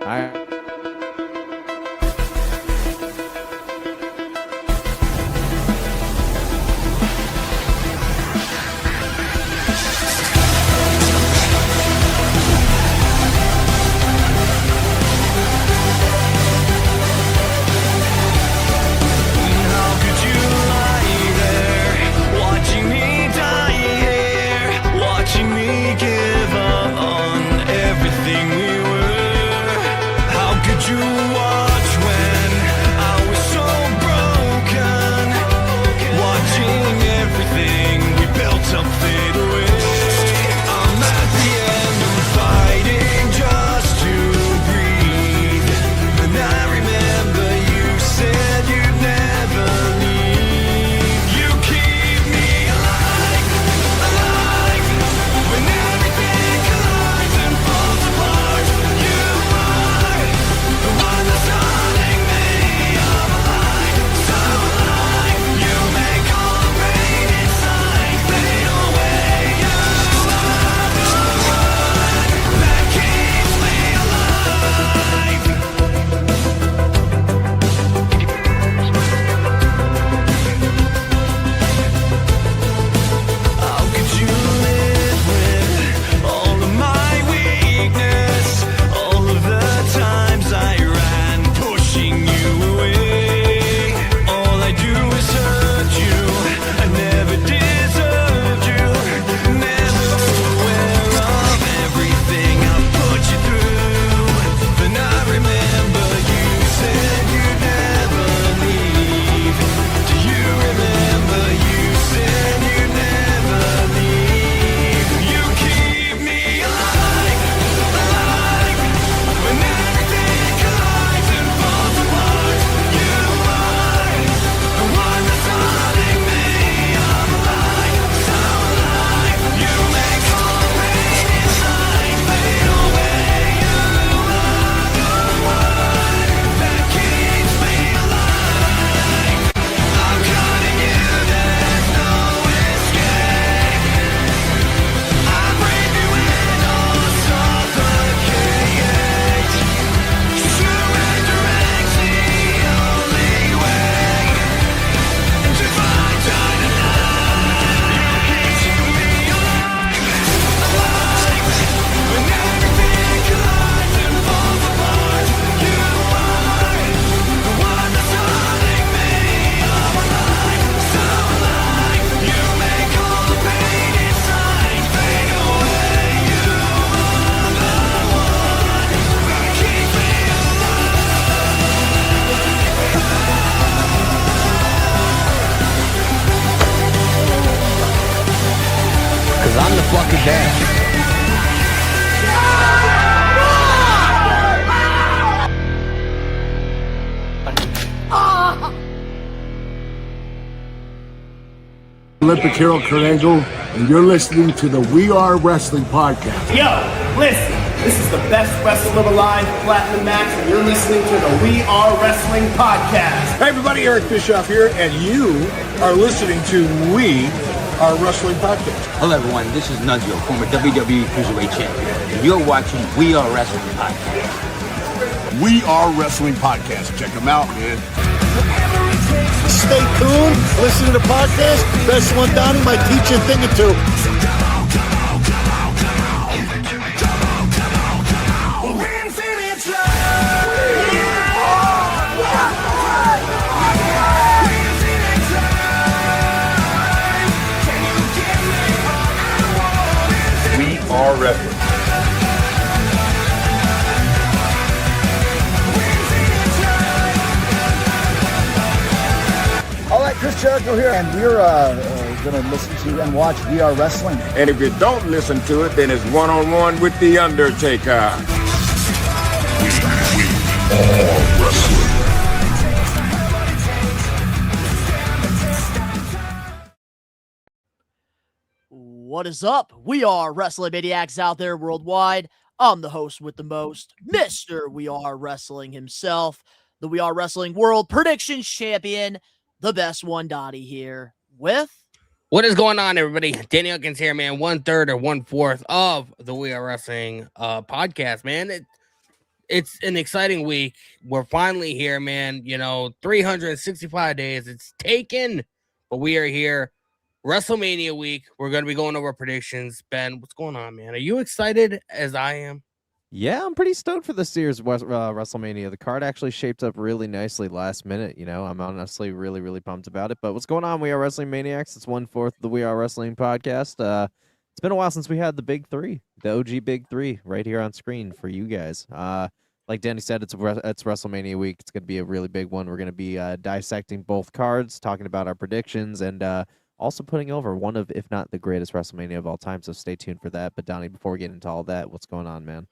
right. Olympic hero Kurt Angle, and you're listening to the We Are Wrestling podcast. Yo, listen, this is the best wrestler alive, Platinum Match, and you're listening to the We Are Wrestling podcast. Hey everybody, Eric Bischoff here, and you are listening to We Are Wrestling podcast. Hello everyone, this is Nunzio, former WWE Cruiserweight Champion, and you're watching We Are Wrestling podcast. We Are Wrestling podcast. Check them out, man. Stay tuned, listen to the podcast. Best one, Donnie might teach you a thing or two. We Are Wrestling. Chris Jericho here, and we're going to listen to and watch We Are Wrestling. And if you don't listen to it, then it's one-on-one with The Undertaker. We Are Wrestling. What is up? We are Wrestling Maniacs out there worldwide. I'm the host with the most, Mr. We Are Wrestling himself, the We Are Wrestling World Predictions Champion, the best one, Donnie here with... What is going on, everybody? Danny Huckins here, man. 1/3 or 1/4 of the We Are Wrestling podcast, man. it's an exciting week. We're finally here, man. 365 days. It's taken, but we are here. WrestleMania week. We're going to be going over predictions. Ben, what's going on, man? Are you excited as I am? Yeah, I'm pretty stoked for this year's WrestleMania. The card actually shaped up really nicely last minute. I'm honestly really, really pumped about it. But what's going on? We are Wrestling Maniacs. It's 1/4 of the We Are Wrestling podcast. It's been a while since we had the big three, the OG big three, right here on screen for you guys. Like Danny said, it's WrestleMania week. It's going to be a really big one. We're going to be dissecting both cards, talking about our predictions, and also putting over one of, if not the greatest WrestleMania of all time. So stay tuned for that. But Donnie, before we get into all that, what's going on, man?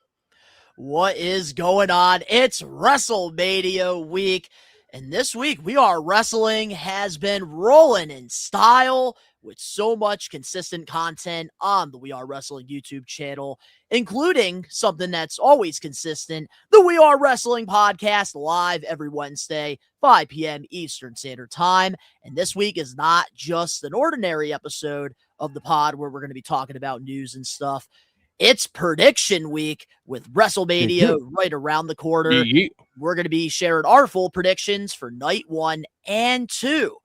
What is going on? It's WrestleMania week. And this week, We Are Wrestling has been rolling in style with so much consistent content on the We Are Wrestling YouTube channel, including something that's always consistent, the We Are Wrestling podcast, live every Wednesday, 5 p.m. Eastern Standard Time. And this week is not just an ordinary episode of the pod where we're going to be talking about news and stuff. It's prediction week with WrestleMania right around the corner. We're going to be sharing our full predictions for night 1 and 2.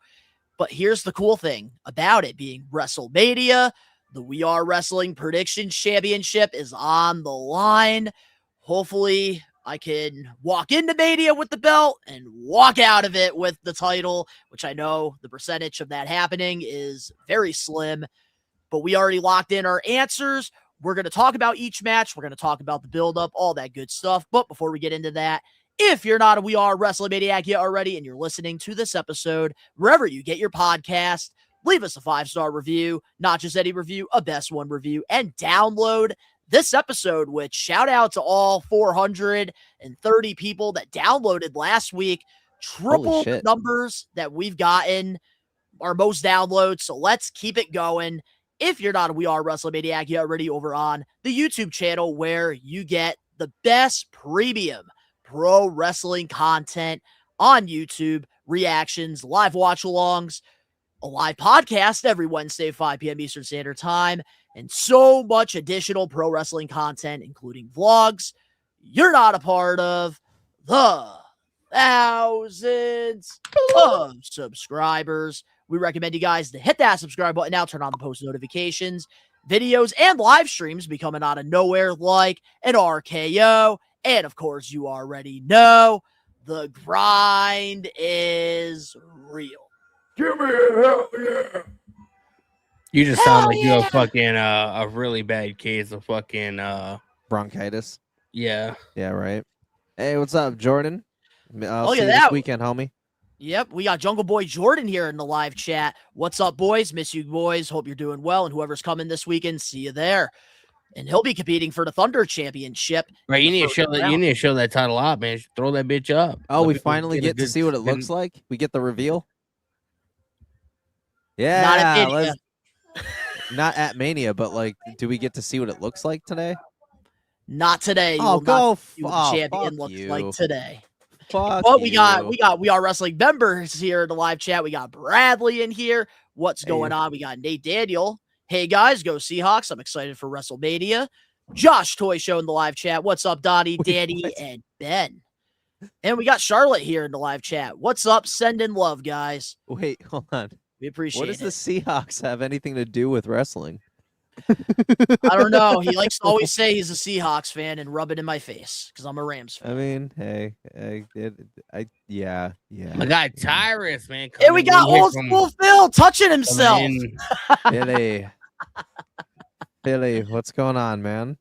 But here's the cool thing about it being WrestleMania. The We Are Wrestling Predictions Championship is on the line. Hopefully, I can walk into Mania with the belt and walk out of it with the title, which I know the percentage of that happening is very slim. But we already locked in our answers. We're going to talk about each match. We're going to talk about the build-up, all that good stuff. But before we get into that, if you're not a We Are Wrestling Maniac yet already and you're listening to this episode, wherever you get your podcast, leave us a 5-star review, not just any review, a best one review, and download this episode, which shout out to all 430 people that downloaded last week. Triple the numbers that we've gotten, our most downloads. So let's keep it going. If you're not a We Are Wrestling Maniac yet already, over on the YouTube channel where you get the best premium pro wrestling content on YouTube, reactions, live watch-alongs, a live podcast every Wednesday, 5 p.m. Eastern Standard Time, and so much additional pro wrestling content, including vlogs. You're not a part of the thousands of subscribers. We recommend you guys to hit that subscribe button now, turn on the post notifications. Videos and live streams be coming out of nowhere like an RKO. And of course, you already know the grind is real. Give me a hell yeah. You just sound like you have fucking a really bad case of fucking Bronchitis. Yeah. Yeah, right. Hey, what's up, Jordan? I'll Look see at you that. this weekend, homie. Yep, we got Jungle Boy Jordan here in the live chat. What's up, boys? Miss you, boys. Hope you're doing well. And whoever's coming this weekend, see you there. And he'll be competing for the Thunder Championship. Right, you need to show that. You need to show that title up, man. Throw that bitch up. Oh, we finally get to see what it looks like. We get the reveal. Yeah, Not at Mania. Not at Mania, but like, do we get to see what it looks like today? Not today. Oh, go! The champion looks like today. Fuck But we you. got We Are Wrestling members here in the live chat. We got Bradley in here. What's going on? We got Nate Daniel. Hey guys, go Seahawks. I'm excited for WrestleMania. Josh Toy Show in the live chat. What's up, Donnie, Danny, and Ben? And we got Charlotte here in the live chat. What's up? Send in love, guys. Wait, hold on. We appreciate it. What does the Seahawks have anything to do with wrestling? I don't know. He likes to always say he's a Seahawks fan and rub it in my face because I'm a Rams fan. I mean, hey, yeah. I got Tyrus, man. And we got old school Phil touching himself. Billy, what's going on, man?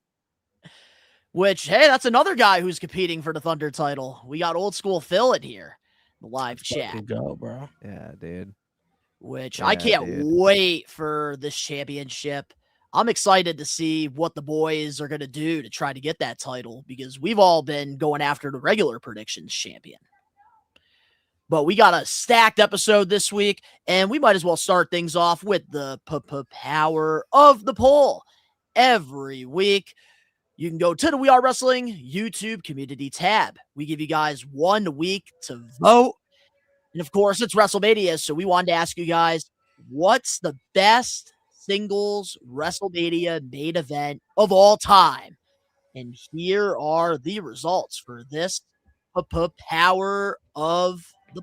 Which, hey, that's another guy who's competing for the Thunder title. We got old school Phil in here, the live chat. Go, bro. Yeah, dude. Which I can't wait for this championship. I'm excited to see what the boys are going to do to try to get that title because we've all been going after the regular predictions champion. But we got a stacked episode this week, and we might as well start things off with the power of the poll. Every week, you can go to the We Are Wrestling YouTube community tab. We give you guys 1 week to vote. And of course, it's WrestleMania, so we wanted to ask you guys, what's the best singles WrestleMania main event of all time? And here are the results for this power of the.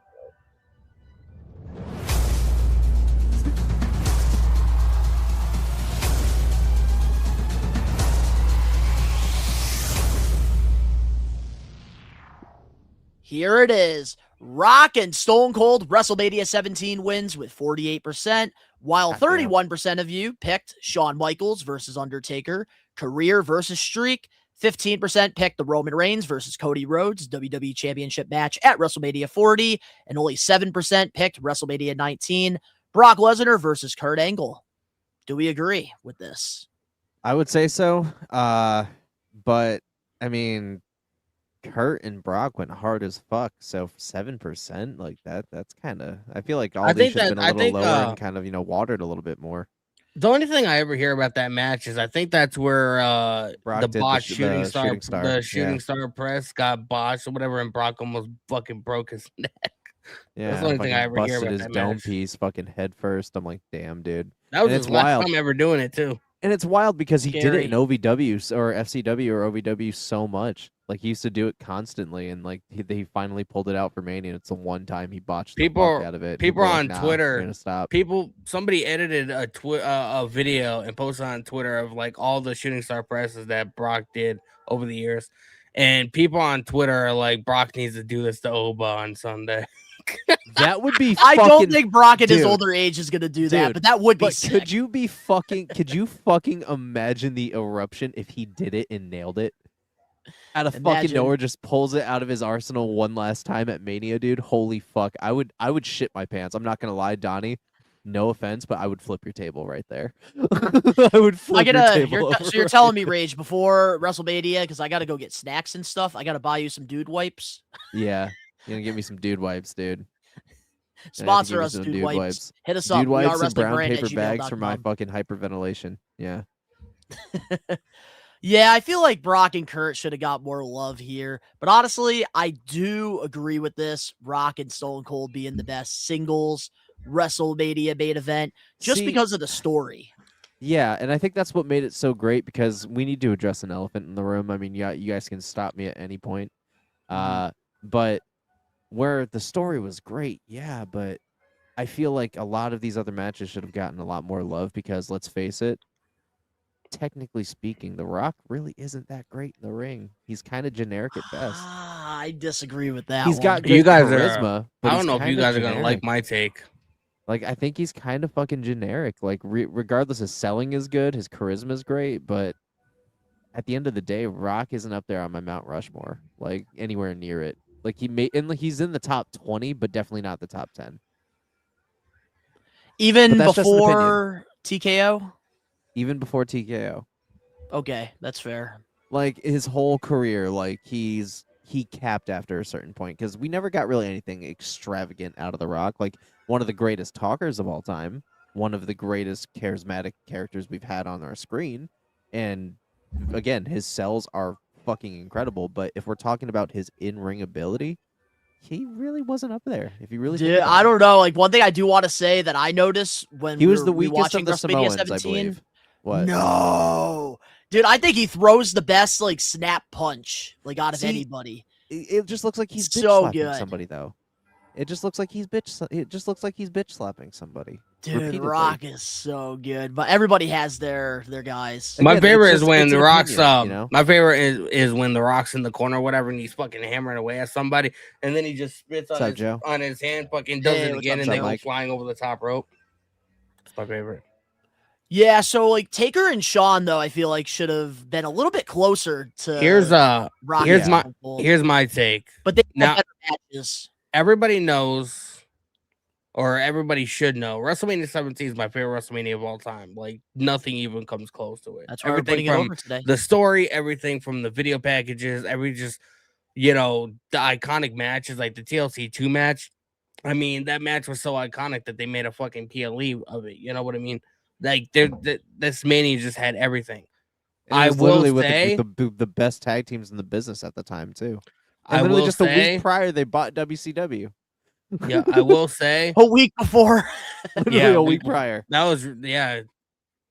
Here it is. Rock and Stone Cold WrestleMania 17 wins with 48%, while 31% of you picked Shawn Michaels versus Undertaker, career versus streak. 15% picked the Roman Reigns versus Cody Rhodes WWE Championship match at WrestleMania 40, and only 7% picked WrestleMania 19, Brock Lesnar versus Kurt Angle. Do we agree with this? I would say so. But I mean, Kurt and Brock went hard as fuck. So 7%, like that's kind of. I feel like all these should have been a little lower and kind of watered a little bit more. The only thing I ever hear about that match is I think that's where the botched shooting star press got botched or whatever, and Brock almost fucking broke his neck. Yeah, that's the only thing I ever hear about his that dome match. piece fucking head first. I'm like, damn, dude. That was his last time ever doing it too. And it's wild because he did it in OVW or FCW or OVW so much. Like he used to do it constantly, and like he finally pulled it out for Mania. It's the one time he botched the fuck out of it. People on like, Twitter, stop. Somebody edited a video and posted on Twitter of like all the shooting star presses that Brock did over the years, and people on Twitter are like, Brock needs to do this to Oba on Sunday. That would be. I don't think Brock at his older age is gonna do that, but that would be. Sick. Could you fucking imagine the eruption if he did it and nailed it? Out of fucking nowhere, just pulls it out of his arsenal one last time at Mania, dude. Holy fuck! I would shit my pants. I'm not gonna lie, Donnie. No offense, but I would flip your table right there. I would flip your table. So you're telling me, Rage, before WrestleMania, because I got to go get snacks and stuff. I got to buy you some dude wipes. Yeah, you're gonna give me some dude wipes, dude. Sponsor us, dude wipes. Hit us up. Dude wipes and brown paper bags for my fucking hyperventilation. Yeah. Yeah, I feel like Brock and Kurt should have got more love here. But honestly, I do agree with this. Rock and Stone Cold being the best singles WrestleMania main event just because of the story. Yeah, and I think that's what made it so great because we need to address an elephant in the room. I mean, yeah, you guys can stop me at any point. But where the story was great, yeah, but I feel like a lot of these other matches should have gotten a lot more love because, let's face it, technically speaking, The Rock really isn't that great in the ring. He's kind of generic at best. I disagree with that. He's got great charisma. I don't know if you guys are going to like my take. Like, I think he's kind of fucking generic. Like, regardless, his selling is good, his charisma is great, but at the end of the day, Rock isn't up there on my Mount Rushmore, like anywhere near it. Like he's in the top 20, but definitely not the top 10. Even before TKO? Even before TKO. Okay, that's fair. Like his whole career, like he capped after a certain point because we never got really anything extravagant out of The Rock. Like one of the greatest talkers of all time, one of the greatest charismatic characters we've had on our screen, and again, his sells are fucking incredible. But if we're talking about his in-ring ability, he really wasn't up there. If you really, I don't know. Like one thing I do want to say that I noticed when he was the weakest of the Samoans, 17, I believe. What? No, dude, I think he throws the best like snap punch like out of anybody. It just looks like he's bitch so slapping good. somebody though. It just looks like he's bitch slapping somebody. Dude, repeatedly. Rock is so good, but everybody has their guys. My favorite is when The Rock's my favorite is when The Rock's in the corner or whatever, and he's fucking hammering away at somebody, and then he just spits on his hand, fucking does it again, and they go flying over the top rope. That's my favorite. Yeah, so like Taker and Shawn though, I feel like should have been a little bit closer to. Here's my take. But they now better matches. Everybody knows, or everybody should know, WrestleMania 17 is my favorite WrestleMania of all time. Like nothing even comes close to it. That's why we're putting it over today. The story, everything from the video packages, the iconic matches like the TLC 2 match. I mean, that match was so iconic that they made a fucking PLE of it. You know what I mean? Like this Mania just had everything. I will say with the best tag teams in the business at the time too. And literally just a week prior, they bought WCW. Yeah, I will say a week before. A week prior. That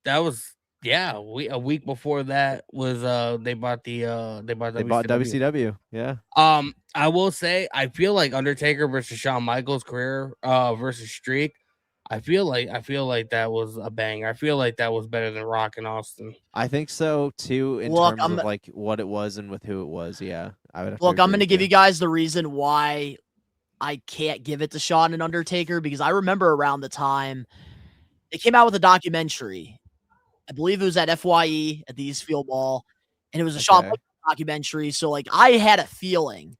was Yeah, a week before that was they bought WCW. WCW. Yeah. I will say I feel like Undertaker versus Shawn Michaels career versus streak. I feel like that was a banger. I feel like that was better than Rock and Austin. I think so too, in Look, terms of like what it was and with who it was. Yeah, I would have Look, to I'm agree going to with give you. you guys the reason why I can't give it to Shawn and Undertaker, because I remember around the time they came out with a documentary. I believe it was at FYE at the Eastfield Mall, and it was a Shawn Michaels documentary. So, like, I had a feeling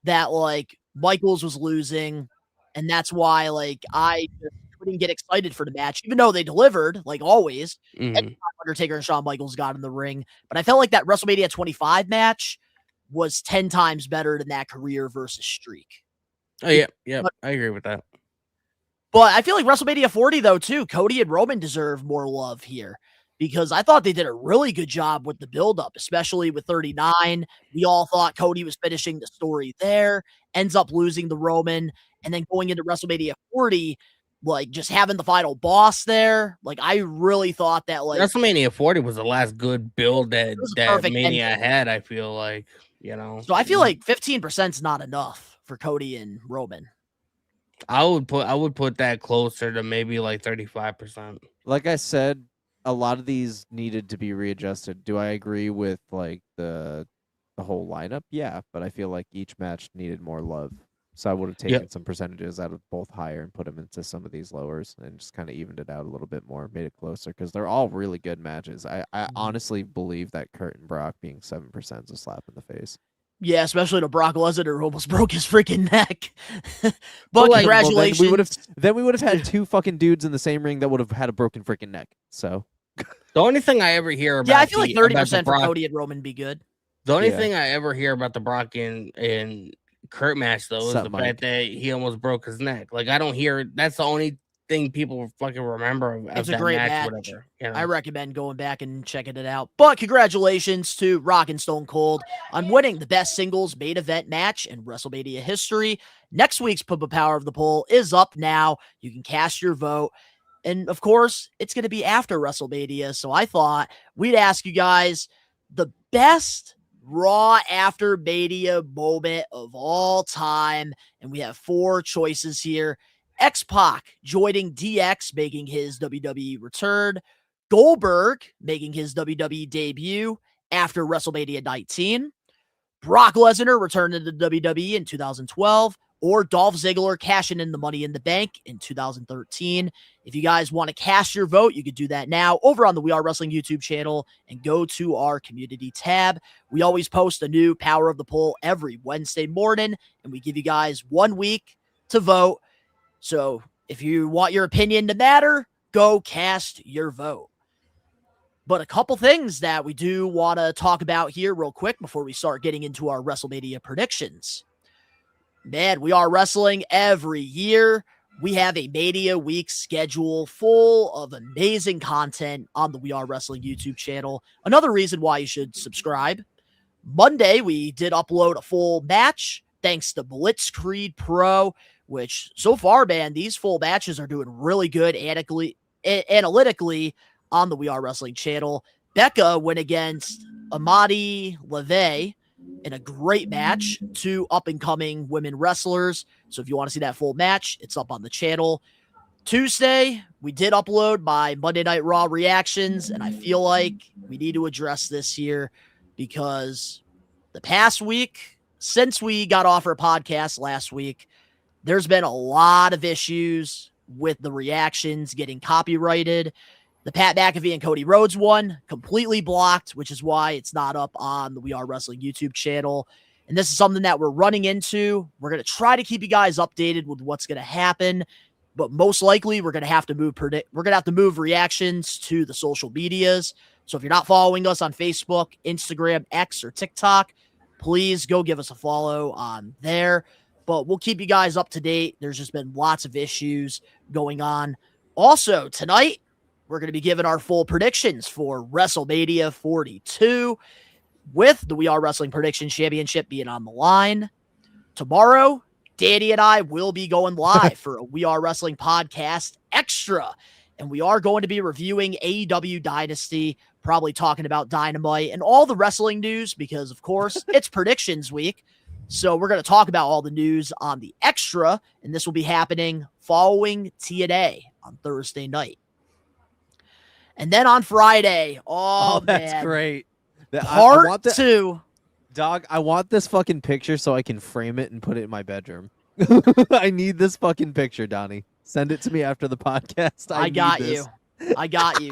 that, like, Michaels was losing, and that's why, like, I just couldn't get excited for the match, even though they delivered, like always. Every time Undertaker and Shawn Michaels got in the ring. But I felt like that WrestleMania 25 match was 10 times better than that career versus streak. Oh, yeah, I agree with that. But I feel like WrestleMania 40, though, too, Cody and Roman deserve more love here, because I thought they did a really good job with the buildup, especially with 39. We all thought Cody was finishing the story there, ends up losing the Roman, and then going into WrestleMania 40, like, just having the final boss there. Like, I really thought that, like, WrestleMania 40 was the last good build that Mania ending. had, I feel like, you know. So I feel like 15% is not enough for Cody and Roman. I would put that closer to maybe like 35%. Like I said, a lot of these needed to be readjusted. Do I agree with like the whole lineup? Yeah, but I feel like each match needed more love. So I would have taken some percentages out of both higher and put them into some of these lowers and just kind of evened it out a little bit more, made it closer, because they're all really good matches. I honestly believe that Kurt and Brock being 7% is a slap in the face. Yeah, especially to Brock Lesnar, who almost broke his freaking neck. But congratulations. Well, then we would have had two fucking dudes in the same ring that would have had a broken freaking neck. So the only thing I ever hear about, I feel like 30% for Cody and Roman be good. The only thing I ever hear about the Brock and Kurt match, though, is the fact that he almost broke his neck. Like, I don't hear. That's the only thing people fucking remember of it's that a great match. Whatever, you know? I recommend going back and checking it out. But congratulations to Rock and Stone Cold on winning the best singles main event match in WrestleMania history. Next week's Pump of Power of the Poll is up now. You can cast your vote. And, of course, it's going to be after WrestleMania. So I thought we'd ask you guys the best Raw after Mania moment of all time. And we have 4 choices here. X-Pac joining DX, making his WWE return. Goldberg making his WWE debut after WrestleMania 19. Brock Lesnar returning to WWE in 2012. Or Dolph Ziggler cashing in the Money in the Bank in 2013. If you guys want to cast your vote, you could do that now over on the We Are Wrestling YouTube channel and go to our community tab. We always post a new Power of the Poll every Wednesday morning, and we give you guys 1 week to vote. So if you want your opinion to matter, go cast your vote. But a couple things that we do want to talk about here real quick before we start getting into our WrestleMania predictions. Man, We Are Wrestling every year. We have a Mania week schedule full of amazing content on the We Are Wrestling YouTube channel. Another reason why you should subscribe. Monday, we did upload a full match thanks to Blitzkrieg Pro, which so far, man, these full matches are doing really good analytically on the We Are Wrestling channel. Becca went against Amadi LeVay in a great match, 2 up-and-coming women wrestlers. So if you want to see that full match, it's up on the channel. Tuesday, we did upload my Monday Night Raw reactions, and I feel like we need to address this here because the past week, since we got off our podcast last week, there's been a lot of issues with the reactions getting copyrighted. The Pat McAfee and Cody Rhodes one completely blocked, which is why it's not up on the We Are Wrestling YouTube channel. And this is something that we're running into. We're going to try to keep you guys updated with what's going to happen, but most likely we're going to have to move reactions to the social medias. So if you're not following us on Facebook, Instagram, X, or TikTok, please go give us a follow on there. But we'll keep you guys up to date. There's just been lots of issues going on. Also, tonight, we're going to be giving our full predictions for WrestleMania 42 with the We Are Wrestling Predictions Championship being on the line. Tomorrow, Danny and I will be going live for a We Are Wrestling Podcast Extra. and we are going to be reviewing AEW Dynasty, probably talking about Dynamite and all the wrestling news because, of course, it's predictions week. So we're going to talk about all the news on the Extra, and this will be happening following TNA on Thursday night. And then on Friday, that's man, great. Part 2. Dog, I want this fucking picture so I can frame it and put it in my bedroom. I need this fucking picture, Donnie. Send it to me after the podcast. I got you.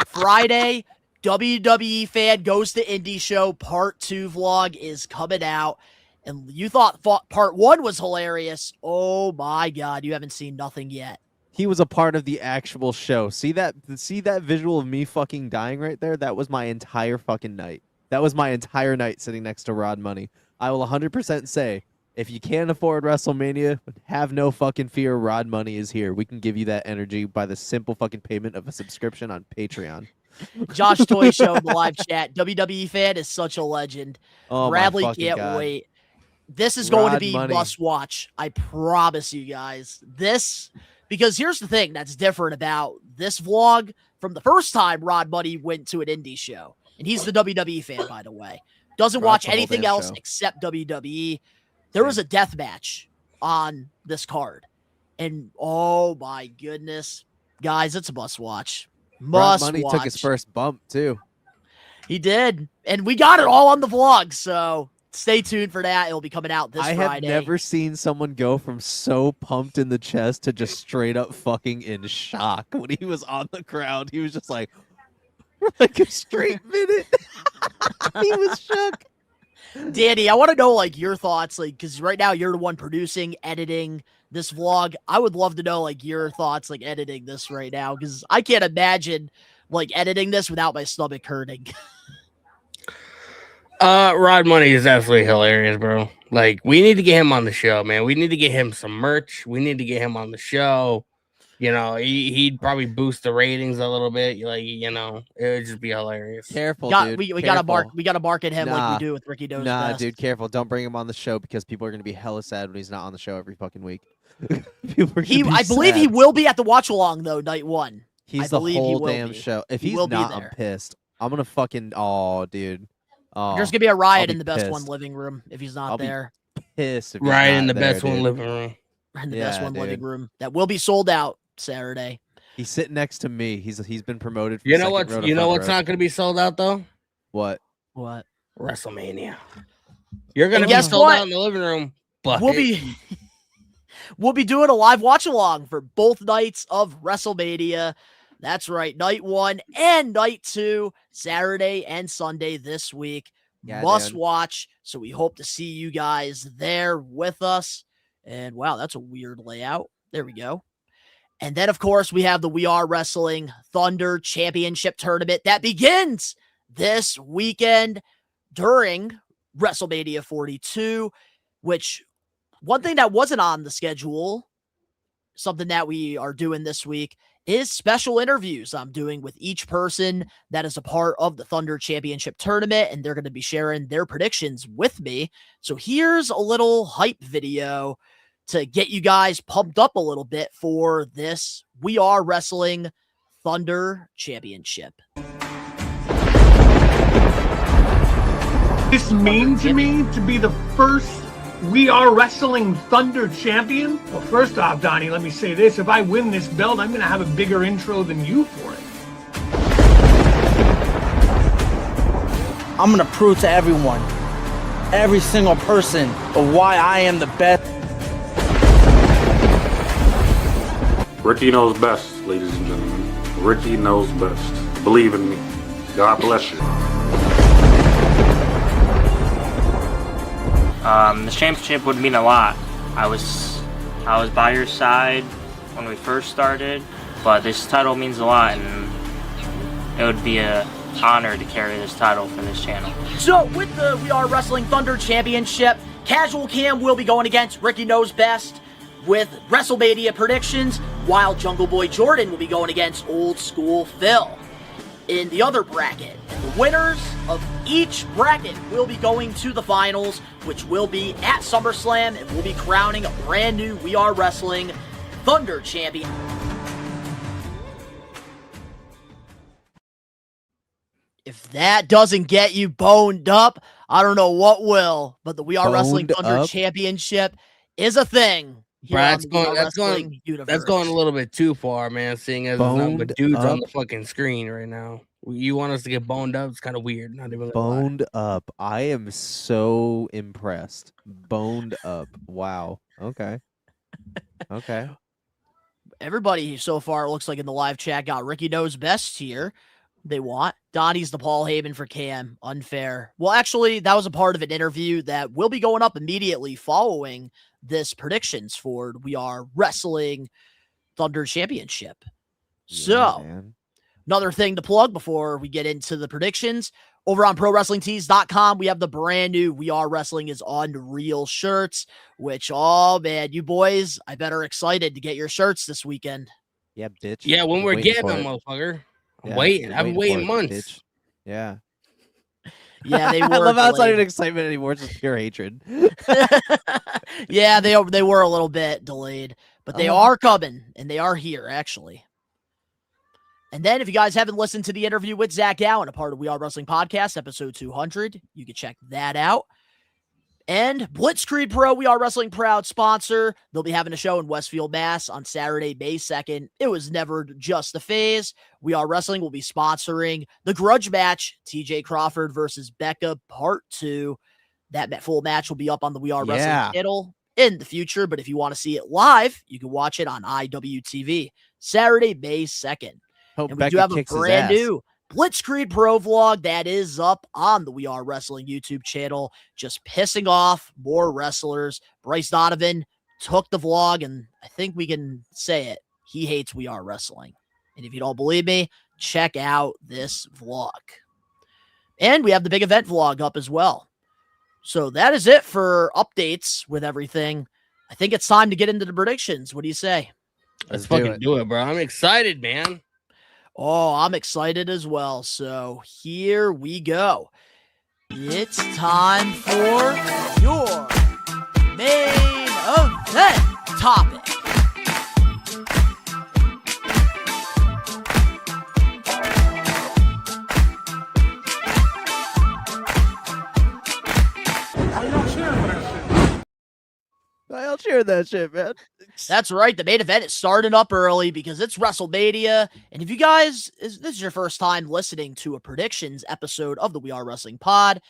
Friday, WWE Fan Goes to Indie Show Part 2 vlog is coming out. And you thought Part 1 was hilarious. Oh my God, you haven't seen nothing yet. He was a part of the actual show. See that visual of me fucking dying right there? That was my entire fucking night. That was my entire night sitting next to Rod Money. I will 100% say, if you can't afford WrestleMania, have no fucking fear. Rod Money is here. We can give you that energy by the simple fucking payment of a subscription on Patreon. Josh Toy Show in the live chat. WWE Fan is such a legend. Oh, Bradley my fucking can't God. wait. This is going to Rod be Money. must watch. I promise you guys. Because here's the thing that's different about this vlog from the first time Rod Money went to an indie show. And he's the WWE fan, by the way. Doesn't Rod's watch the whole anything damn else show. except WWE. There was a death match on this card. And oh my goodness. Guys, it's a must watch. Rod Must Money watch. took his first bump, too. He did. And we got it all on the vlog. So stay tuned for that. It'll be coming out this I Friday. have never seen someone go from so pumped in the chest to just straight up fucking in shock when he was on the crowd. He was just like a straight minute. He was shook. Danny, I want to know like your thoughts, like because right now you're the one producing, editing this vlog. I would love to know like your thoughts, like editing this right now, because I can't imagine like editing this without my stomach hurting. Rod Money is absolutely hilarious, bro. Like, we need to get him on the show, man. We need to get him some merch. We need to get him on the show. You know, he'd probably boost the ratings a little bit. Like, you know, it would just be hilarious. Careful, dude. We gotta market him like Nah. we do with Ricky Knows Nah, Best. dude, careful. Don't bring him on the show because people are going to be hella sad when he's not on the show every fucking week. I believe he will be at the watch along though, night 1. He's the believe he whole will damn be. show. If He he's will be not, I'm there. pissed. I'm going to fucking, dude. Oh, There's gonna be a riot I'll in be the Best One pissed. living room if he's not I'll be there. pissed if he's Right not in the there, best one dude. living room. In the Yeah, Best One living dude. room that will be sold out Saturday. He's sitting next to me. He's been promoted. From You know second what's row to you know front what's row. not going to be sold out though? What? What? WrestleMania. You're going to And be guess sold what? out in the living room, but We'll be doing a live watch along for both nights of WrestleMania. That's right, night 1 and night 2, Saturday and Sunday this week. Yeah, Must dude. watch. So we hope to see you guys there with us. And wow, that's a weird layout. There we go. And then, of course, we have the We Are Wrestling Thunder Championship Tournament that begins this weekend during WrestleMania 42, which one thing that wasn't on the schedule, something that we are doing this week, is special interviews I'm doing with each person that is a part of the Thunder Championship Tournament, and they're going to be sharing their predictions with me. So here's a little hype video to get you guys pumped up a little bit for this We Are Wrestling Thunder Championship. This mean to me to be the first We Are Wrestling Thunder champion? Well, first off, Donnie, let me say this. If I win this belt, I'm going to have a bigger intro than you for it. I'm going to prove to everyone, every single person, of why I am the best. Ricky knows best, ladies and gentlemen. Ricky knows best. Believe in me. God bless you. This championship would mean a lot. I was by your side when we first started, but this title means a lot, and it would be an honor to carry this title for this channel. So with the We Are Wrestling Thunder Championship, Casual Cam will be going against Ricky Knows Best with WrestleMania predictions, while Jungle Boy Jordan will be going against Old School Phil in the other bracket. And the winners of each bracket will be going to the finals, which will be at SummerSlam, and we'll be crowning a brand new We Are Wrestling Thunder champion. If that doesn't get you boned up, I don't know what will. But the We Are Wrestling Boned Thunder up? Championship is a thing here on the We Are Wrestling universe. That's going a little bit too far, man. Seeing as there's nothing but Boned dudes on up? the fucking screen right now. You want us to get boned up? It's kind of weird. Not even gonna lie. Boned up. I am so impressed. Boned up. Wow. Okay. Okay. Everybody so far, it looks like in the live chat, got Ricky Knows Best here. They want Donnie's the Paul Heyman for Cam. Unfair. Well, actually, that was a part of an interview that will be going up immediately following this predictions for We Are Wrestling Thunder Championship. So, another thing to plug before we get into the predictions. Over on ProWrestlingTees.com, we have the brand new We Are Wrestling is Unreal shirts, which, oh man, you boys, I bet are excited to get your shirts this weekend. Yeah, bitch. Yeah, when I'm we're waiting getting for them, it. motherfucker. I'm Yeah, waiting. I've been for waiting it, months. bitch. Yeah. Yeah, they were. I love how it's not delayed. even excitement anymore, it's just pure hatred. Yeah, they were a little bit delayed, but they are coming, and they are here, actually. And then, if you guys haven't listened to the interview with Zach Allen, a part of We Are Wrestling Podcast, episode 200, you can check that out. And Blitzkrieg Pro, We Are Wrestling proud sponsor. They'll be having a show in Westfield, Mass on Saturday, May 2nd. It was never just a phase. We Are Wrestling will be sponsoring the grudge match, TJ Crawford versus Becca Part 2. That full match will be up on the We Are Wrestling channel in the future, but if you want to see it live, you can watch it on IWTV, Saturday, May 2nd. Hope And we Becca do have a kicks his brand ass. new Blitzkrieg Pro vlog that is up on the We Are Wrestling YouTube channel, just pissing off more wrestlers. Bryce Donovan took the vlog, and I think we can say it. He hates We Are Wrestling. And if you don't believe me, check out this vlog. And we have the big event vlog up as well. So that is it for updates with everything. I think it's time to get into the predictions. What do you say? Let's fucking do it, bro. I'm excited, man. Oh, I'm excited as well. So here we go. It's time for your main event topic. I'll cheer that shit, man. That's right. The main event is starting up early because it's WrestleMania. And if you guys, this is your first time listening to a predictions episode of the We Are Wrestling Pod,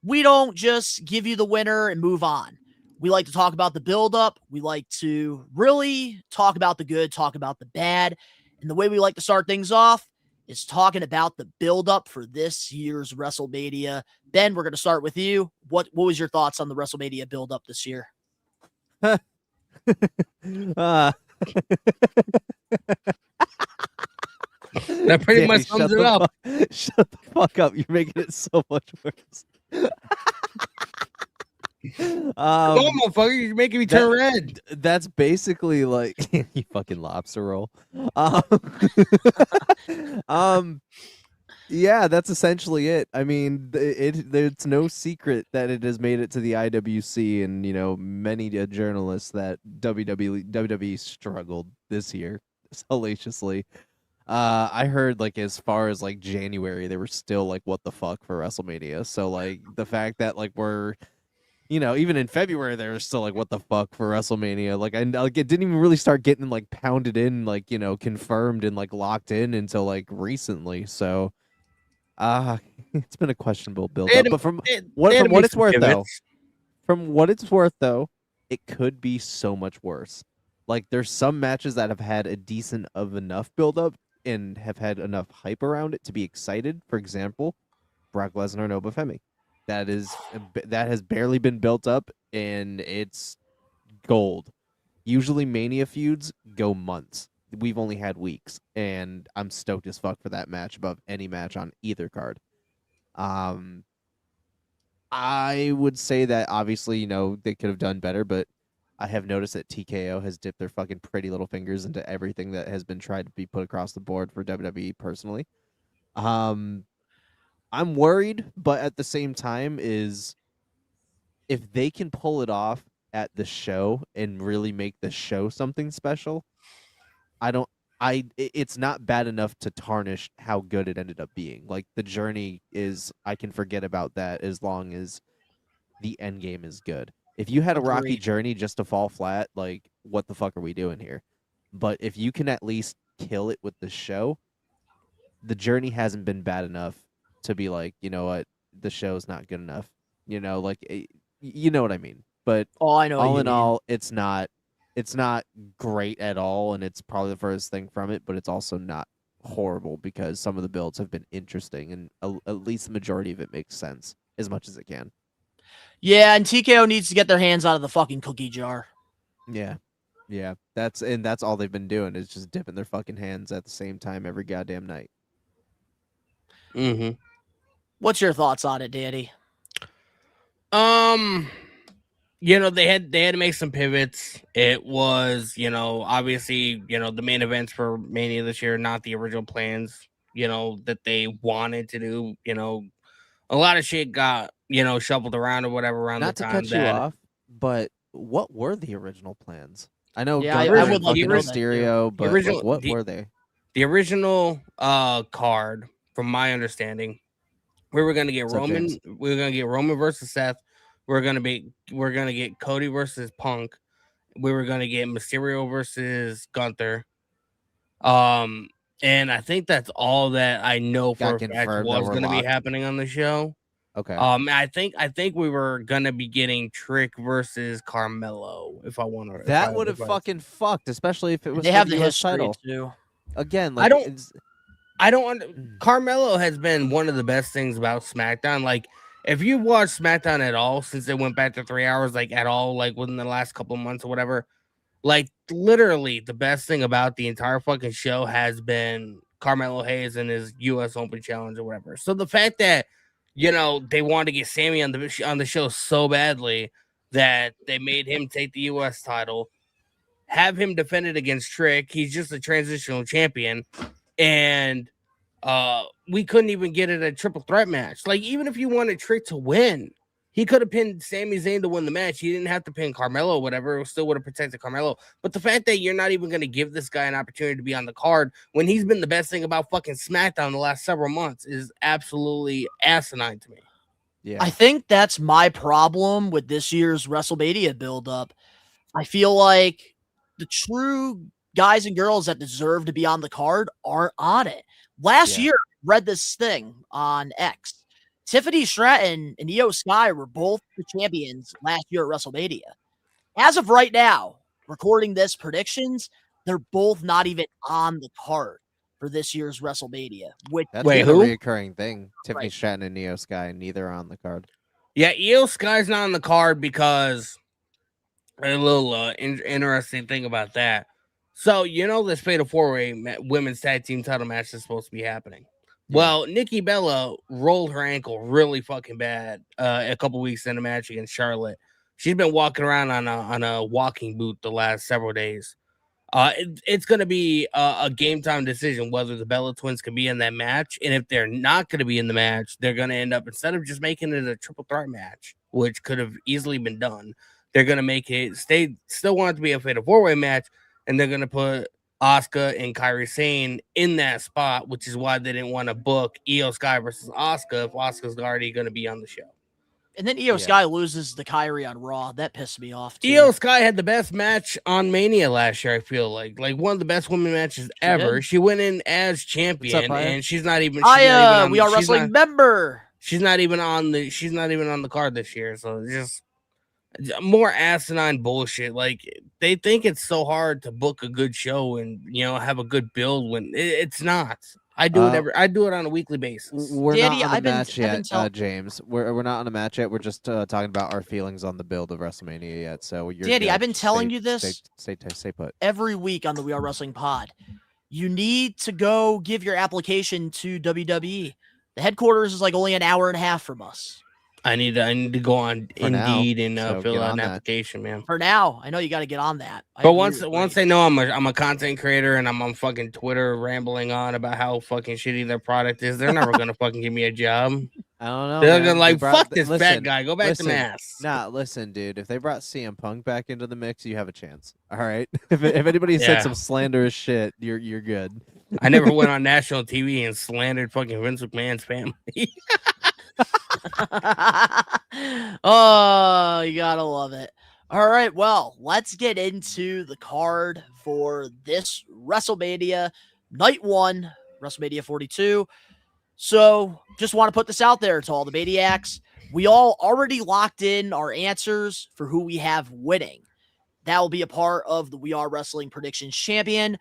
we don't just give you the winner and move on. We like to talk about the build-up. We like to really talk about the good, talk about the bad. And the way we like to start things off is talking about the build-up for this year's WrestleMania. Ben, we're going to start with you. What was your thoughts on the WrestleMania build-up this year? That pretty much sums it up. Shut the fuck up. You're making it so much worse. Go on, motherfucker. You're making me turn red. That's basically like you fucking lobster roll. Yeah, that's essentially it. I mean, it's no secret that it has made it to the IWC, and many journalists that WWE struggled this year hellaciously. I heard like as far as like January, they were still like, what the fuck for WrestleMania. So like the fact that like we're, even in February, they were still like, what the fuck for WrestleMania. Like it didn't even really start getting like pounded in, like, confirmed and like locked in until like recently. So it's been a questionable build up. But from what it's worth though, it could be so much worse. Like there's some matches that have had a decent of enough build up and have had enough hype around it to be excited. For example, Brock Lesnar and Obafemi. That has barely been built up and it's gold. Usually Mania feuds go months. We've only had weeks, and I'm stoked as fuck for that match above any match on either card. I would say that obviously, they could have done better, but I have noticed that TKO has dipped their fucking pretty little fingers into everything that has been tried to be put across the board for WWE personally. I'm worried, but at the same time is if they can pull it off at the show and really make the show something special, it's not bad enough to tarnish how good it ended up being. Like the journey is, I can forget about that as long as the end game is good. If you had a rocky Agreed. journey just to fall flat, like what the fuck are we doing here? But if you can at least kill it with the show, the journey hasn't been bad enough to be like, you know what, the show's not good enough. You know, like you know what I mean. But Oh, I know what all you in mean. all, it's not great at all, and it's probably the furthest thing from it. But it's also not horrible because some of the builds have been interesting, and at least the majority of it makes sense as much as it can. Yeah, and TKO needs to get their hands out of the fucking cookie jar. Yeah. Yeah. That's all they've been doing is just dipping their fucking hands at the same time every goddamn night. Mm-hmm. What's your thoughts on it, Danny? You know, they had to make some pivots. It was, you know, obviously, you know, the main events for Mania this year, not the original plans, you know, that they wanted to do. You know, a lot of shit got, you know, shuffled around or whatever around Not the to time cut you off, but what were the original plans? I know Yeah, Gunther I and would like to fucking know that, too. Mysterio, but like, what were they? The original card, from my understanding, we were gonna get What's up, Roman. James? We were gonna get Roman versus Seth. We're gonna get Cody versus Punk. We were gonna get Mysterio versus Gunther. And I think that's all that I know for Got a fact confirmed that was we're gonna be locked. happening on the show. Okay. I think we were gonna be getting Trick versus Carmelo. If I want to, That would have fucking fucked, especially if it was They for have the the US history title. too. Again, like I don't. Carmelo has been one of the best things about SmackDown. Like, if you watch SmackDown at all since it went back to 3 hours, like at all, like within the last couple of months or whatever, like literally the best thing about the entire fucking show has been Carmelo Hayes and his U.S. Open Challenge or whatever. So the fact that, you know, they wanted to get Sammy on the show so badly that they made him take the U.S. title, have him defend it against Trick. He's just a transitional champion. And we couldn't even get it a triple threat match. Like, even if you wanted Trick to win, he could have pinned Sami Zayn to win the match. He didn't have to pin Carmelo or whatever. It still would have protected Carmelo. But the fact that you're not even going to give this guy an opportunity to be on the card when he's been the best thing about fucking SmackDown the last several months is absolutely asinine to me. Yeah. I think that's my problem with this year's WrestleMania build-up. I feel like the true guys and girls that deserve to be on the card aren't on it. Last year, I read this thing on X. Tiffany Stratton and Io Sky were both the champions last year at WrestleMania. As of right now, recording this predictions, they're both not even on the card for this year's WrestleMania. That's been a reoccurring thing. Tiffany Stratton and Io Sky, neither are on the card. Yeah, Io Sky's not on the card because a little interesting thing about that. So, you know, this Fatal 4-Way women's tag team title match is supposed to be happening. Well, Nikki Bella rolled her ankle really fucking bad a couple weeks in a match against Charlotte. She's been walking around on a walking boot the last several days. It's going to be a game time decision whether the Bella twins can be in that match. And if they're not going to be in the match, they're going to end up, instead of just making it a triple threat match, which could have easily been done, they're going to make it still want it to be a Fatal 4-Way match. And they're going to put Asuka and Kairi Sane in that spot, which is why they didn't want to book Io Sky versus Asuka if Asuka's already going to be on the show. And then Io Sky loses the Kairi on Raw. That pissed me off, too. Io Sky had the best match on Mania last year, I feel like one of the best women matches ever. did. She went in as champion, up, and she's not even. We Are Wrestling member. She's not even on the card this year. So just more asinine bullshit. Like, they think it's so hard to book a good show and, you know, have a good build when it's not. I do it I do it on a weekly basis. We're not on the match yet, James. We're not on the match yet. We're just talking about our feelings on the build of WrestleMania yet. So you're Danny, good. I've been telling you this Stay put. every week on the We Are Wrestling pod. You need to go give your application to WWE. The headquarters is like only an hour and a half from us. I need to go on Indeed and so fill get out on an that. application, man. For now, I know you got to get on that. But once they know I'm a content creator and I'm on fucking Twitter rambling on about how fucking shitty their product is, they're never gonna fucking give me a job. I don't know. They're man. gonna like, They brought- fuck this listen, fat guy. Go back listen, to Mass. Nah, listen, dude. If they brought CM Punk back into the mix, you have a chance. All right. If anybody said Yeah. some slanderous shit, you're good. I never went on national TV and slandered fucking Vince McMahon's family. Oh, you gotta love it. All right, well, let's get into the card for this WrestleMania Night 1, WrestleMania 42. So, just want to put this out there to all the Maniacs. We all already locked in our answers for who we have winning. That will be a part of the We Are Wrestling Predictions Champion.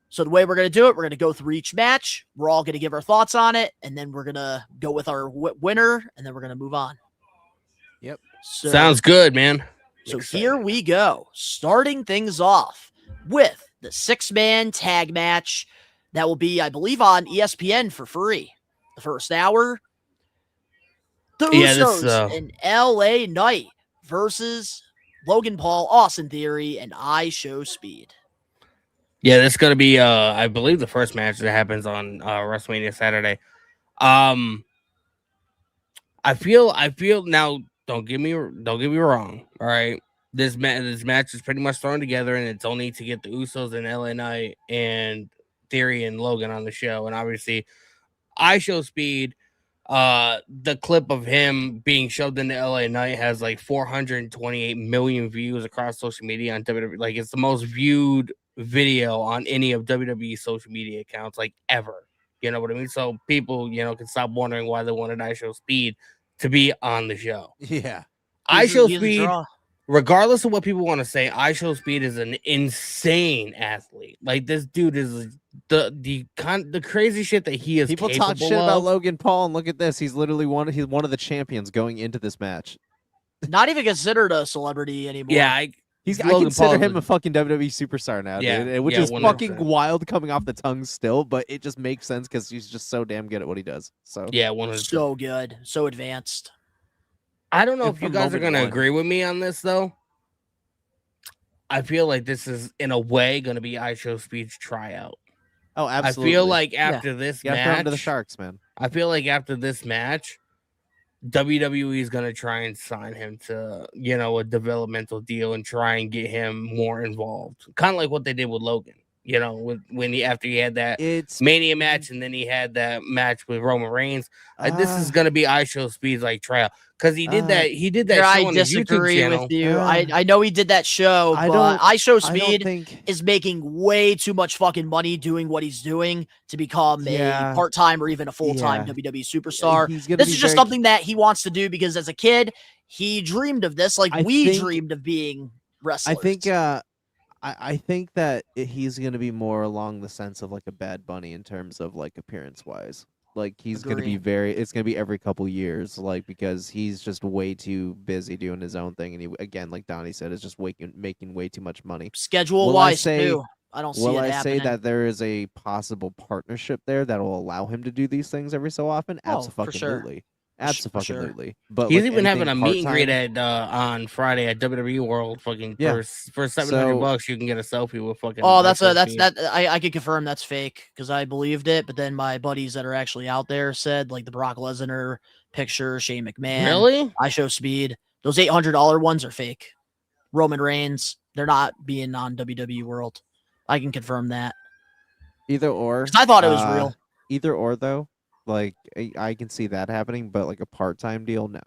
So the way we're going to do it, we're going to go through each match. We're all going to give our thoughts on it, and then we're going to go with our winner, and then we're going to move on. Yep. So, Sounds good, man. So here we go. Starting things off with the 6-man tag match that will be, I believe, on ESPN for free. The first hour. The Usos and LA Knight versus Logan Paul, Austin Theory, and I Show Speed. Yeah, this is gonna be I believe the first match that happens on WrestleMania Saturday. I feel now, don't get me wrong. All right. This match is pretty much thrown together, and it's only to get the Usos and LA Knight and Theory and Logan on the show. And obviously, I Show Speed. The clip of him being shoved into LA Knight has like 428 million views across social media on WWE. Like, it's the most viewed video on any of WWE social media accounts like ever. You know what I mean? So people, can stop wondering why they wanted I Show Speed to be on the show. Yeah. I Show Speed, regardless of what people want to say, I Show Speed is an insane athlete. Like, this dude is the crazy shit that he is. People talk shit about Logan Paul, and look at this. He's literally one of the champions going into this match. Not even considered a celebrity anymore. Yeah, I consider him a fucking WWE superstar now, dude. Which is 100%. fucking wild coming off the tongue still, but it just makes sense because he's just so damn good at what he does. So yeah, 100%. So good, so advanced. I don't know if you guys are gonna agree with me on this though. I feel like this is in a way gonna be I Show Speed's tryout. Oh, absolutely. I feel like after this throw him match, to the Sharks, man. I feel like after this match, WWE is gonna try and sign him to, a developmental deal and try and get him more involved. Kind of like what they did with Logan. After he had that Mania match and then he had that match with Roman Reigns. This is gonna be I Show Speed's like trial because he did that. He did that. Show on his YouTube channel. With you. I know he did that show, but I Show Speed is making way too much fucking money doing what he's doing to become a part-time or even a full-time WWE superstar. This is just something that he wants to do because as a kid he dreamed of this. Like we dreamed of being wrestlers. I think that he's going to be more along the sense of like a Bad Bunny in terms of like appearance wise. Like he's going to be it's going to be every couple years, like because he's just way too busy doing his own thing. And he, again, like Donnie said, is just making way too much money. Schedule wise too. I don't see it happening. Say that there is a possible partnership there that will allow him to do these things every so often? Absolutely. Sure. Absolutely. But he's even having a meet and greet at on Friday at WWE World. Fucking for $700 you can get a selfie with fucking. Oh, I could confirm that's fake because I believed it, but then my buddies that are actually out there said like the Brock Lesnar picture, Shane McMahon, really, I Show Speed, those $800 ones are fake. Roman Reigns, they're not being on WWE World. I can confirm that. Either or. I thought it was real. Either or though. Like I can see that happening, but like a part-time deal, no.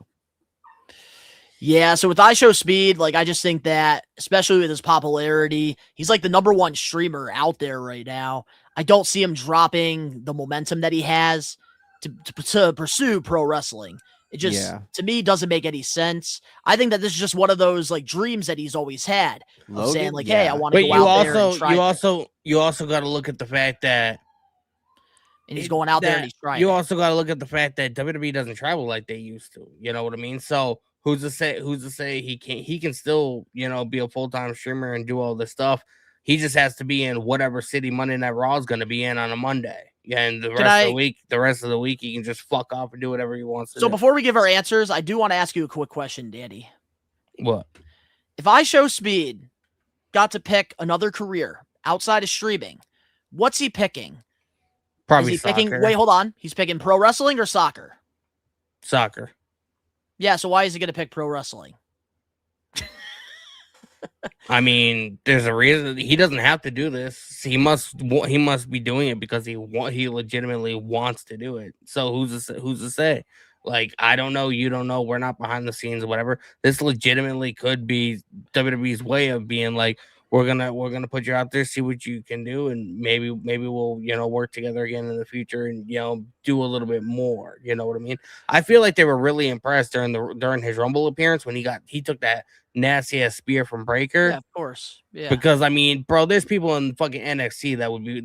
Yeah, so with I Show Speed, like I just think that, especially with his popularity, he's like the #1 streamer out there right now. I don't see him dropping the momentum that he has to pursue pro wrestling. It just to me doesn't make any sense. I think that this is just one of those like dreams that he's always had of saying like, "Hey, I want to go out there and try." You also got to look at the fact that. And he's going out there and he's trying. You also got to look at the fact that WWE doesn't travel like they used to. You know what I mean? So who's to say he can still, be a full-time streamer and do all this stuff. He just has to be in whatever city Monday Night Raw is going to be in on a Monday. Yeah, and the rest of the week he can just fuck off and do whatever he wants to do. So before we give our answers, I do want to ask you a quick question, Danny. What? If I Show Speed got to pick another career outside of streaming, what's he picking? Probably is he soccer. picking? Wait, hold on. He's picking pro wrestling or soccer? Soccer. Yeah, so why is he going to pick pro wrestling? I mean, there's a reason he doesn't have to do this. He must be doing it because he legitimately wants to do it. So who's to say? Like, I don't know, you don't know, we're not behind the scenes or whatever. This legitimately could be WWE's way of being like, we're gonna put you out there, see what you can do, and maybe we'll work together again in the future and do a little bit more. You know what I mean? I feel like they were really impressed during his Rumble appearance when he took that nasty ass spear from Breaker. Yeah, of course. Yeah. Because I mean, bro, there's people in fucking NXT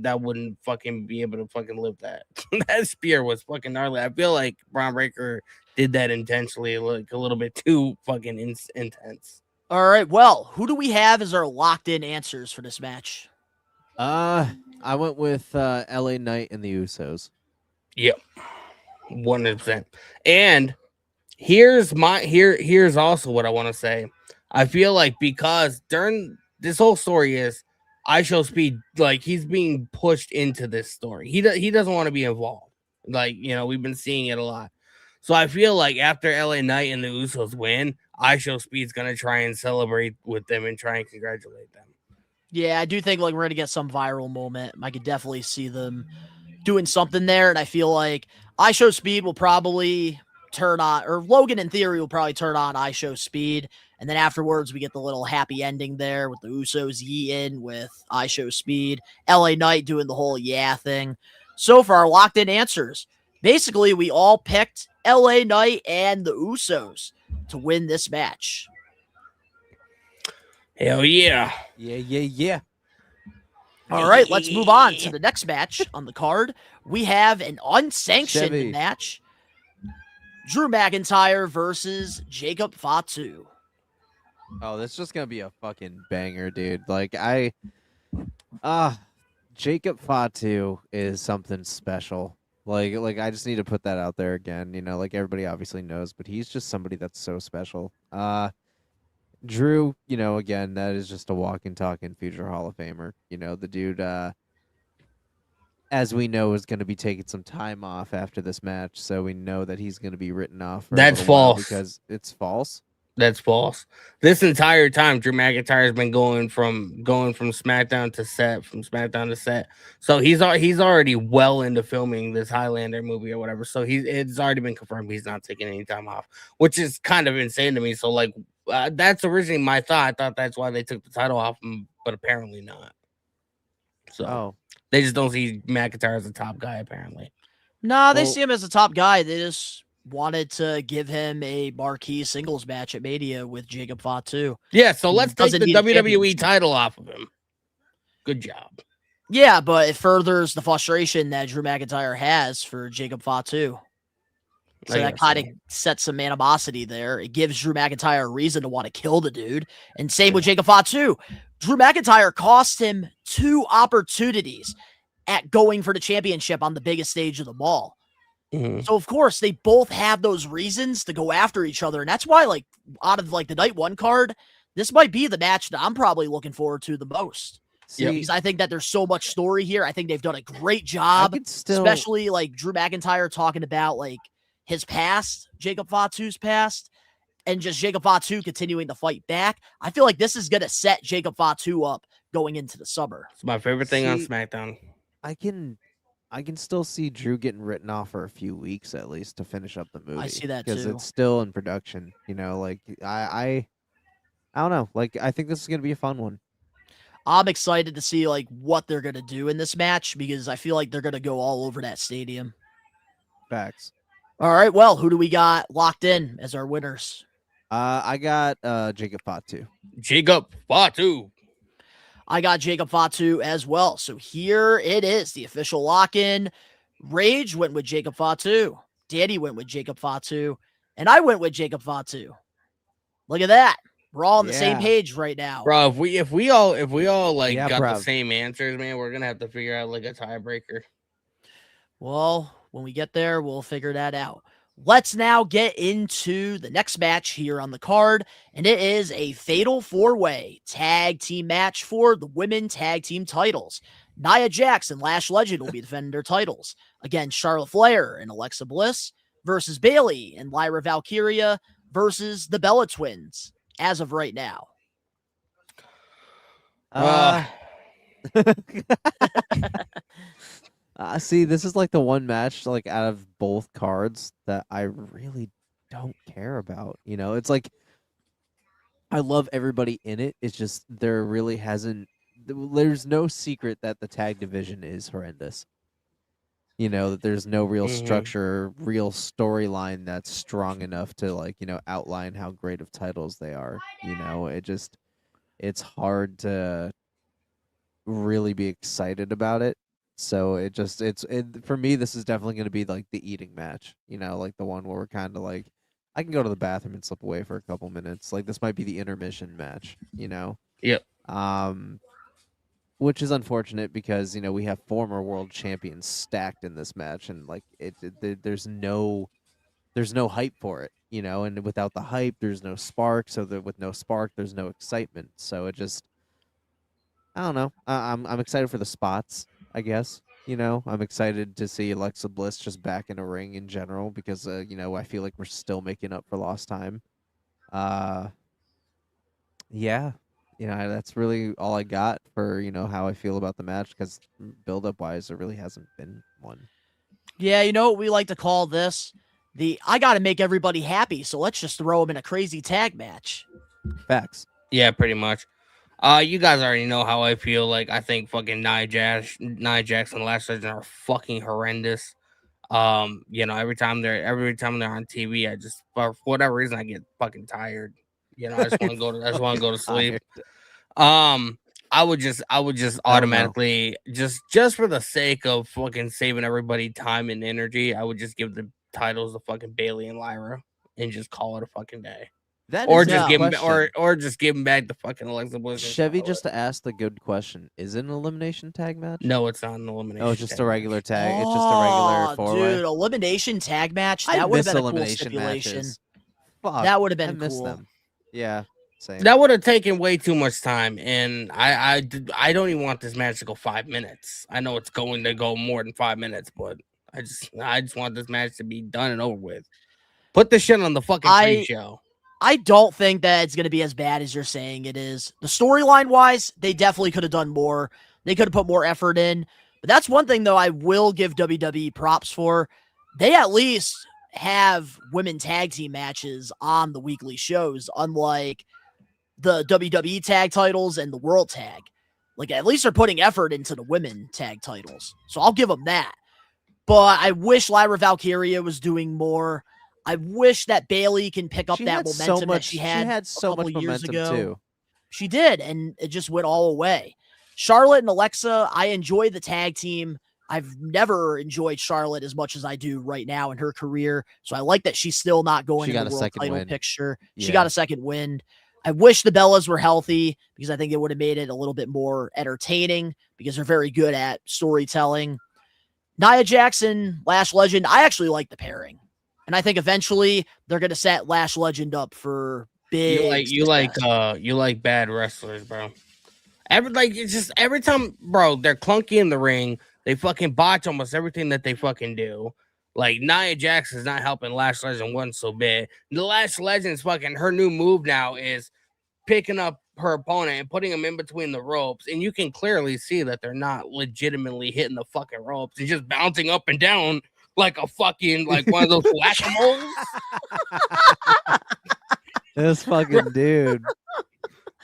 that wouldn't fucking be able to fucking live that. That spear was fucking gnarly. I feel like Braun Breaker did that intentionally, like a little bit too fucking intense. All right. Well, who do we have as our locked in answers for this match? I went with LA Knight and the Usos. Yep. 100%. And here's also what I want to say. I feel like because during this whole story is I Show Speed, like he's being pushed into this story. He doesn't want to be involved. Like, we've been seeing it a lot. So I feel like after LA Knight and the Usos win, I Show Speed's gonna try and celebrate with them and try and congratulate them. Yeah, I do think like we're gonna get some viral moment. I could definitely see them doing something there, and I feel like I Show Speed will probably turn on, or Logan in theory will probably turn on I Show Speed, and then afterwards we get the little happy ending there with the Usos yeeting with I Show Speed, LA Knight doing the whole yeah thing. So for our locked in answers, basically we all picked LA Knight and the Usos to win this match. Hell yeah. Yeah. All right, let's move on to the next match on the card. We have an unsanctioned match. Drew McIntyre versus Jacob Fatu. Oh, that's just gonna be a fucking banger, dude. Like Jacob Fatu is something special. Like I just need to put that out there again. Like everybody obviously knows, but he's just somebody that's so special. Drew, again, that is just a walking, talking future Hall of Famer. The dude, as we know, is going to be taking some time off after this match, so we know that he's going to be written off. That's false. Because it's false. That's false. This entire time, Drew McIntyre has been going from SmackDown to set, from SmackDown to set. So he's already well into filming this Highlander movie or whatever. So it's already been confirmed he's not taking any time off, which is kind of insane to me. So like that's originally my thought. I thought that's why they took the title off him, but apparently not. So they just don't see McIntyre as a top guy apparently. No, they see him as a top guy. They just wanted to give him a marquee singles match at Mania with Jacob Fatu. Yeah, so let's take the WWE title off of him. Good job. Yeah, but it furthers the frustration that Drew McIntyre has for Jacob Fatu. So that kind of sets some animosity there. It gives Drew McIntyre a reason to want to kill the dude. And same with Jacob Fatu. Drew McIntyre cost him 2 opportunities at going for the championship on the biggest stage of them all. Mm-hmm. So, of course, they both have those reasons to go after each other. And that's why, like, out of, like, the night one card, this might be the match that I'm probably looking forward to the most. Because I think that there's so much story here. I think they've done a great job, especially, like, Drew McIntyre talking about, like, his past, Jacob Fatu's past, and just Jacob Fatu continuing to fight back. I feel like this is going to set Jacob Fatu up going into the summer. It's my favorite thing on SmackDown. I can still see Drew getting written off for a few weeks at least to finish up the movie. I see that because too. it's still in production. Like I don't know. Like I think this is gonna be a fun one. I'm excited to see like what they're gonna do in this match because I feel like they're gonna go all over that stadium. Facts. All right. Well, who do we got locked in as our winners? I got Jacob Fatu. Jacob Fatu. I got Jacob Fatu as well. So here it is, the official lock-in. Rage went with Jacob Fatu. Danny went with Jacob Fatu. And I went with Jacob Fatu. Look at that. We're all on the same page right now. Bro, if we all like got the same answers, man, we're gonna have to figure out like a tiebreaker. Well, when we get there, we'll figure that out. Let's now get into the next match here on the card, and it is a fatal 4-way tag team match for the women tag team titles. Nia Jax and Lash Legend will be defending their titles against Charlotte Flair and Alexa Bliss versus Bailey and Lyra Valkyria versus the Bella Twins as of right now? See, this is like the one match like out of both cards that I really don't care about. You know, it's like I love everybody in it. It's just there really hasn't. There's no secret that the tag division is horrendous. You know, that there's no real structure, real storyline that's strong enough to like, you know, outline how great of titles they are. You know, it's hard to really be excited about it. So for me, this is definitely going to be like the eating match, you know, like the one where we're kind of like, I can go to the bathroom and slip away for a couple minutes. Like this might be the intermission match, you know? Yep. Which is unfortunate because, you know, we have former world champions stacked in this match and like there's no hype for it, you know, and without the hype, there's no spark. So with no spark, there's no excitement. So it just, I don't know. I'm excited for the spots, I guess. You know, I'm excited to see Alexa Bliss just back in a ring in general because, you know, I feel like we're still making up for lost time. Yeah, you know, that's really all I got for, you know, how I feel about the match because build-up wise, there really hasn't been one. Yeah, you know what we like to call this? I got to make everybody happy, so let's just throw them in a crazy tag match. Facts. Yeah, pretty much. You guys already know how I feel. Like, I think fucking Nia Jax and Lash Legend are fucking horrendous. You know, every time they're on TV, I just, for whatever reason, I get fucking tired. You know, I just want to go to sleep. I would just automatically just for the sake of fucking saving everybody time and energy, I would just give the titles to fucking Bailey and Lyra and just call it a fucking day. Or just give them back the fucking Alexa Bliss. Chevy just asked a good question. Is it an elimination tag match? No, it's not an elimination. Oh, it's just a regular tag. It's just a regular four-way. Dude, elimination tag match. That would have been a cool stipulation. Fuck, that would have been cool. Them. Yeah, same. That would have taken way too much time, and I don't even want this match to go 5 minutes. I know it's going to go more than 5 minutes, but I just want this match to be done and over with. Put this shit on the fucking pre-show. I don't think that it's going to be as bad as you're saying it is. The storyline wise, they definitely could have done more. They could have put more effort in. But that's one thing, though, I will give WWE props for. They at least have women tag team matches on the weekly shows, unlike the WWE tag titles and the world tag. Like, at least they're putting effort into the women tag titles. So I'll give them that. But I wish Lyra Valkyria was doing more. I wish that Bailey can pick up that momentum that she had so much years ago. Too. She did, and it just went all away. Charlotte and Alexa, I enjoy the tag team. I've never enjoyed Charlotte as much as I do right now in her career. So I like that she's still not going in the world title picture. Yeah. She got a second win. I wish the Bellas were healthy because I think it would have made it a little bit more entertaining because they're very good at storytelling. Nia Jackson, Lash Legend, I actually like the pairing. And I think eventually they're going to set Lash Legend up for big. You like bad wrestlers, bro. Every time, bro, they're clunky in the ring. They fucking botch almost everything that they fucking do. Like Nia Jax is not helping Lash Legend one so bad. The Lash Legend's fucking her new move now is picking up her opponent and putting him in between the ropes, and you can clearly see that they're not legitimately hitting the fucking ropes and just bouncing up and down like a fucking one of those whack-a-moles. This fucking dude.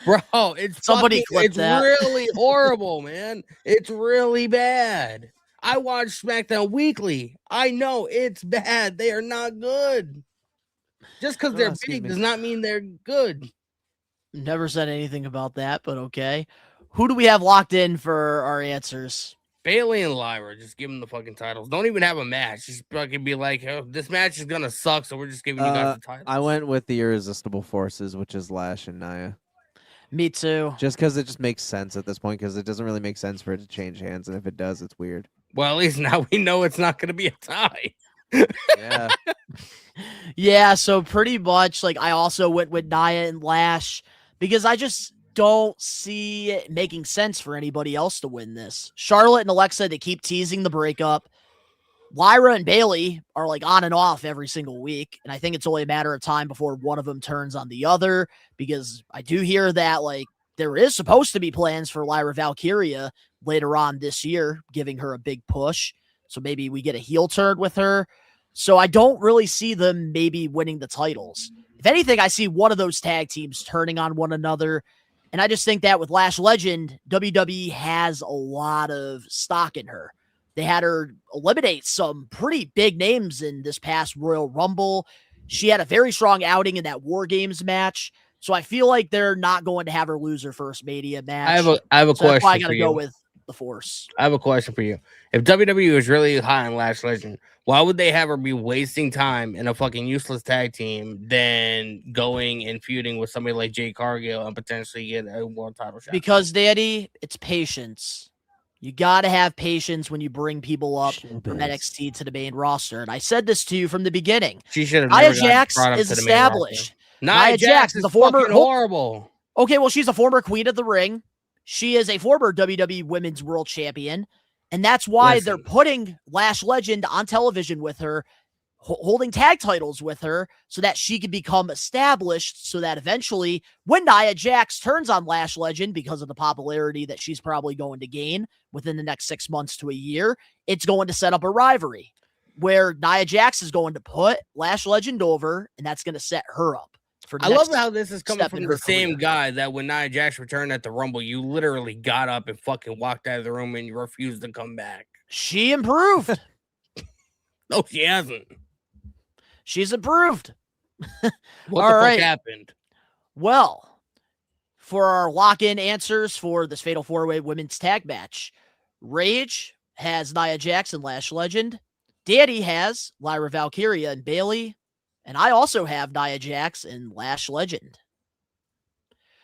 Bro, it's really horrible, man. It's really bad. I watch SmackDown weekly. I know it's bad. They are not good. Just because they're big does not mean they're good. Never said anything about that, but okay. Who do we have locked in for our answers? Bailey and Lyra, just give them the fucking titles. Don't even have a match. Just fucking be like, oh, this match is gonna suck, so we're just giving you guys the titles. I went with the Irresistible Forces, which is Lash and Nia. Me too. Just because it just makes sense at this point, because it doesn't really make sense for it to change hands, and if it does, it's weird. Well, at least now we know it's not gonna be a tie. Yeah. Yeah, so pretty much, I also went with Nia and Lash, because I just don't see it making sense for anybody else to win this. Charlotte and Alexa, they keep teasing the breakup. Lyra and Bailey are like on and off every single week. And I think it's only a matter of time before one of them turns on the other, because I do hear that like there is supposed to be plans for Lyra Valkyria later on this year, giving her a big push. So maybe we get a heel turn with her. So I don't really see them maybe winning the titles. If anything, I see one of those tag teams turning on one another. And I just think that with Lash Legend, WWE has a lot of stock in her. They had her eliminate some pretty big names in this past Royal Rumble. She had a very strong outing in that War Games match. So I feel like they're not going to have her lose her first Mania match. I have a so question. That's why I got to for go you. with the Force. I have a question for you. If WWE was really high on Lash Legend, why would they have her be wasting time in a fucking useless tag team than going and feuding with somebody like Jade Cargill and potentially get a world title shot? Because, Daddy, it's patience. You got to have patience when you bring people up from NXT to the main roster. And I said this to you from the beginning. She should have Nia never got Jax brought up is to the main roster. established. Nia Jax is a former fucking horrible. Okay, well, she's a former Queen of the Ring. She is a former WWE Women's World Champion. And that's why they're putting Lash Legend on television with her, holding tag titles with her, so that she can become established, so that eventually when Nia Jax turns on Lash Legend, because of the popularity that she's probably going to gain within the next 6 months to a year, it's going to set up a rivalry where Nia Jax is going to put Lash Legend over, and that's going to set her up. I love how this is coming from the same guy that when Nia Jax returned at the Rumble, you literally got up and fucking walked out of the room and you refused to come back. She improved. No, she hasn't. She's improved. What All the right. fuck happened? Well, for our lock-in answers for this Fatal 4-Way Women's Tag Match, Rage has Nia Jax and Lash Legend. Daddy has Lyra Valkyria and Bailey. And I also have Nia Jax and Lash Legend.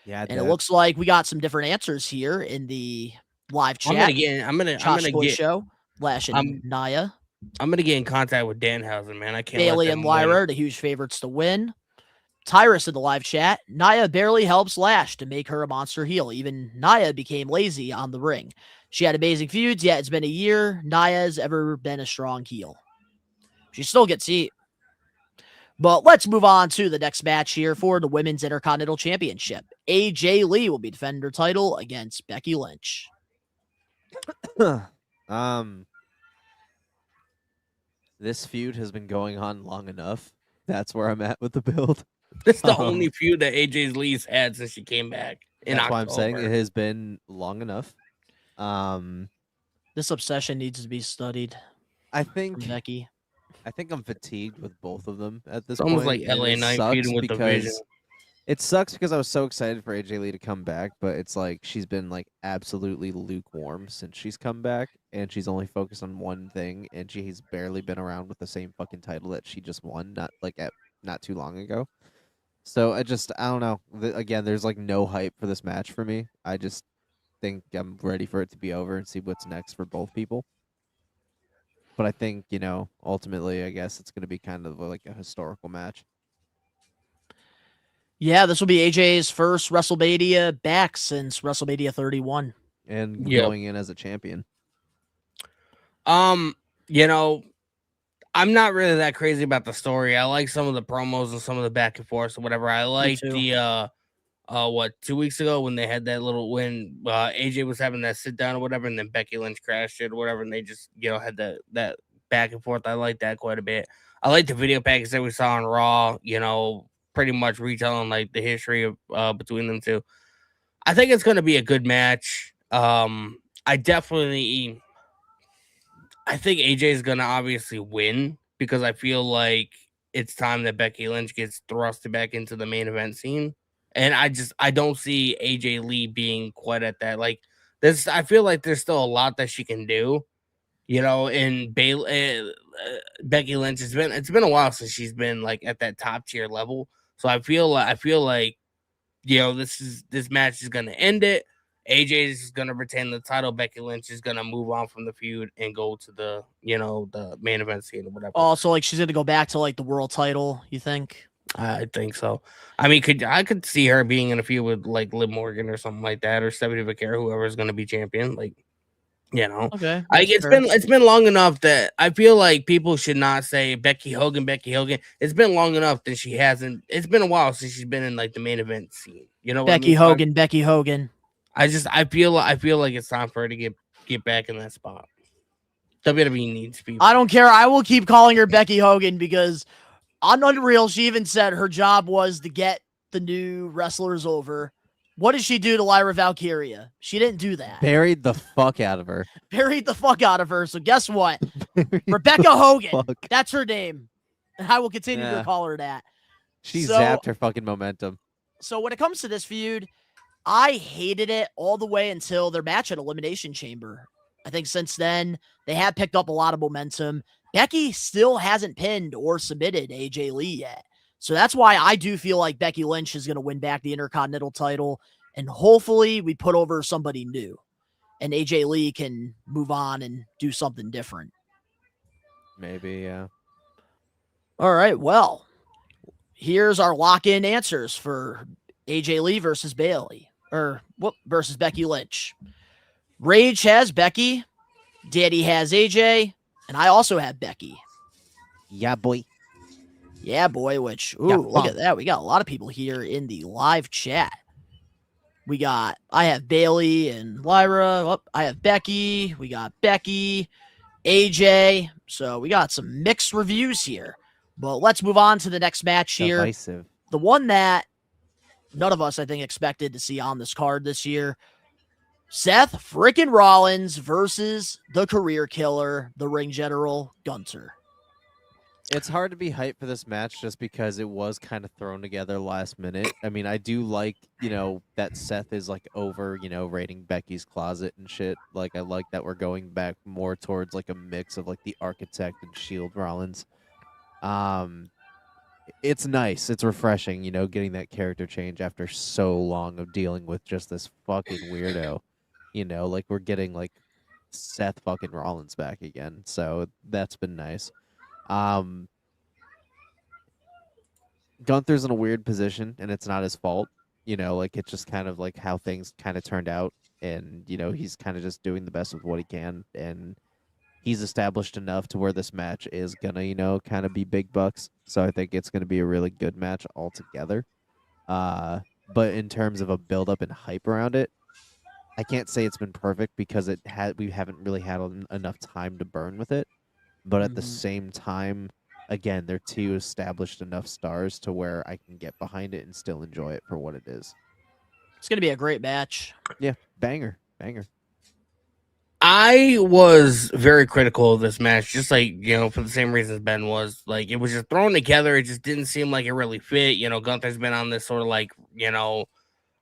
Yeah, and it looks like we got some different answers here in the live chat. I'm gonna get show Lash and Nia. I'm gonna get in contact with Danhausen, man. I can't. Bailey and Lyra are the huge favorites to win. Tyrus in the live chat. Nia barely helps Lash to make her a monster heel. Even Nia became lazy on the ring. She had amazing feuds, yet it's been a year. Nia's ever been a strong heel. She still gets heat. But let's move on to the next match here for the Women's Intercontinental Championship. AJ Lee will be defending her title against Becky Lynch. This feud has been going on long enough. That's where I'm at with the build. This is the only feud that AJ Lee's had since she came back. That's why I'm saying it has been long enough. This obsession needs to be studied. I think Becky. I think I'm fatigued with both of them at this It's almost point. like LA Knight feuding with the Vision. It sucks because I was so excited for AJ Lee to come back, but it's like she's been like absolutely lukewarm since she's come back, and she's only focused on one thing, and she's barely been around with the same fucking title that she just won not too long ago. So I don't know. Again, there's like no hype for this match for me. I just think I'm ready for it to be over and see what's next for both people. But I think, ultimately, I guess it's going to be kind of like a historical match. Yeah, this will be AJ's first WrestleMania back since WrestleMania 31. And going in as a champion. I'm not really that crazy about the story. I like some of the promos and some of the back and forth or whatever. I like the 2 weeks ago when they had that when AJ was having that sit down or whatever, and then Becky Lynch crashed it or whatever, and they just had that back and forth. I like that quite a bit. I like the video package that we saw on Raw, pretty much retelling like the history of between them two. I think it's gonna be a good match. I think AJ is gonna obviously win because I feel like it's time that Becky Lynch gets thrusted back into the main event scene. And I don't see AJ Lee being quite at that. Like this, I feel like there's still a lot that she can do, and Becky Lynch it's been a while since she's been like at that top tier level. So I feel like this match is gonna end it. AJ is gonna retain the title. Becky Lynch is gonna move on from the feud and go to the the main event scene or whatever. Also, like she's gonna go back to like the world title. You think? I think so. I mean, I could see her being in a feud with like Liv Morgan or something like that, or Stephanie Vaquero, whoever is going to be champion. Like, You know, Okay, like that's fair. it's been long enough that I feel like people should not say Becky Hogan, Becky Hogan. It's been long enough that she hasn't. It's been a while since she's been in like the main event scene. You know what I Becky mean? So Hogan, Becky Hogan. I feel like it's time for her to get back in that spot. WWE needs people. I don't care. I will keep calling her Becky Hogan because on Unreal, she even said her job was to get the new wrestlers over. What did she do to Lyra Valkyria? She didn't do that. Buried the fuck out of her. Buried the fuck out of her. So guess what? Rebecca Hogan. That's her name. And I will continue to call her that. She zapped her fucking momentum. So when it comes to this feud, I hated it all the way until their match at Elimination Chamber. I think since then, they have picked up a lot of momentum. Becky still hasn't pinned or submitted AJ Lee yet. So that's why I do feel like Becky Lynch is going to win back the Intercontinental title. And hopefully we put over somebody new. And AJ Lee can move on and do something different. Maybe, yeah. All right, well, here's our lock-in answers for AJ Lee versus Bailey. Versus Becky Lynch. Rage has Becky. Daddy has AJ. And I also have Becky. Yeah, boy. Yeah, boy, look at that. We got a lot of people here in the live chat. I have Bailey and Lyra. Oh, I have Becky. We got Becky, AJ. So we got some mixed reviews here. But let's move on to the next match here. Divisive. The one that none of us, I think, expected to see on this card this year. Seth freaking Rollins versus the career killer, the ring general, Gunther. It's hard to be hyped for this match just because it was kind of thrown together last minute. I mean, I do like, that Seth is like over, raiding Becky's closet and shit. Like, I like that we're going back more towards like a mix of like the Architect and Shield Rollins. It's nice. It's refreshing, getting that character change after so long of dealing with just this fucking weirdo. Like we're getting like Seth fucking Rollins back again. So that's been nice. Gunther's in a weird position and it's not his fault. Like it's just kind of like how things kind of turned out. And, he's kind of just doing the best with what he can. And he's established enough to where this match is gonna, kind of be big bucks. So I think it's gonna be a really good match altogether. But in terms of a build up and hype around it, I can't say it's been perfect because we haven't really had enough time to burn with it. But at the same time, again, they're two established enough stars to where I can get behind it and still enjoy it for what it is. It's going to be a great match. Yeah, banger. I was very critical of this match, just like, for the same reasons Ben was. Like, it was just thrown together. It just didn't seem like it really fit. Gunther's been on this sort of like,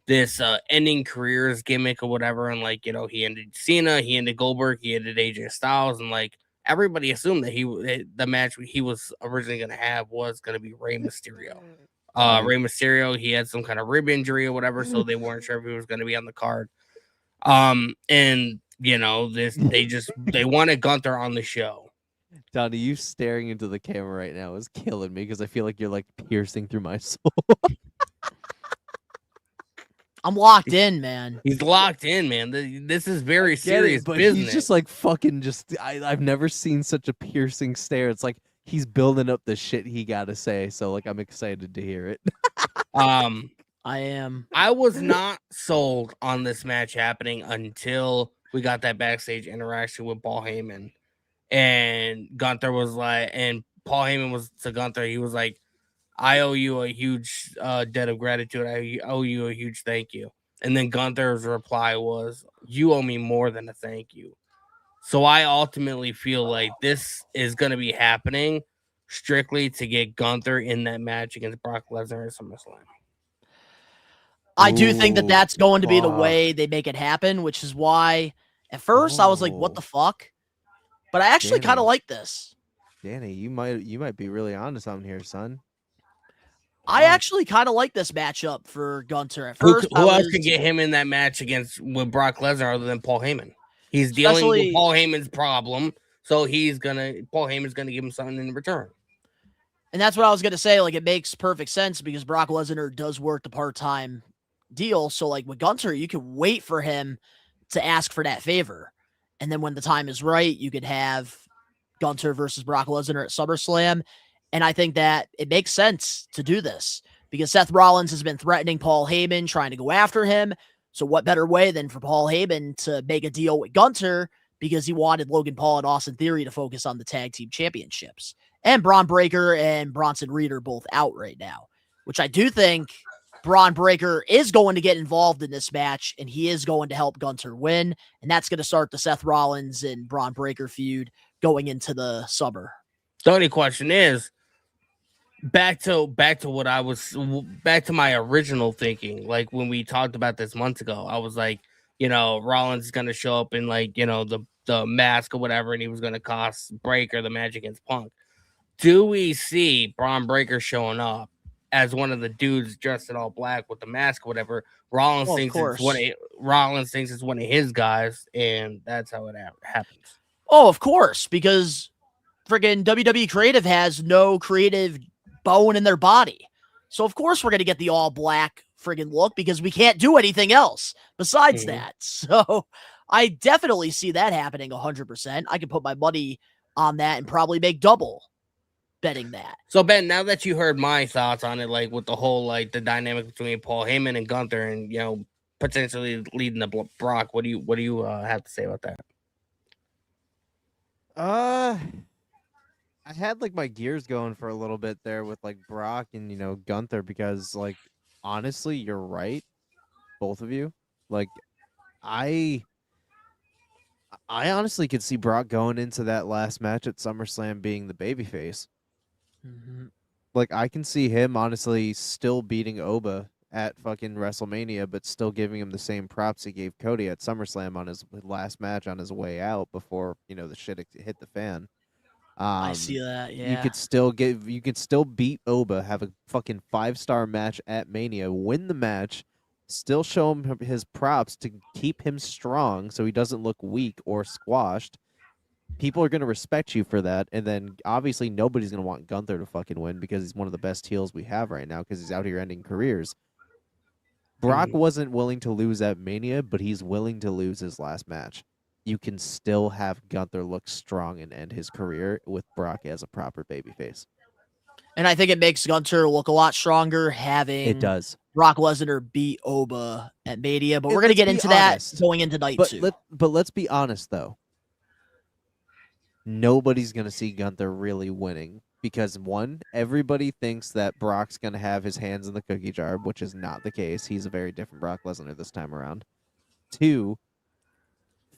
this ending careers gimmick or whatever. And like, he ended Cena, he ended Goldberg, he ended AJ Styles. And like, everybody assumed that the match he was originally going to have was going to be Rey Mysterio. Rey Mysterio, he had some kind of rib injury or whatever, so they weren't sure if he was going to be on the card. And they wanted Gunther on the show. Donnie, you staring into the camera right now is killing me because I feel like you're like piercing through my soul. I'm locked in, man. He's locked in, man. This is very serious business. He's just like fucking I've never seen such a piercing stare. It's like he's building up the shit he got to say. So like, I'm excited to hear it. I am. I was not sold on this match happening until we got that backstage interaction with Paul Heyman. And Gunther was like, and Paul Heyman was to Gunther, he was like, I owe you a huge debt of gratitude. I owe you a huge thank you. And then Gunther's reply was, you owe me more than a thank you. So I ultimately feel like this is going to be happening strictly to get Gunther in that match against Brock Lesnar at SummerSlam. I do think that that's going to be the way they make it happen, which is why at first I was like, what the fuck? But I actually kind of like this. Danny, you might be really onto something here, son. I actually kind of like this matchup for Gunther at first. Who else could get him in that match with Brock Lesnar other than Paul Heyman? He's dealing with Paul Heyman's problem, so Paul Heyman's gonna give him something in return. And that's what I was gonna say. Like, it makes perfect sense because Brock Lesnar does work the part-time deal. So like with Gunther, you can wait for him to ask for that favor. And then when the time is right, you could have Gunther versus Brock Lesnar at SummerSlam. And I think that it makes sense to do this because Seth Rollins has been threatening Paul Heyman, trying to go after him. So what better way than for Paul Heyman to make a deal with Gunther because he wanted Logan Paul and Austin Theory to focus on the tag team championships. And Braun Breaker and Bronson Reed are both out right now, which I do think Braun Breaker is going to get involved in this match, and he is going to help Gunther win. And that's going to start the Seth Rollins and Braun Breaker feud going into the summer. The only question is, back to my original thinking, like when we talked about this months ago, I was like, Rollins is gonna show up in the mask or whatever, and he was gonna cost Breaker the match against Punk. Do we see Braun Breaker showing up as one of the dudes dressed in all black with the mask or whatever? Rollins thinks it's one of his guys, and that's how it happens. Oh, of course, because friggin' WWE Creative has no creative bone in their body. So of course we're going to get the all black friggin' look because we can't do anything else besides that. So I definitely see that happening 100%. I could put my money on that and probably make double betting that. So Ben, now that you heard my thoughts on it, like with the whole, like the dynamic between Paul Heyman and Gunther and, potentially leading the Brock, what do you have to say about that? I had like my gears going for a little bit there with like Brock and Gunther because like honestly you're right, both of you. Like I honestly could see Brock going into that last match at SummerSlam being the babyface. Like I can see him honestly still beating Oba at fucking WrestleMania, but still giving him the same props he gave Cody at SummerSlam on his last match on his way out before the shit hit the fan. I see that. Yeah, you could still beat Oba, have a fucking 5-star match at Mania, win the match, still show him his props to keep him strong so he doesn't look weak or squashed. People are going to respect you for that, and then obviously nobody's going to want Gunther to fucking win because he's one of the best heels we have right now because he's out here ending careers. Brock wasn't willing to lose at Mania, but he's willing to lose his last match. You can still have Gunther look strong and end his career with Brock as a proper babyface. And I think it makes Gunther look a lot stronger having Brock Lesnar beat Oba at Mania. But we're going to get into that going into night 2. But let's be honest, though. Nobody's going to see Gunther really winning because, one, everybody thinks that Brock's going to have his hands in the cookie jar, which is not the case. He's a very different Brock Lesnar this time around. 2,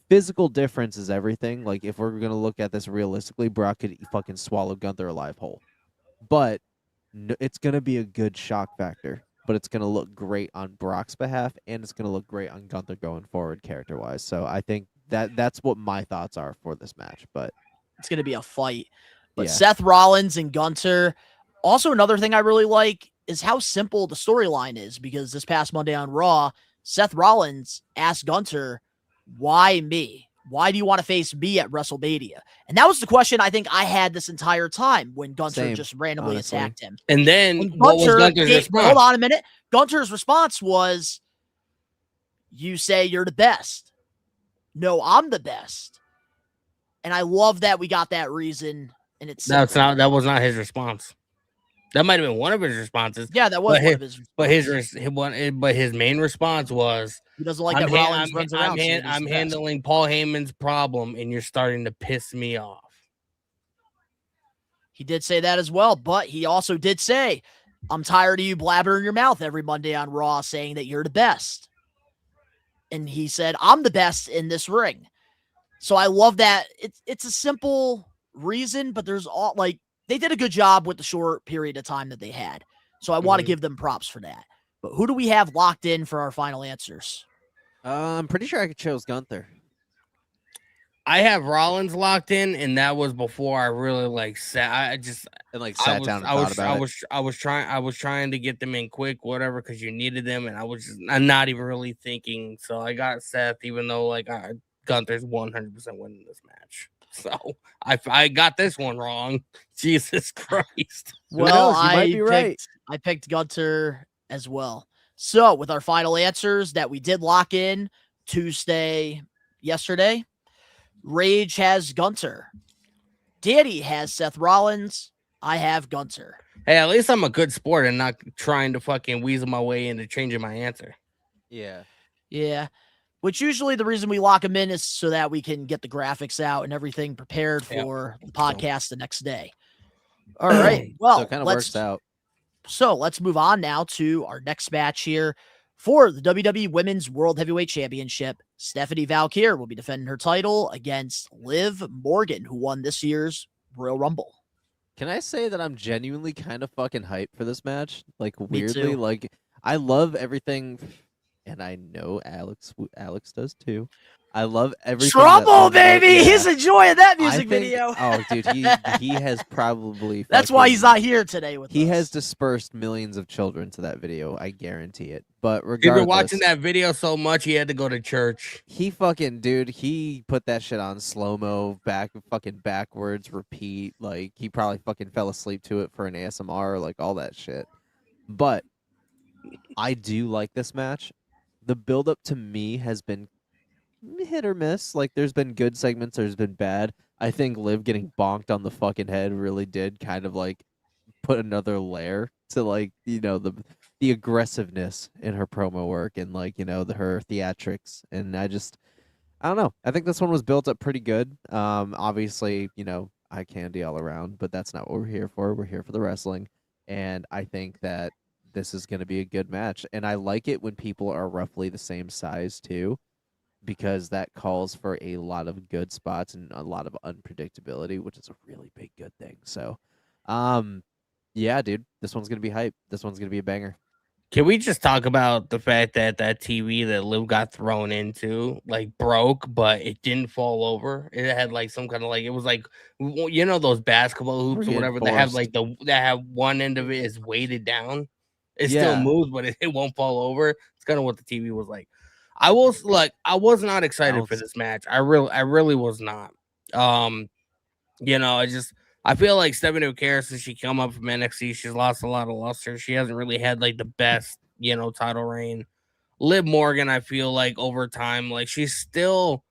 physical difference is everything. Like, if we're going to look at this realistically, Brock could fucking swallow Gunther alive whole. But it's going to be a good shock factor. But it's going to look great on Brock's behalf, and it's going to look great on Gunther going forward character-wise. So I think that's what my thoughts are for this match. But it's going to be a fight. But Seth Rollins and Gunther. Also, another thing I really like is how simple the storyline is, because this past Monday on Raw, Seth Rollins asked Gunther, why me? Why do you want to face me at WrestleMania? And that was the question I think I had this entire time when Gunther just randomly attacked him. And then what was Gunther's response? Hold on a minute. Gunther's response was, you say you're the best. No, I'm the best. And I love that we got that reason. And that was not his response. That might have been one of his responses. Yeah, that was one of his responses. But his main response was, he doesn't like that Rollins runs around. I'm handling Paul Heyman's problem, and you're starting to piss me off. He did say that as well, but he also did say, I'm tired of you blabbering your mouth every Monday on Raw saying that you're the best. And he said, I'm the best in this ring. So I love that. It's a simple reason, but there's all like, they did a good job with the short period of time that they had. So I want to give them props for that. But who do we have locked in for our final answers? I'm pretty sure I chose Gunther. I have Rollins locked in, and that was before I really sat. Sat down and thought about it. I was trying to get them in quick, whatever, because you needed them, and I'm not even really thinking. So I got Seth, even though Gunther's 100% winning this match. So I got this one wrong. Jesus Christ. Well, I picked Gunther as well. So with our final answers that we did lock in yesterday, Rage has Gunter. Danny has Seth Rollins. I have Gunter. Hey, at least I'm a good sport and not trying to fucking weasel my way into changing my answer. Yeah. Yeah. Which usually the reason we lock them in is so that we can get the graphics out and everything prepared for the podcast the next day. All right. Well, so it kind of works out. So let's move on now to our next match here for the WWE Women's World Heavyweight Championship. Stephanie Valkyrie will be defending her title against Liv Morgan, who won this year's Royal Rumble. Can I say that I'm genuinely kind of fucking hyped for this match? Like, Me weirdly, too. like, I love everything, and I know Alex does too. I love everything. Trouble, baby! He's enjoying that music video. Oh, dude, he has probably. That's why he's not here today with us. He has dispersed millions of children to that video. I guarantee it. But regardless, You've been watching that video so much, he had to go to church. He put that shit on slow-mo, fucking backwards, repeat. Like, he probably fucking fell asleep to it for an ASMR, like all that shit. But I do like this match. The build-up to me has been hit or miss. Like, there's been good segments, there's been bad. I think Liv getting bonked on the fucking head really did kind of like put another layer to, like, you know, the aggressiveness in her promo work and, like, you know, her theatrics. And I don't know. I think this one was built up pretty good. Obviously, you know, eye candy all around, but that's not what we're here for. We're here for the wrestling. And I think that this is going to be a good match. And I like it when people are roughly the same size too, because that calls for a lot of good spots and a lot of unpredictability, which is a really big good thing. So, yeah, dude, this one's going to be hype. This one's going to be a banger. Can we just talk about the fact that that TV that Liv got thrown into, like, broke, but it didn't fall over? It had, like, some kind of, like, it was like, you know, those basketball hoops or whatever that have, like, that have one end of it is weighted down. It still moves, but it won't fall over. It's kind of what the TV was like. I was not excited for this match. I really was not. You know, I feel like Stephanie Valkyrie, since she come up from NXT, she's lost a lot of luster. She hasn't really had, like, the best, you know, title reign. Liv Morgan, I feel like over time, like, she's still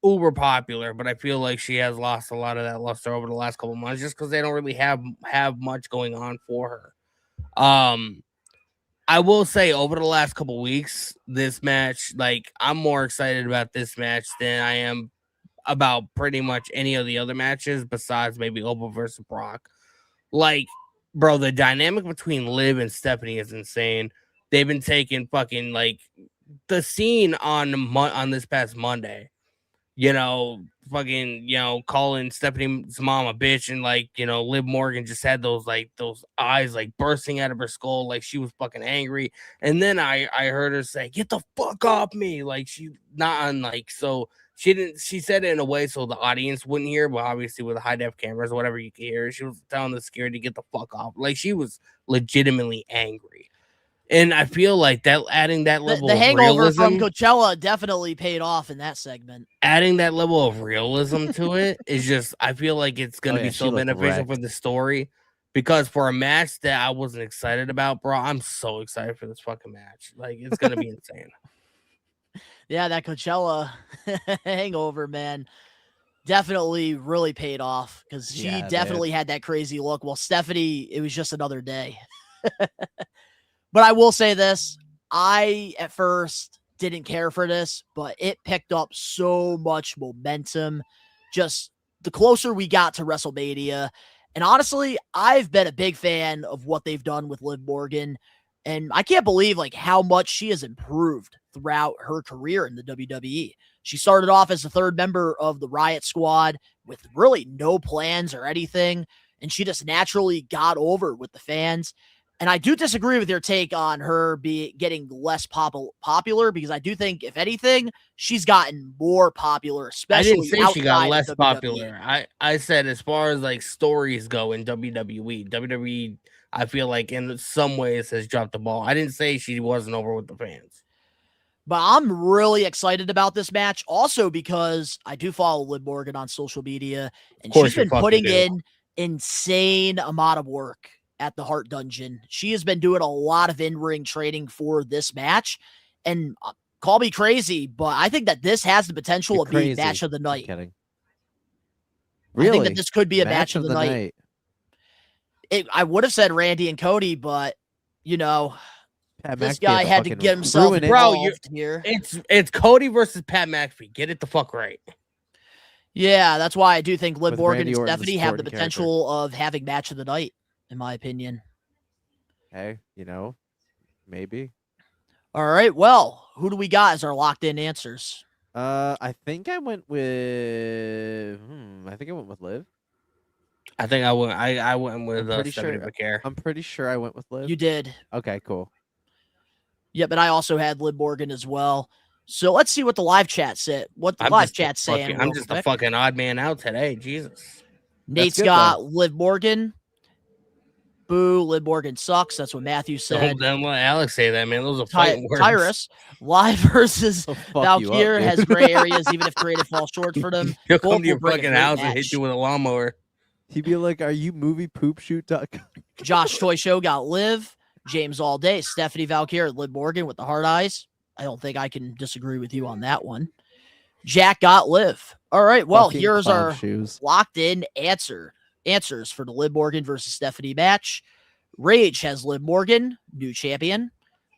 uber popular, but I feel like she has lost a lot of that luster over the last couple months just because they don't really have much going on for her. I will say over the last couple weeks, this match, like, I'm more excited about this match than I am about pretty much any of the other matches besides maybe Opal versus Brock. Like, bro, the dynamic between Liv and Stephanie is insane. They've been taking fucking, like, the scene on this past Monday, you know, fucking, you know, calling Stephanie's mom a bitch, and, like, you know, Liv Morgan just had those eyes like bursting out of her skull, like she was fucking angry. And then I heard her say, "Get the fuck off me!" Like, she not on, like, so she said it in a way so the audience wouldn't hear, but obviously with high def cameras or whatever, you can hear. She was telling the security to get the fuck off. Like, she was legitimately angry. And I feel like that adding that level the hangover of realism from Coachella definitely paid off in that segment. Adding that level of realism to it is just, I feel like it's going to be so beneficial for the story, because for a match that I wasn't excited about, bro, I'm so excited for this fucking match. Like, it's going to be insane. Yeah, that Coachella hangover, man, definitely really paid off because she definitely had that crazy look. Well, Stephanie, it was just another day. But I will say this. I, at first, didn't care for this, but it picked up so much momentum just the closer we got to WrestleMania. And honestly, I've been a big fan of what they've done with Liv Morgan. And I can't believe, like, how much she has improved throughout her career in the WWE. She started off as the third member of the Riot Squad with really no plans or anything. And she just naturally got over with the fans. And I do disagree with your take on her getting less popular, because I do think, if anything, she's gotten more popular, especially I didn't say she got less WWE. popular. I said as far as, like, stories go in WWE, I feel like in some ways has dropped the ball. I didn't say she wasn't over with the fans. But I'm really excited about this match also because I do follow Liv Morgan on social media, and she's been putting in insane amount of work at the Heart Dungeon. She has been doing a lot of in-ring training for this match. And call me crazy, but I think that this has the potential You're of being crazy. match of the I'm night. kidding. I think Really? that this could be a match of the night. I would have said Randy and Cody, but Pat this McAfee guy had to get himself ruin it. involved here. It's Cody versus Pat McAfee. Get it the fuck right. Yeah, that's why I do think Liv With Morgan Randy and Orton, the Stephanie have the supporting potential of having match of the night, in my opinion. Hey, maybe. All right, well, who do we got as our locked-in answers? I think I went with. I think I went with Liv. I think I went. I went with pretty Stephanie sure. McCare. I'm pretty sure I went with Liv. You did. Okay, cool. Yeah, but I also had Liv Morgan as well. So let's see what the live chat said. What the live chat's saying. I'm just a fucking odd man out today. Jesus. Nate's got Liv Morgan. Boo, Liv Morgan sucks. That's what Matthew said. Don't let Alex say that, man. Those are fighting words. Tyrus, live versus Valkyrie has gray areas, even if creative falls short for them. He'll come to your fucking house and hit you with a lawnmower. He'd be like, "Are you moviepoopshoot.com?" Josh Toy Show got Liv. James all day. Stephanie Valkyrie, Liv Morgan with the hard eyes. I don't think I can disagree with you on that one. Jack got Liv. All right. Well, Fucking here's clown our shoes. locked in answers for the Liv Morgan versus Stephanie match. Rage has Liv Morgan, new champion.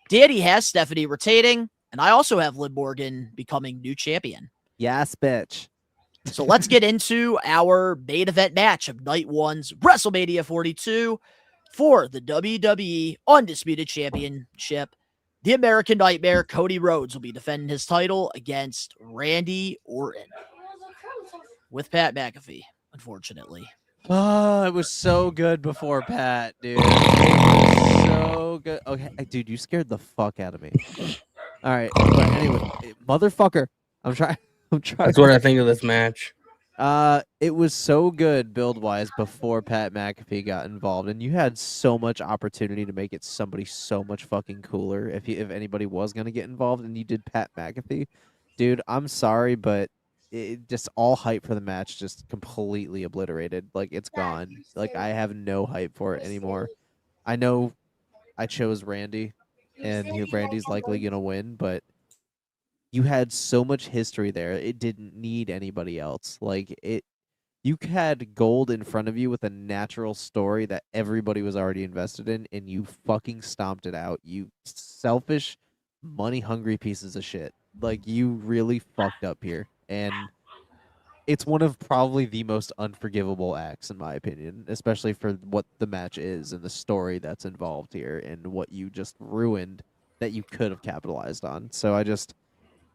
Danny has Stephanie retaining, and I also have Liv Morgan becoming new champion. Yes, bitch. So let's get into our main event match of night one's WrestleMania 42 for the WWE Undisputed Championship. The American Nightmare, Cody Rhodes, will be defending his title against Randy Orton with Pat McAfee, unfortunately. Oh, it was so good before Pat, dude. It was so good. Okay, dude, you scared the fuck out of me. All right, but anyway, motherfucker, I'm trying. That's what I think of this match. It was so good build-wise before Pat McAfee got involved, and you had so much opportunity to make it somebody so much fucking cooler if anybody was gonna get involved, and you did Pat McAfee. Dude, I'm sorry, but it just all hype for the match just completely obliterated. Like, it's gone. Like, I have no hype for it anymore. I know I chose Randy, and Randy's likely gonna win, but you had so much history there. It didn't need anybody else. Like, you had gold in front of you with a natural story that everybody was already invested in, and you fucking stomped it out. You selfish, money-hungry pieces of shit. Like, you really fucked up here. And it's one of probably the most unforgivable acts, in my opinion, especially for what the match is and the story that's involved here and what you just ruined that you could have capitalized on. So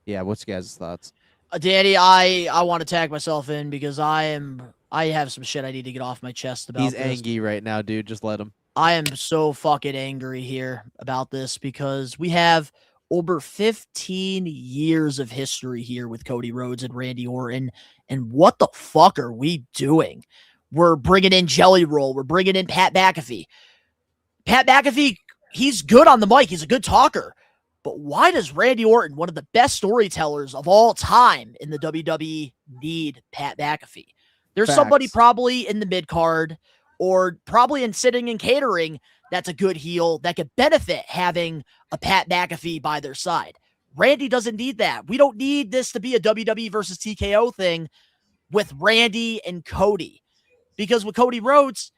yeah, what's your guys' thoughts? Danny, I want to tag myself in because I have some shit I need to get off my chest about He's this. angry right now, dude. Just let him. I am so fucking angry here about this because we have over 15 years of history here with Cody Rhodes and Randy Orton. And what the fuck are we doing? We're bringing in Jelly Roll. We're bringing in Pat McAfee. Pat McAfee, he's good on the mic. He's a good talker. But why does Randy Orton, one of the best storytellers of all time in the WWE, need Pat McAfee? There's somebody probably in the mid-card or probably in sitting and catering that's a good heel that could benefit having a Pat McAfee by their side. Randy doesn't need that. We don't need this to be a WWE versus TKO thing with Randy and Cody. Because with Cody Rhodes,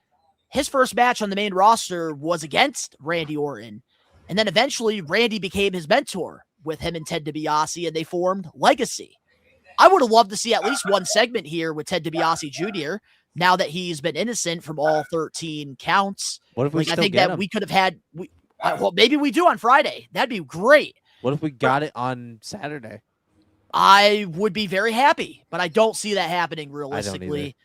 his first match on the main roster was against Randy Orton. And then eventually Randy became his mentor with him and Ted DiBiase, and they formed Legacy. I would have loved to see at least one segment here with Ted DiBiase Jr. now that he's been innocent from all 13 counts. What if we still I think get that him? we could have had, well, maybe we do on Friday. That'd be great. What if we got it on Saturday? I would be very happy, but I don't see that happening realistically.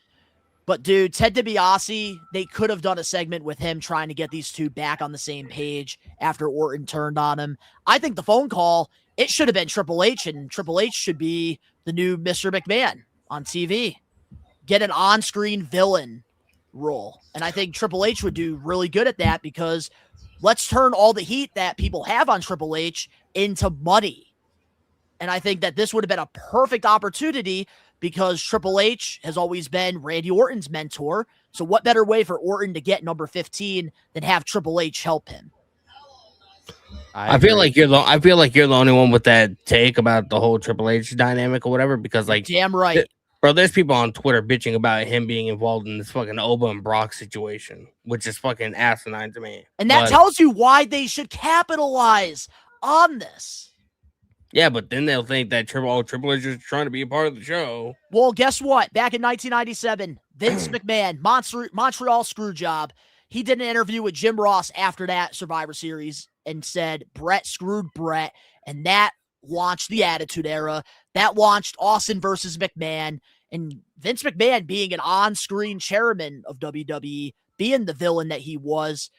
But dude, Ted DiBiase, they could have done a segment with him trying to get these two back on the same page after Orton turned on him. I think the phone call, it should have been Triple H, and Triple H should be the new Mr. McMahon on TV. Get an on-screen villain role. And I think Triple H would do really good at that because let's turn all the heat that people have on Triple H into money. And I think that this would have been a perfect opportunity because Triple H has always been Randy Orton's mentor. So what better way for Orton to get number 15 than have Triple H help him? I feel like you're the only one with that take about the whole Triple H dynamic or whatever, because like damn right. Bro, there's people on Twitter bitching about him being involved in this fucking Oba and Brock situation, which is fucking asinine to me. And that tells you why they should capitalize on this. Yeah, but then they'll think that Triple H is trying to be a part of the show. Well, guess what? Back in 1997, Vince McMahon, Montreal Screwjob, he did an interview with Jim Ross after that Survivor Series and said Brett screwed Brett, and that launched the Attitude Era. That launched Austin versus McMahon, and Vince McMahon being an on-screen chairman of WWE, being the villain that he was,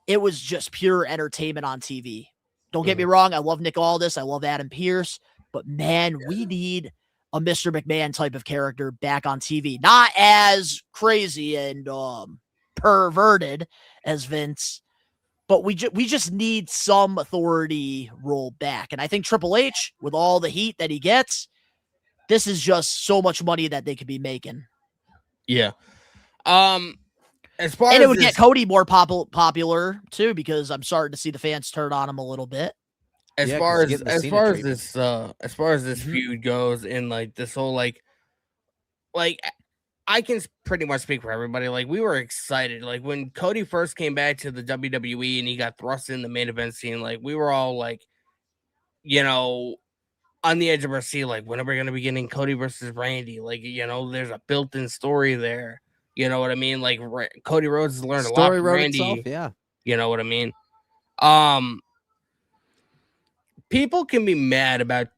it was just pure entertainment on TV. Don't get me wrong, I love Nick Aldis, I love Adam Pearce, but man, we need a Mr. McMahon type of character back on TV. Not as crazy and perverted as Vince, but we just need some authority role back. And I think Triple H, with all the heat that he gets, this is just so much money that they could be making. Yeah. As far and as it would get Cody more popular too, because I'm starting to see the fans turn on him a little bit. As far as this feud goes, and like this whole like I can pretty much speak for everybody. Like, we were excited. Like, when Cody first came back to the WWE and he got thrust in the main event scene, like, we were all like, you know, on the edge of our seat. Like, when are we going to be getting Cody versus Randy? Like, you know, there's a built-in story there. You know what I mean? Like, Cody Rhodes has learned a lot from Randy. Itself, yeah. You know what I mean? People can be mad about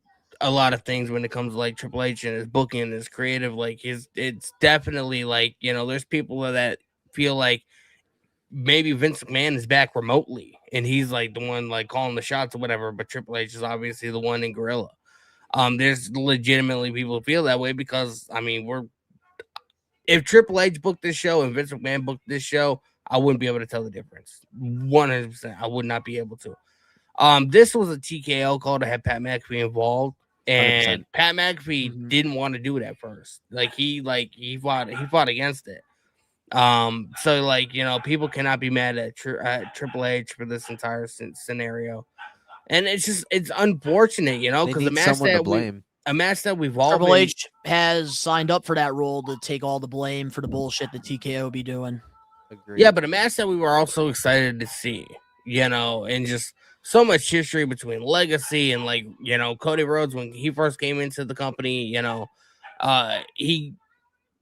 a lot of things when it comes to like Triple H and his booking and his creative. Like, it's definitely like, you know, there's people that feel like maybe Vince McMahon is back remotely and he's like the one like calling the shots or whatever, but Triple H is obviously the one in Gorilla. There's legitimately people who feel that way because, I mean, if Triple H booked this show and Vince McMahon booked this show, I wouldn't be able to tell the difference. 100%. I would not be able to. This was a TKO call to have Pat McAfee involved, and 100%. Pat McAfee didn't want to do it at first. He fought against it. So like, you know, people cannot be mad at Triple H for this entire scenario, and it's unfortunate, you know, because a match that we've all Triple H has signed up for that role to take all the blame for the bullshit that TKO be doing. Agreed. Yeah, but a match that we were all so excited to see, you know, and just so much history between Legacy and, like, you know, Cody Rhodes when he first came into the company, you know, he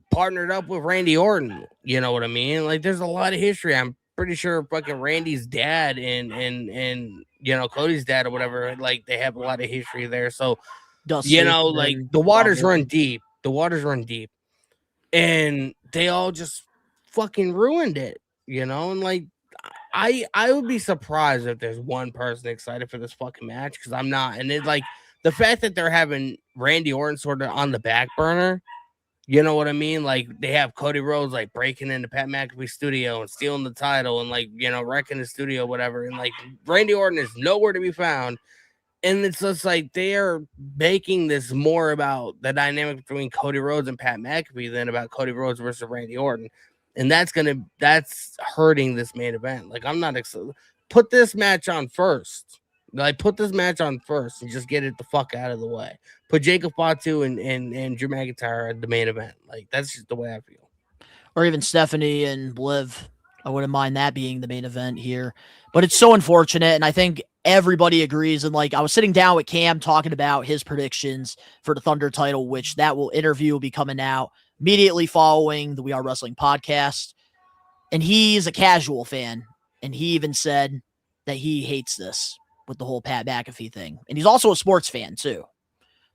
partnered up with Randy Orton, you know what I mean? Like, there's a lot of history. I'm pretty sure fucking Randy's dad and you know, Cody's dad or whatever, like, they have a lot of history there. So, you know, like, the waters run deep. The waters run deep. And they all just fucking ruined it, you know? And, like, I would be surprised if there's one person excited for this fucking match, because I'm not. And it's like the fact that they're having Randy Orton sort of on the back burner, you know what I mean? Like, they have Cody Rhodes like breaking into Pat McAfee's studio and stealing the title and, like, you know, wrecking the studio, whatever. And like Randy Orton is nowhere to be found. And it's just like they are making this more about the dynamic between Cody Rhodes and Pat McAfee than about Cody Rhodes versus Randy Orton. And that's hurting this main event. Like, I'm not excited. Put this match on first. Like, put this match on first and just get it the fuck out of the way. Put Jacob Fatu and Drew McIntyre at the main event. Like, that's just the way I feel. Or even Stephanie and Bliv. I wouldn't mind that being the main event here. But it's so unfortunate, and I think everybody agrees. And, like, I was sitting down with Cam talking about his predictions for the Thunder title, which that interview will be coming out immediately following the We Are Wrestling podcast. And he's a casual fan. And he even said that he hates this with the whole Pat McAfee thing. And he's also a sports fan too.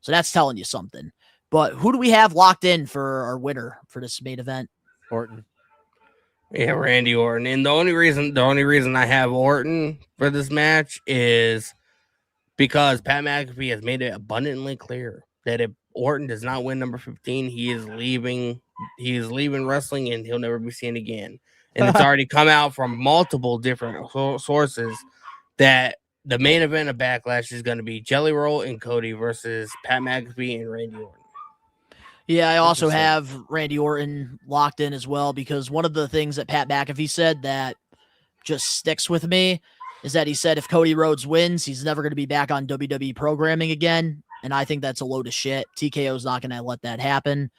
So that's telling you something. But who do we have locked in for our winner for this main event? Orton. Yeah, Randy Orton. And the only reason I have Orton for this match is because Pat McAfee has made it abundantly clear that if Orton does not win number 15, he is leaving wrestling and he'll never be seen again. And it's already come out from multiple different sources that the main event of Backlash is going to be Jelly Roll and Cody versus Pat McAfee and Randy Orton. Yeah, I also have Randy Orton locked in as well, because one of the things that Pat McAfee said that just sticks with me is that he said if Cody Rhodes wins, he's never going to be back on WWE programming again. And I think that's a load of shit. TKO's not going to let that happen.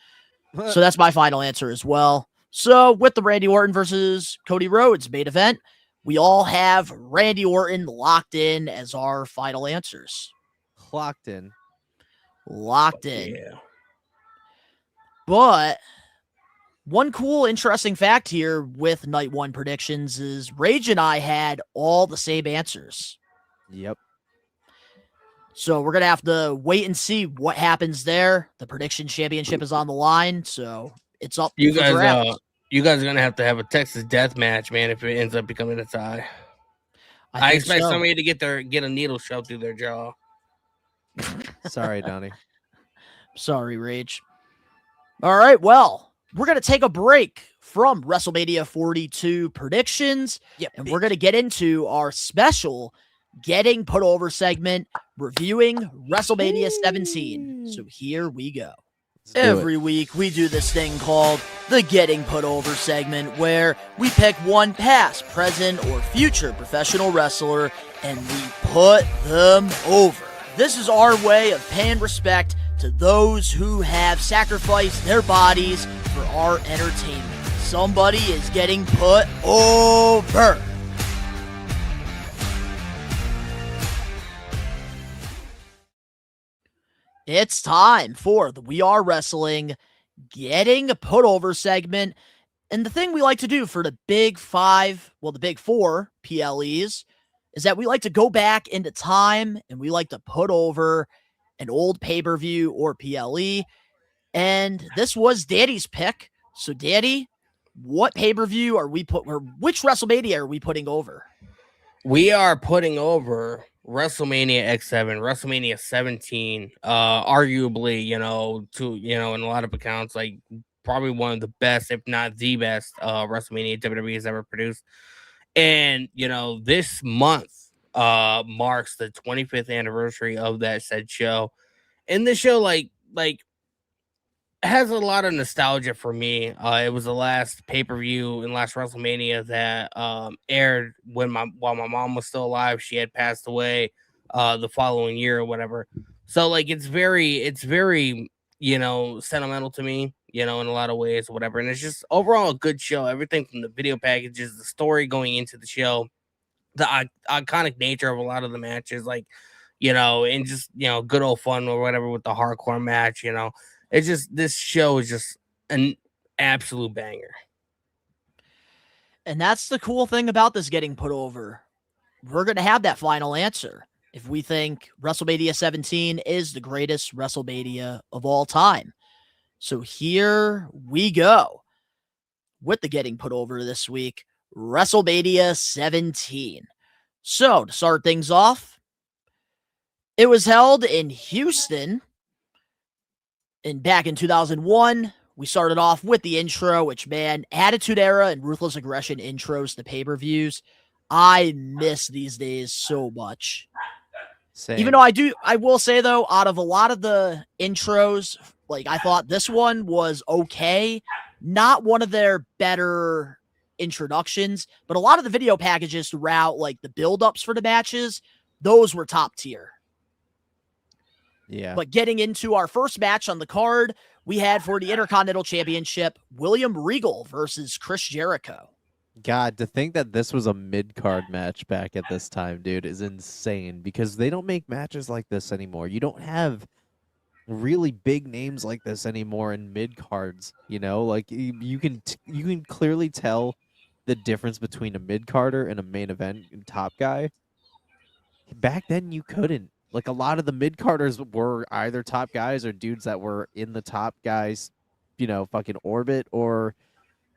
So that's my final answer as well. So with the Randy Orton versus Cody Rhodes main event, we all have Randy Orton locked in as our final answers. Locked in. Locked in. Yeah. But one cool, interesting fact here with night one predictions is Rage and I had all the same answers. Yep. So we're going to have to wait and see what happens there. The prediction championship is on the line, so it's up You for guys, grabs. you guys are going to have a Texas death match, man, if it ends up becoming a tie. I think expect so. somebody to get a needle shoved through their jaw. Sorry, Donnie. Sorry, Rage. All right, well, we're going to take a break from WrestleMania 42 predictions, and we're going to get into our special Getting Put Over segment, reviewing WrestleMania 17. So here we go. Every week, we do this thing called the Getting Put Over segment, where we pick one past, present, or future professional wrestler, and we put them over. This is our way of paying respect to those who have sacrificed their bodies for our entertainment. Somebody is getting put over. It's time for the We Are Wrestling Getting Put Over segment. And the thing we like to do for the big four PLEs is that we like to go back into time and we like to put over an old pay-per-view or PLE. And this was Daddy's pick. So Daddy, what pay-per-view are we which WrestleMania are we putting over? We are putting over WrestleMania X7, WrestleMania 17, arguably, in a lot of accounts, like probably one of the best, if not the best, WrestleMania WWE has ever produced. And, this month marks the 25th anniversary of that said show. And this show, like has a lot of nostalgia for me. It was the last pay-per-view and last WrestleMania that aired while my mom was still alive. She had passed away the following year or whatever. So it's very sentimental to me, in a lot of ways or whatever. And it's just overall a good show. Everything from the video packages, the story going into the show, the iconic nature of a lot of the matches, and just, good old fun or whatever with the hardcore match, It's just, this show is just an absolute banger. And that's the cool thing about this getting put over. We're going to have that final answer if we think WrestleMania 17 is the greatest WrestleMania of all time. So here we go with the getting put over this week, WrestleMania 17. So to start things off, it was held in Houston. And back in 2001, we started off with the intro, which, man, Attitude Era and Ruthless Aggression intros to pay-per-views. I miss these days so much. Same. Even though I will say, though, out of a lot of the intros, I thought this one was okay. Not one of their better introductions, but a lot of the video packages throughout, the build-ups for the matches, those were top tier. Yeah. But getting into our first match on the card, we had for the Intercontinental Championship, William Regal versus Chris Jericho. God, to think that this was a mid-card match back at this time, dude, is insane because they don't make matches like this anymore. You don't have really big names like this anymore in mid-cards, you can clearly tell the difference between a mid-carder and a main event top guy. Back then, you couldn't. A lot of the mid-carders were either top guys or dudes that were in the top guys, fucking orbit or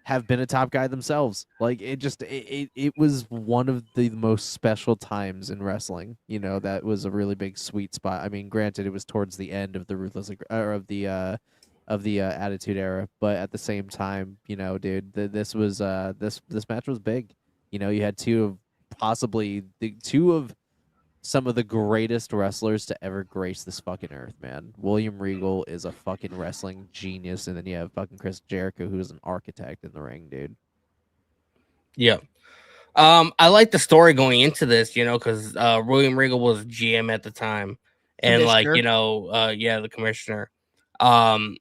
have been a top guy themselves. It was one of the most special times in wrestling. That was a really big sweet spot. I mean, granted, it was towards the end of the the Attitude Era, but at the same time, dude, this was this match was big. You had two of some of the greatest wrestlers to ever grace this fucking earth, man. William Regal is a fucking wrestling genius, and then you have fucking Chris Jericho, who's an architect in the ring, dude. Yeah. I like the story going into this, because William Regal was GM at the time, and Commissioner. the commissioner. And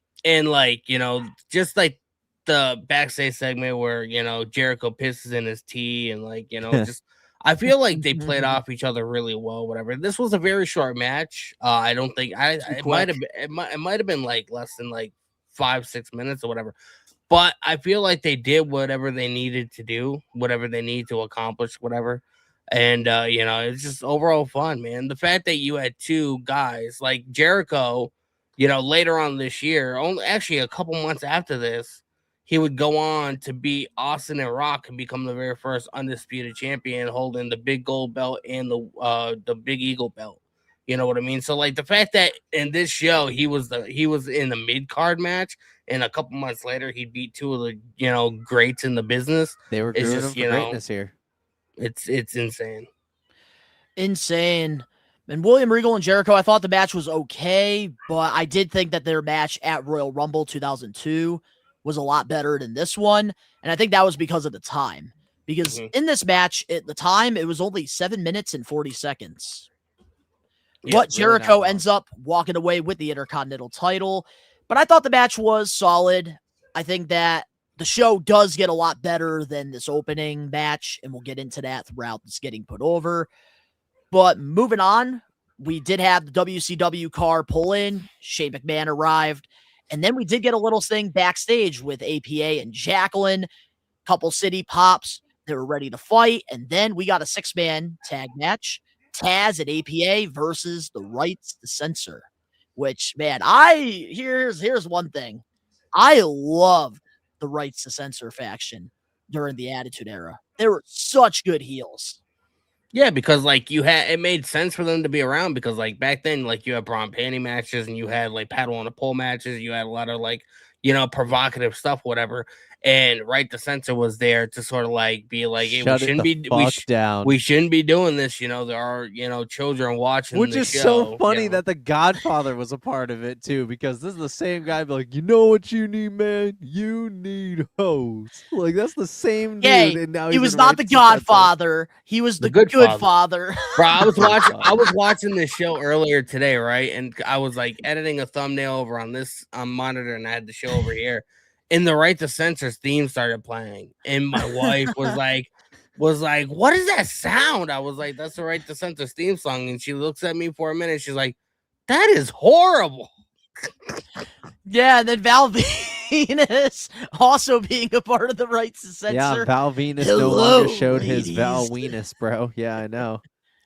just like the backstage segment where Jericho pisses in his tea, and just I feel like they played off each other really well. Whatever. This was a very short match. I don't think it might have been it might have been like less than like 5-6 minutes or whatever. But I feel like they did whatever they needed to do, whatever they need to accomplish, whatever. And it's just overall fun, man. The fact that you had two guys like Jericho, later on this year, only actually a couple months after this, he would go on to beat Austin and Rock and become the very first undisputed champion, holding the big gold belt and the big eagle belt. You know what I mean? So like the fact that in this show he was in the mid card match, and a couple months later he beat two of the greats in the business. They were grooming him for greatness here. It's insane. Insane. And William Regal and Jericho, I thought the match was okay, but I did think that their match at Royal Rumble 2002 was a lot better than this one. And I think that was because of the time. Because in this match, at the time, it was only 7 minutes and 40 seconds. But Jericho ends up walking away with the Intercontinental title. But I thought the match was solid. I think that the show does get a lot better than this opening match, and we'll get into that throughout this getting put over. But moving on, we did have the WCW car pull in. Shane McMahon arrived. And then we did get a little thing backstage with APA and Jacqueline. Couple city pops. They were ready to fight. And then we got a 6-man tag match. Taz and APA versus the Rights to Censor. Which, man, here's one thing. I loved the Rights to Censor faction during the Attitude Era. They were such good heels. Yeah, because it made sense for them to be around, because back then you had bra and panty matches, and you had paddle on the pole matches, you had a lot of provocative stuff, whatever. And Right to Censor was there to sort of be like, hey, we shouldn't be doing this. There are children watching, which is so funny that the Godfather was a part of it too, because this is the same guy. Be like, you know what you need, man? You need hoes. That's the same dude. And now he was not the Godfather. He was the good father. Bro, I was watching this show earlier today, right? And I was editing a thumbnail over on this monitor, and I had the show over here. And the Right to Censor's theme started playing, and my wife was like, "What is that sound?" I was like, "That's the Right to Censor's theme song." And she looks at me for a minute. She's like, "That is horrible." Yeah, and then Val Venus also being a part of the Rights to Censor. Yeah, Val Venus no longer showed his Val Venus, bro. Yeah, I know.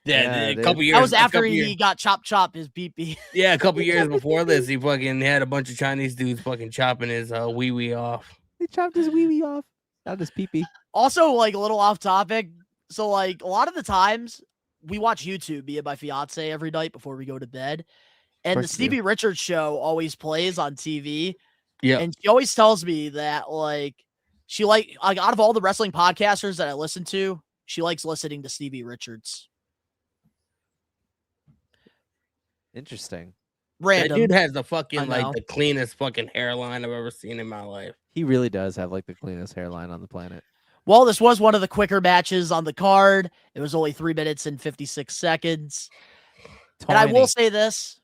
Yeah, a couple years. That was after he got chop his beep. Yeah, a couple years before this, he fucking had a bunch of Chinese dudes fucking chopping his wee wee off. He chopped his wee wee off. Not his pee pee. Also, a little off topic. So, a lot of the times we watch YouTube, me and my fiance, every night before we go to bed, and the Stevie Richards show always plays on TV. Yeah, and she always tells me that she out of all the wrestling podcasters that I listen to, she likes listening to Stevie Richards. Interesting. Random. That dude has the fucking the cleanest fucking hairline I've ever seen in my life. He really does have the cleanest hairline on the planet. Well, this was one of the quicker matches on the card. It was only 3 minutes and 56 seconds. And I will say this,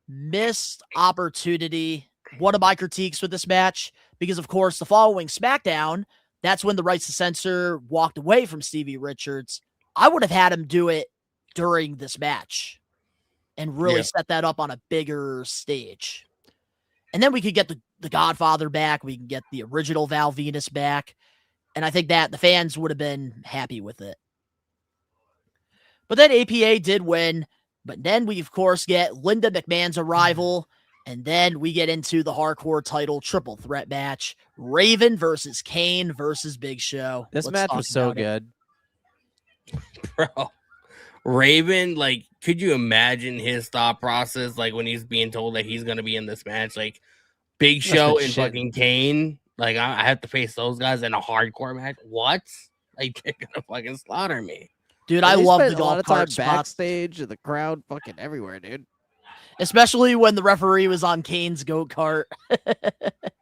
missed opportunity. One of my critiques with this match, because of course the following SmackDown, that's when the Rights to Censor walked away from Stevie Richards. I would have had him do it during this match and really set that up on a bigger stage. And then we could get the Godfather back. We can get the original Val Venus back. And I think that the fans would have been happy with it. But then APA did win. But then we, of course, get Linda McMahon's arrival. And then we get into the hardcore title triple threat match. Raven versus Kane versus Big Show. This match was so good. Bro. Raven, could you imagine his thought process, when he's being told that he's going to be in this match? Big Show and fucking Kane, I have to face those guys in a hardcore match? What? They're going to fucking slaughter me. Dude, I love the a lot of golf time backstage and the crowd fucking everywhere, dude. Especially when the referee was on Kane's go-kart.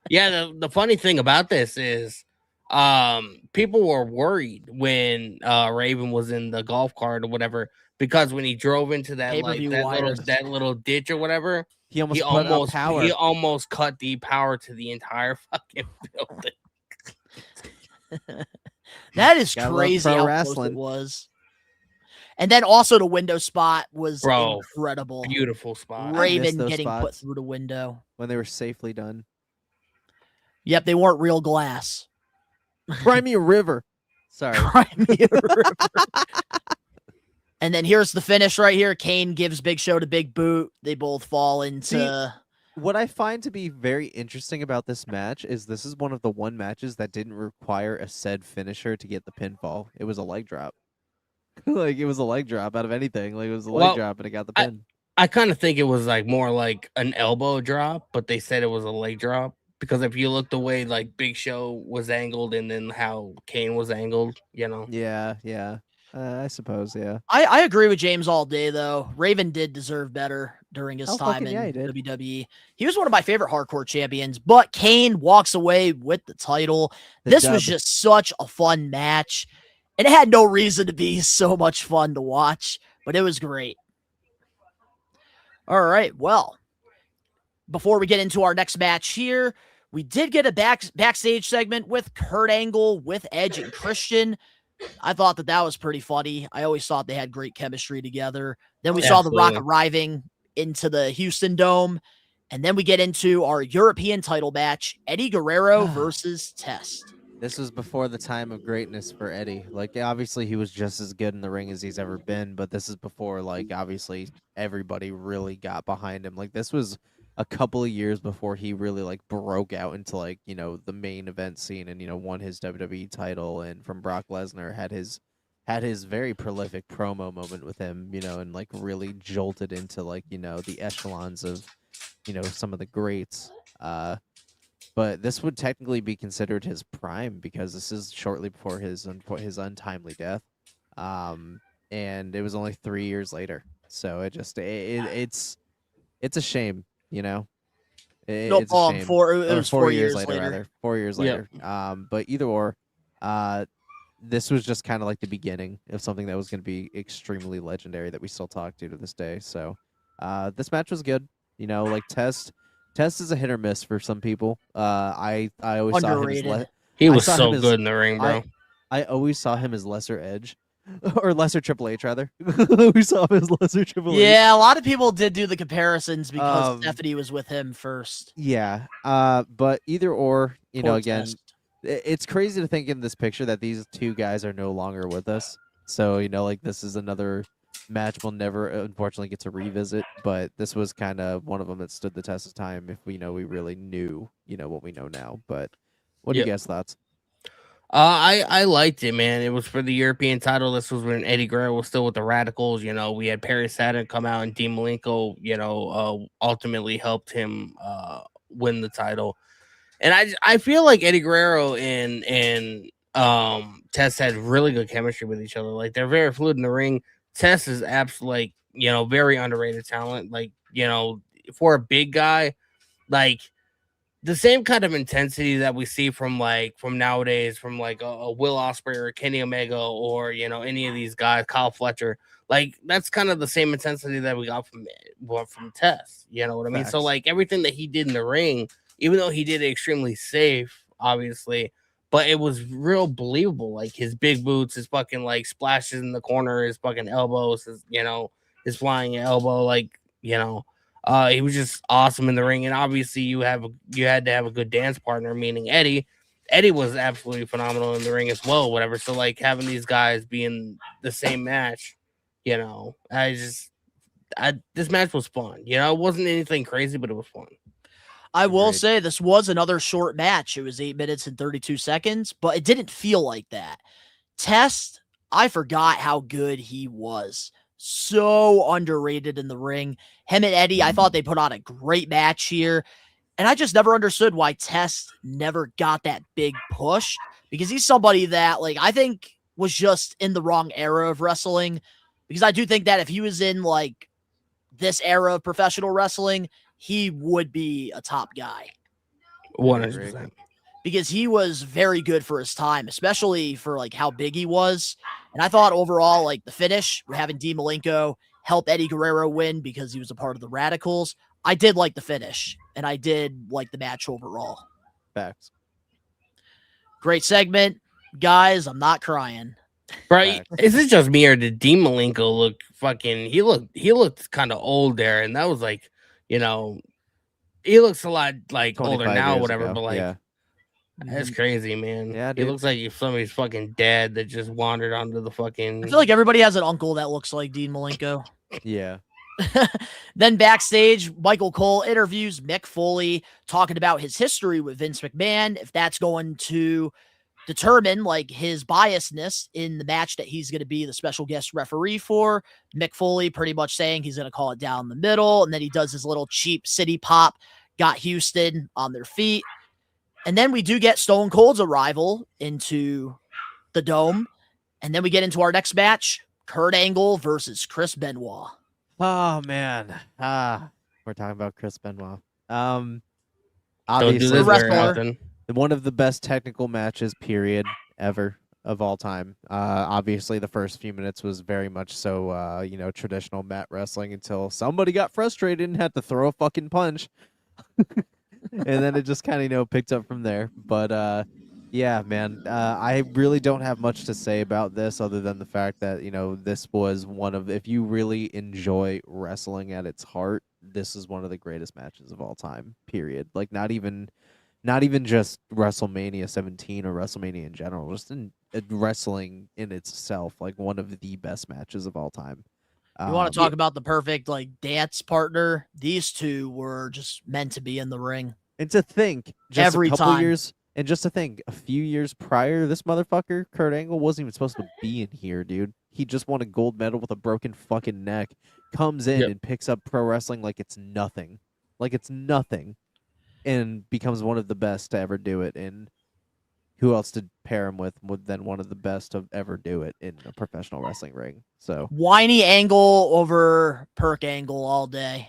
Yeah, the funny thing about this is people were worried when Raven was in the golf cart or whatever, because when he drove into that that little ditch or whatever, he almost cut the power to the entire fucking building. That is crazy how close it was. And then also the window spot was incredible. Beautiful spot. Raven getting put through the window when they were safely done. Yep, they weren't real glass. Crimea River. Sorry. Crimea River. And then here's the finish right here. Kane gives Big Show to Big Boot. They both fall into... What I find to be very interesting about this match is this is one of the one matches that didn't require a said finisher to get the pinfall. It was a leg drop. Like, it was a leg drop out of anything. Like, it was a leg drop and it got the pin. I kind of think it was like more like an elbow drop, but they said it was a leg drop. Because if you look the way like Big Show was angled and then how Kane was angled, you know. Yeah, yeah. I suppose, yeah. I agree with James all day, though. Raven did deserve better during his time in WWE. He was one of my favorite hardcore champions, but Kane walks away with the title. This was just such a fun match, and it had no reason to be so much fun to watch, but it was great. All right, well, before we get into our next match here, we did get a backstage segment with Kurt Angle, with Edge and Christian. I thought that was pretty funny. I always thought they had great chemistry together. Then we saw The Rock arriving into the Houston Dome. And then we get into our European title match, Eddie Guerrero versus Test. This was before the time of greatness for Eddie. Like, obviously, he was just as good in the ring as he's ever been, but this is before, like, obviously, everybody really got behind him. Like, this was a couple of years before he really, like, broke out into, like, you know, the main event scene and, you know, won his WWE title, and from Brock Lesnar had his very prolific promo moment with him, you know, and, like, really jolted into, like, you know, the echelons of, you know, some of the greats. But this would technically be considered his prime because this is shortly before his untimely death. And it was only 3 years later. So it's a shame, you know. It was 4 years later. Rather. 4 years later. But either or, this was just kind of like the beginning of something that was going to be extremely legendary that we still talk to this day. So this match was good. You know, like Test is a hit or miss for some people. I always Underrated. saw him as he was so good in the ring, bro. I always saw him as lesser Edge. Or lesser Triple H, rather. We saw him as lesser Triple H. Yeah, a lot of people did do the comparisons because Stephanie was with him first. Yeah, but either or, you know, again, it's crazy to think in this picture that these two guys are no longer with us. So, you know, like, this is another match we'll never, unfortunately, get to revisit. But this was kind of one of them that stood the test of time if we really knew, you know, what we know now. But what are you guys' thoughts? I liked it, man. It was for the European title. This was when Eddie Guerrero was still with the Radicals. You know, we had Perry Saturn come out, and Dean Malenko, you know, ultimately helped him win the title. And I feel like Eddie Guerrero and Test had really good chemistry with each other. Like, they're very fluid in the ring. Test is absolutely, like, you know, very underrated talent. Like, you know, for a big guy, like, the same kind of intensity that we see from nowadays, from like a Will Ospreay or Kenny Omega or, you know, any of these guys, Kyle Fletcher, like, that's kind of the same intensity that we got from Test. You know what I mean? Facts. So, like, everything that he did in the ring, even though he did it extremely safe, obviously, but it was real believable. Like, his big boots, his fucking, like, splashes in the corner, his fucking elbows, his flying elbow, like, you know. He was just awesome in the ring, and obviously you had to have a good dance partner, meaning Eddie. Eddie was absolutely phenomenal in the ring as well, whatever. So, like, having these guys be in the same match, you know, this match was fun. You know, it wasn't anything crazy, but it was fun. I will say this was another short match. It was 8 minutes and 32 seconds, but it didn't feel like that. Test, I forgot how good he was. So underrated in the ring. Him and Eddie, I thought they put on a great match here. And I just never understood why Test never got that big push, because he's somebody that, like, I think was just in the wrong era of wrestling. Because I do think that if he was in, like, this era of professional wrestling, he would be a top guy. 100%. because he was very good for his time, especially for like how big he was. And I thought overall, like the finish, having Dean Malenko help Eddie Guerrero win because he was a part of the Radicals. I did like the finish, and I did like the match overall. Facts. Great segment, guys. I'm not crying. Right? Is it just me or did Dean Malenko look fucking? He looked kind of old there, and that was like, you know, he looks a lot like older now, or whatever. Ago. But like, Yeah. that's crazy, man. Yeah, he looks like somebody's fucking dad that just wandered onto the fucking. I feel like everybody has an uncle that looks like Dean Malenko. Yeah. Then backstage, Michael Cole interviews Mick Foley, talking about his history with Vince McMahon, if that's going to determine like his biasness in the match that he's going to be the special guest referee for. Mick Foley pretty much saying he's going to call it down the middle, and then he does his little cheap city pop, got Houston on their feet. And then we do get Stone Cold's arrival into the Dome, and then we get into our next match, Kurt Angle versus Chris Benoit. Oh man. We're talking about Chris Benoit. Don't do Obviously this very often. one of the best technical matches period ever of all time. Obviously the first few minutes was very much so you know, traditional mat wrestling until somebody got frustrated and had to throw a fucking punch. And then it just kind of, you know, picked up from there. But yeah, man, I really don't have much to say about this other than the fact that, you know, this was one of, if you really enjoy wrestling at its heart, this is one of the greatest matches of all time, period. Like not even just WrestleMania 17 or WrestleMania in general, just in wrestling in itself, like one of the best matches of all time. You want to talk about the perfect like dance partner? These two were just meant to be in the ring. And to think, just Every a couple time. years, and just to think, a few years prior, this motherfucker, Kurt Angle, wasn't even supposed to be in here, dude. He just won a gold medal with a broken fucking neck, comes in and picks up pro wrestling like it's nothing. Like it's nothing. And becomes one of the best to ever do it. And who else to pair him with than one of the best to ever do it in a professional wrestling ring? So Whiny Angle over Perk Angle all day.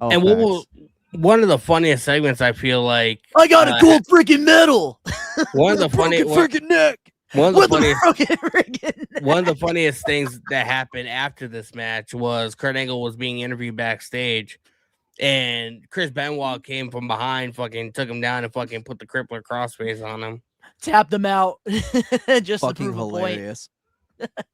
oh, And facts. one of the funniest segments, I feel like, I got a gold freaking medal. one of the funny, freaking neck. one of the With a funniest, broken freaking neck. one of the funniest things that happened after this match was Kurt Angle was being interviewed backstage, and Chris Benoit came from behind, fucking took him down, and fucking put the crippler crossface on him. Tapped them out just Fucking to prove hilarious. a point.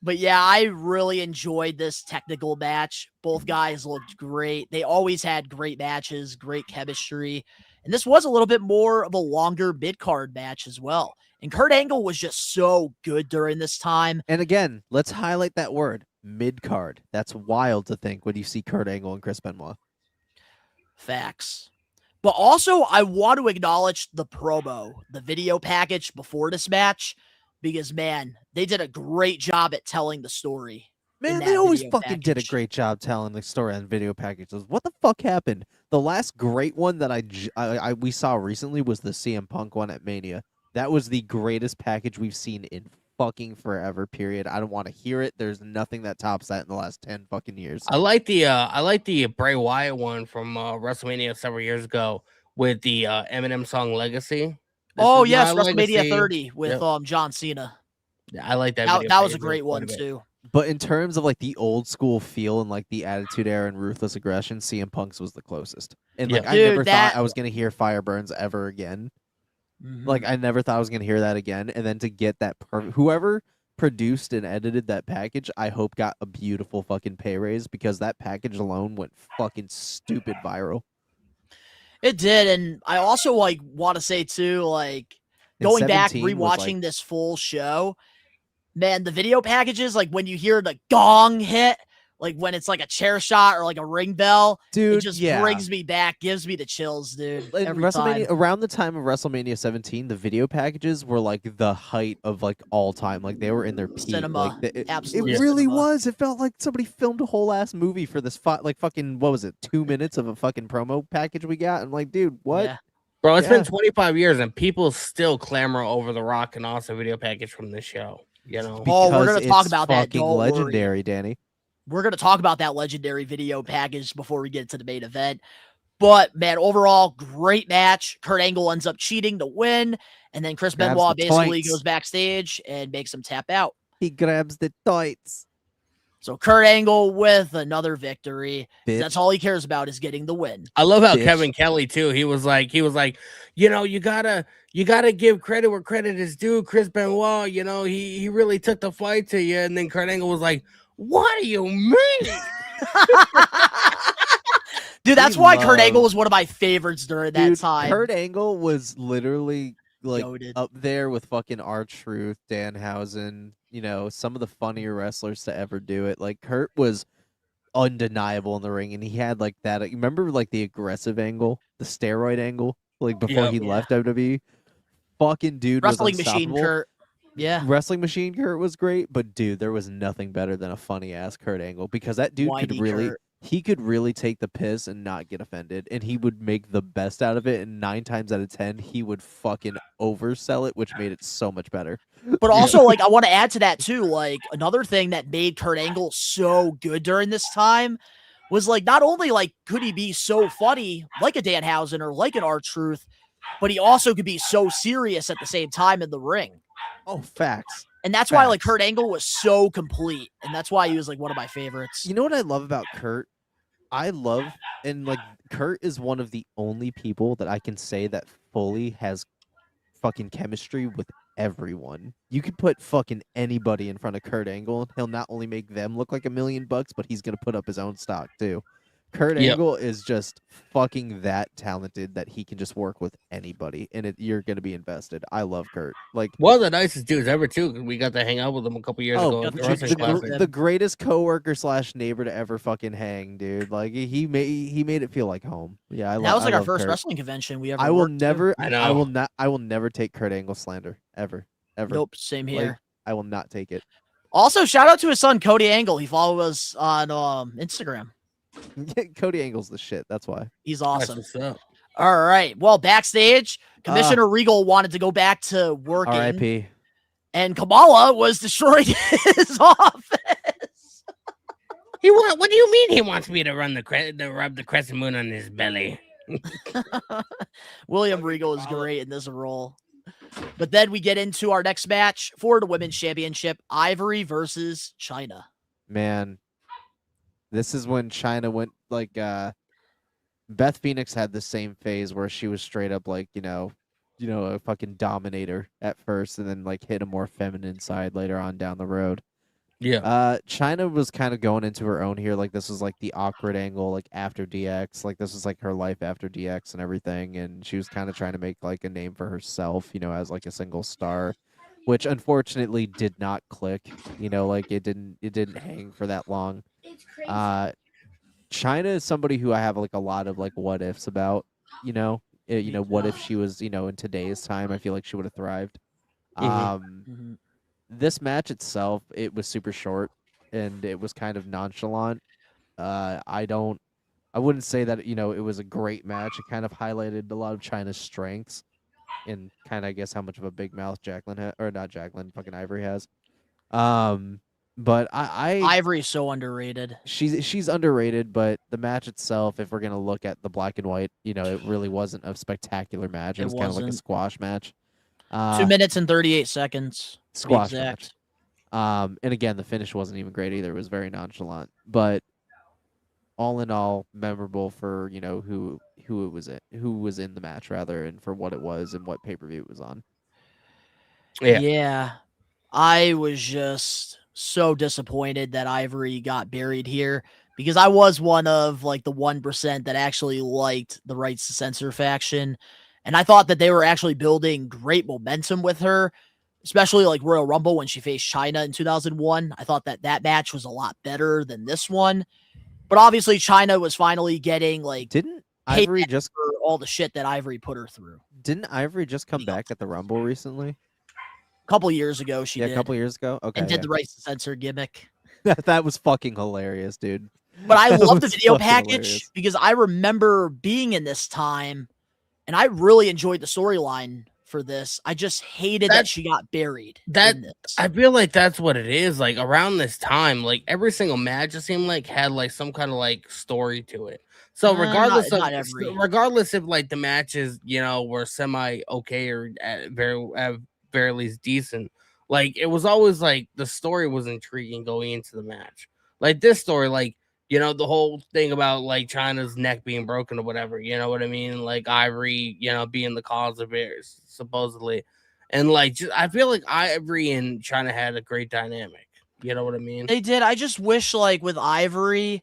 But yeah, I really enjoyed this technical match. Both guys looked great. They always had great matches, great chemistry. And this was a little bit more of a longer mid-card match as well. And Kurt Angle was just so good during this time. And again, let's highlight that word, mid-card. That's wild to think when you see Kurt Angle and Chris Benoit. Facts. But also, I want to acknowledge the promo, the video package before this match, because, man, they did a great job at telling the story. Man, they always fucking did a great job telling the story on video packages. What the fuck happened? The last great one that we saw recently was the CM Punk one at Mania. That was the greatest package we've seen in fucking forever, period. I don't want to hear it. There's nothing that tops that in the last 10 fucking years. I like the Bray Wyatt one from WrestleMania several years ago with the Eminem song Legacy. Oh yes, WrestleMania 30 with John Cena. Yeah, I like that. That was a great one too. But in terms of like the old school feel and like the Attitude Era and Ruthless Aggression, CM Punk's was the closest. And like I never thought I was gonna hear Fireburns ever again. Like I never thought I was gonna hear that again. And then to get that whoever produced and edited that package, I hope got a beautiful fucking pay raise because that package alone went fucking stupid viral. It did, and I also like want to say too, like going back rewatching this full show, man, the video packages, like when you hear the gong hit, like when it's like a chair shot or like a ring bell, dude, it just brings me back, gives me the chills, dude. Every time. Around the time of WrestleMania 17, the video packages were like the height of like all time. Like they were in their peak. Cinema, like, absolutely. It really was. It felt like somebody filmed a whole ass movie for this. Like fucking what was it? 2 minutes of a fucking promo package we got. I'm like, dude, what? Yeah. Bro, it's been 25 years and people still clamor over the Rock and Austin video package from this show. You know, we're gonna talk about that. Don't legendary, worry. Danny. We're gonna talk about that legendary video package before we get to the main event. But man, overall, great match. Kurt Angle ends up cheating to win. And then Chris Grabs Benoit the basically tights. goes backstage and makes him tap out. He grabs the tights. So Kurt Angle with another victory. Bitch. That's all he cares about is getting the win. I love how Bitch. Kevin Kelly too. He was like, you know, you gotta give credit where credit is due. Chris Benoit, you know, he really took the fight to you. And then Kurt Angle was like, what do you mean? Dude, that's why Kurt Angle was one of my favorites during that time. Kurt Angle was literally like Goated. up there with fucking R-Truth, Danhausen, you know, some of the funnier wrestlers to ever do it. Like Kurt was undeniable in the ring, and he had like that. Remember like the aggressive angle, the steroid angle, like before he left WWE. Fucking dude Wrestling was Machine unstoppable. Kurt. Yeah. Wrestling Machine Kurt was great, but dude, there was nothing better than a funny ass Kurt Angle because that dude Whiny could really. Kurt. He could really take the piss and not get offended, and he would make the best out of it. And 9 times out of 10, he would fucking oversell it, which made it so much better. But also, like, I want to add to that too. Like, another thing that made Kurt Angle so good during this time was like, not only like could he be so funny, like a Danhausen or like an R-Truth, but he also could be so serious at the same time in the ring. Oh, facts. And that's why like Kurt Angle was so complete, and that's why he was like one of my favorites. You know what I love about Kurt? I love, and like Kurt is one of the only people that I can say that fully has fucking chemistry with everyone. You could put fucking anybody in front of Kurt Angle, and he'll not only make them look like $1 million, but he's gonna put up his own stock too. Kurt Angle is just fucking that talented that he can just work with anybody, and you're gonna be invested. I love Kurt. Like one of the nicest dudes ever too. We got to hang out with him a couple years ago. At the Wrestling Classic. the greatest coworker / neighbor to ever fucking hang, dude. Like he made it feel like home. Yeah, That was like our first Kurt. wrestling convention we ever. I will worked to. never. I know. I will never take Kurt Angle slander ever. Nope, same here. Like, I will not take it. Also, shout out to his son Cody Angle. He followed us on Instagram. Cody Angle's the shit. That's why. He's awesome. That's what's up. All right. Well, backstage, Commissioner Regal wanted to go back to working, R.I.P. and Kamala was destroying his office. What do you mean he wants me to rub the crescent moon on his belly? William Regal is great in this role. But then we get into our next match for the Women's Championship, Ivory versus China. Man, this is when China went like Beth Phoenix had the same phase where she was straight up like, you know, a fucking dominator at first and then like hit a more feminine side later on down the road. Yeah. China was kind of going into her own here. Like this was like the awkward angle, like after DX. Like this was like her life after DX and everything. And she was kind of trying to make like a name for herself, you know, as like a single star, which unfortunately did not click. You know, like it didn't hang for that long. China is somebody who I have like a lot of like what ifs about. You know, what if she was, you know, in today's time? I feel like she would have thrived. This match itself, it was super short and it was kind of nonchalant. I wouldn't say that, you know, it was a great match. It kind of highlighted a lot of China's strengths and kind of, I guess, how much of a big mouth fucking Ivory has. But Ivory's so underrated. She's underrated, but the match itself, if we're gonna look at the black and white, you know, it really wasn't a spectacular match. It was kind of like a squash match. 2 minutes and 38 seconds. Squash match. And again, the finish wasn't even great either. It was very nonchalant, but all in all, memorable for, you know, who was in the match rather, and for what it was and what pay-per-view it was on. Yeah. I was just so disappointed that Ivory got buried here because I was one of like the 1% that actually liked the Rights to Censor faction. And I thought that they were actually building great momentum with her, especially like Royal Rumble when she faced China in 2001. I thought that match was a lot better than this one. But obviously China was finally getting like Didn't Ivory just for all the shit that Ivory put her through. Didn't Ivory just come back at the Rumble recently? A couple years ago she did. A couple years ago? Okay. And did the Rights to Censor gimmick. That was fucking hilarious, dude. But I love the was video fucking package hilarious. because I remember being in this time and I really enjoyed the storyline for this. I just hated that she got buried. I feel like that's what it is. Like around this time, like every single match, it seemed like had like some kind of like story to it. So regardless not every. regardless if like the matches, were semi okay or at very least decent, like it was always like the story was intriguing going into the match. Like this story, like the whole thing about like China's neck being broken or whatever, you know what I mean? Like Ivory, being the cause of it supposedly, and like I feel like Ivory and China had a great dynamic. You know what I mean? They did. I just wish like with Ivory,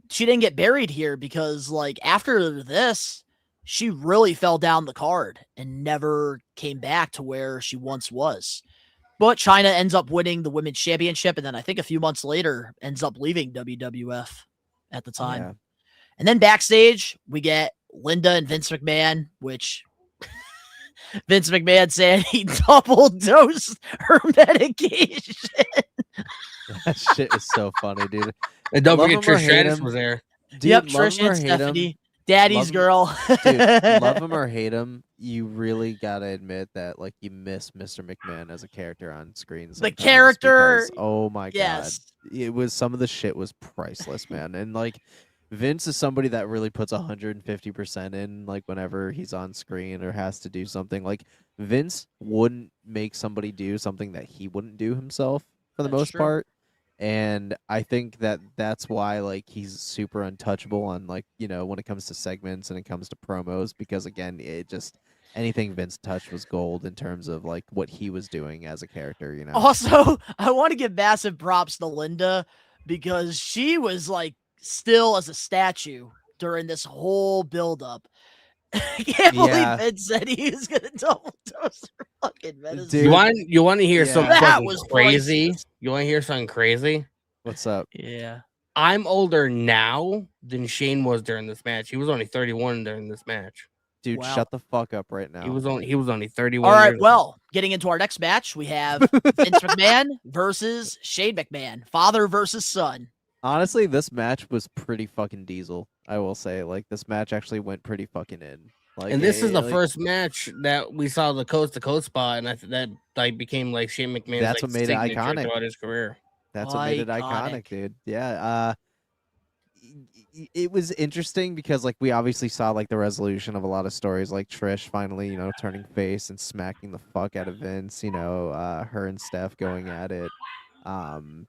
she didn't get buried here because like after this, she really fell down the card and never came back to where she once was. But China ends up winning the women's championship, and then I think a few months later ends up leaving WWF at the time. Yeah. And then backstage, we get Linda and Vince McMahon, which Vince McMahon said he double dosed her medication. That shit is so funny, dude. And don't Love forget him or Trish hate Stratus him. was there. Dude, Yep, love Trish him or and hate him. Stephanie, Daddy's Love- girl. Dude, love him or hate him, you really gotta admit that like you miss Mr. McMahon as a character on screen. The sometimes character, because, oh my yes. god, it was some of the shit was priceless, man. And like Vince is somebody that really puts 150% in, like whenever he's on screen or has to do something. Like Vince wouldn't make somebody do something that he wouldn't do himself for the That's most true. part. And I think that that's why like he's super untouchable on like when it comes to segments and it comes to promos, because again it just anything Vince touched was gold in terms of like what he was doing as a character. Also, I want to give massive props to Linda because she was like still as a statue during this whole buildup. I can't Yeah. believe Vince said he was gonna double dose her fucking medicine. Dude, You want to hear yeah. something That fucking was crazy? priceless. You want to hear something crazy? What's up? Yeah. I'm older now than Shane was during this match. He was only 31 during this match. Dude, Wow. shut the fuck up right now. He was only 31. All right, years old. well, getting into our next match, we have Vince McMahon versus Shane McMahon, father versus son. Honestly, this match was pretty fucking diesel. I will say, like this match actually went pretty fucking in. Like, And this is the like, first match that we saw the coast to coast spot, and that like became like Shane McMahon's That's like, what made it signature iconic. throughout his career. That's what made it iconic, dude. Yeah. It was interesting because like we obviously saw like the resolution of a lot of stories, like Trish finally, turning face and smacking the fuck out of Vince, her and Steph going at it. And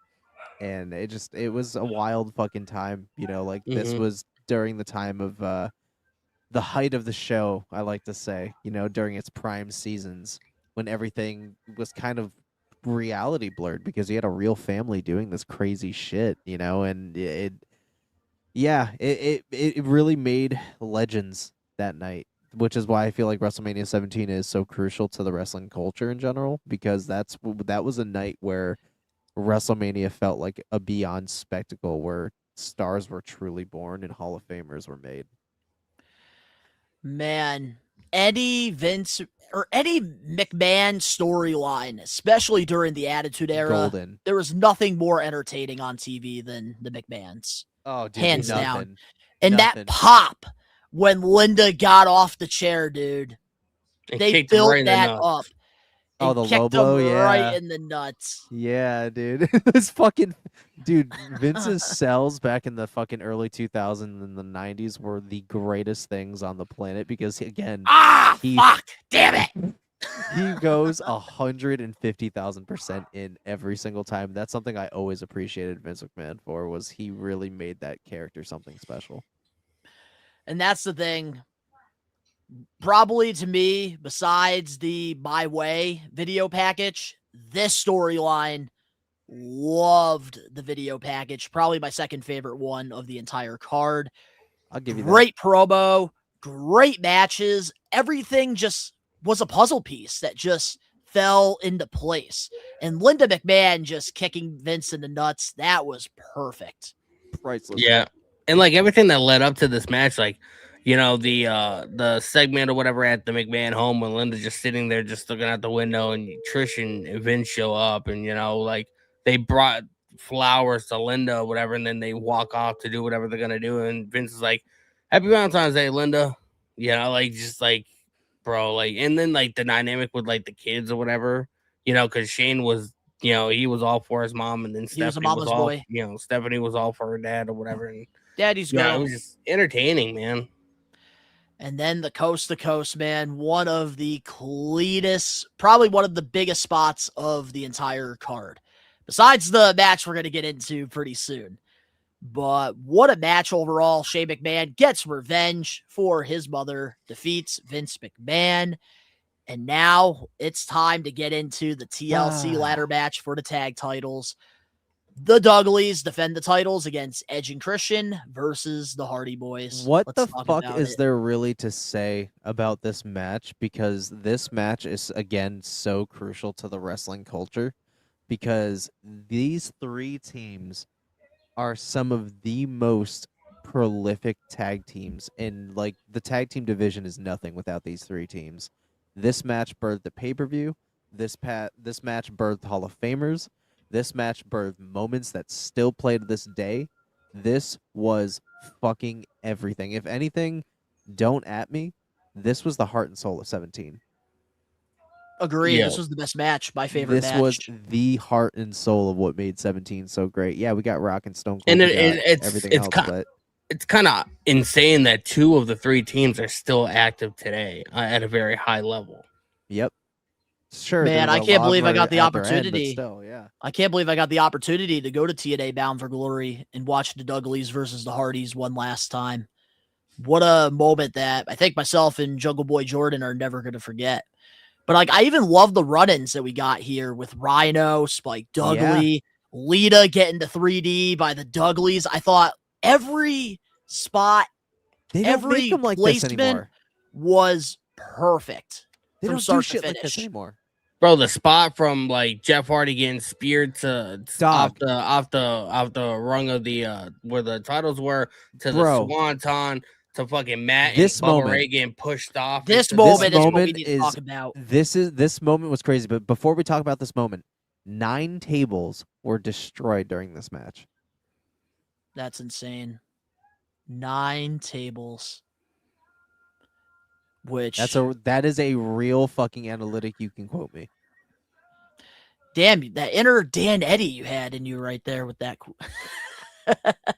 it was a wild fucking time, like this was during the time of the height of the show, I like to say, during its prime seasons when everything was kind of reality blurred because he had a real family doing this crazy shit, and it really made legends that night, which is why I feel like WrestleMania 17 is so crucial to the wrestling culture in general, because that was a night where WrestleMania felt like a beyond spectacle where stars were truly born and Hall of Famers were made. Man, Eddie McMahon storyline, especially during the Attitude Era, Golden. there was nothing more entertaining on TV than the McMahons. Oh, dude, hands nothing. down. And Nothing. that pop when Linda got off the chair, dude, And they kicked him built right in the that nuts. up. Oh, and the kicked low blow, him yeah. right in the nuts. Yeah, dude. It's fucking dude, Vince's cells back in the fucking early 2000s and the 90s were the greatest things on the planet because again, fuck, damn it. He goes 150,000% in every single time. That's something I always appreciated Vince McMahon for, was he really made that character something special. And that's the thing. Probably to me, besides the My Way video package, this storyline, loved the video package. Probably my second favorite one of the entire card. I'll give you Great promo, great matches. Everything just was a puzzle piece that just fell into place. And Linda McMahon just kicking Vince in the nuts, that was perfect. Priceless. Yeah. And like everything that led up to this match, like, the segment or whatever at the McMahon home when Linda's just sitting there just looking out the window and Trish and Vince show up and like they brought flowers to Linda or whatever, and then they walk off to do whatever they're gonna do, and Vince is like, "Happy Valentine's Day, Linda," like just like, bro, like, and then like the dynamic with like the kids or whatever, because Shane was, he was all for his mom, and then He was a Stephanie was mama's all, boy. Stephanie was all for her dad or whatever, and Daddy's Yeah, girl. it was just entertaining, man. And then the coast to coast, man, one of the cleanest, probably one of the biggest spots of the entire card. Besides the match we're going to get into pretty soon. But what a match overall. Shane McMahon gets revenge for his mother, defeats Vince McMahon. And now it's time to get into the TLC ladder match for the tag titles. The Dudleys defend the titles against Edge and Christian versus the Hardy Boys. What Let's the talk fuck about is it. there really to say about this match? Because this match is, again, so crucial to the wrestling culture. Because these three teams are some of the most prolific tag teams. And, like, the tag team division is nothing without these three teams. This match birthed the pay-per-view. This match birthed Hall of Famers. This match birthed moments that still play to this day. This was fucking everything. If anything, don't at me. This was the heart and soul of 17. Agreed. Yeah. This was the best match. My favorite This match. was the heart and soul of what made 17 so great. Yeah, we got Rock and Stone Cold. And we got it's everything it's else, kind but it's kind of insane that two of the three teams are still active today at a very high level. Yep. Sure. Man, there's I a can't lot believe I at got the their end, but opportunity. still, yeah. I can't believe I got the opportunity to go to TNA Bound for Glory and watch the Dudleys versus the Hardys one last time. What a moment that I think myself and Jungle Boy Jordan are never going to forget. But like, I even love the run-ins that we got here with Rhino, Spike Dudley, Lita getting to 3D by the Dudleys. I thought every spot, They don't every make them like this placement anymore. was perfect. They from don't do start to shit like this finish. anymore. Bro, the spot from like Jeff Hardy getting speared to off Dog. the rung of the where the titles were to Bro. the Swanton to fucking Matt This and Bubba moment. Ray getting pushed off. This into the- moment is what we need to talk about. This moment was crazy. But before we talk about this moment, 9 tables were destroyed during this match. That's insane. 9 tables. Which That is a real fucking analytic. You can quote me. damn, that inner Dan Eddie you had in you right there with that.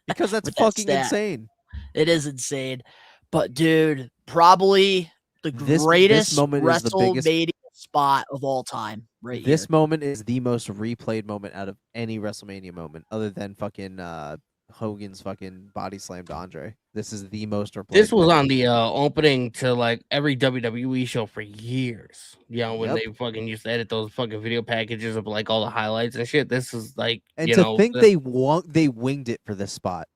Because that's with that fucking stat. insane. It is insane. But dude, probably the This greatest moment is the biggest- WrestleMania spot of all time. Right This here. moment is the most replayed moment out of any WrestleMania moment, other than fucking Hogan's fucking body slammed Andre. This is the most replayed. This was moment. on the opening to like every WWE show for years. You know, when Yep. they fucking used to edit those fucking video packages of like all the highlights and shit. This is like, And you to know, think the- they winged it for this spot.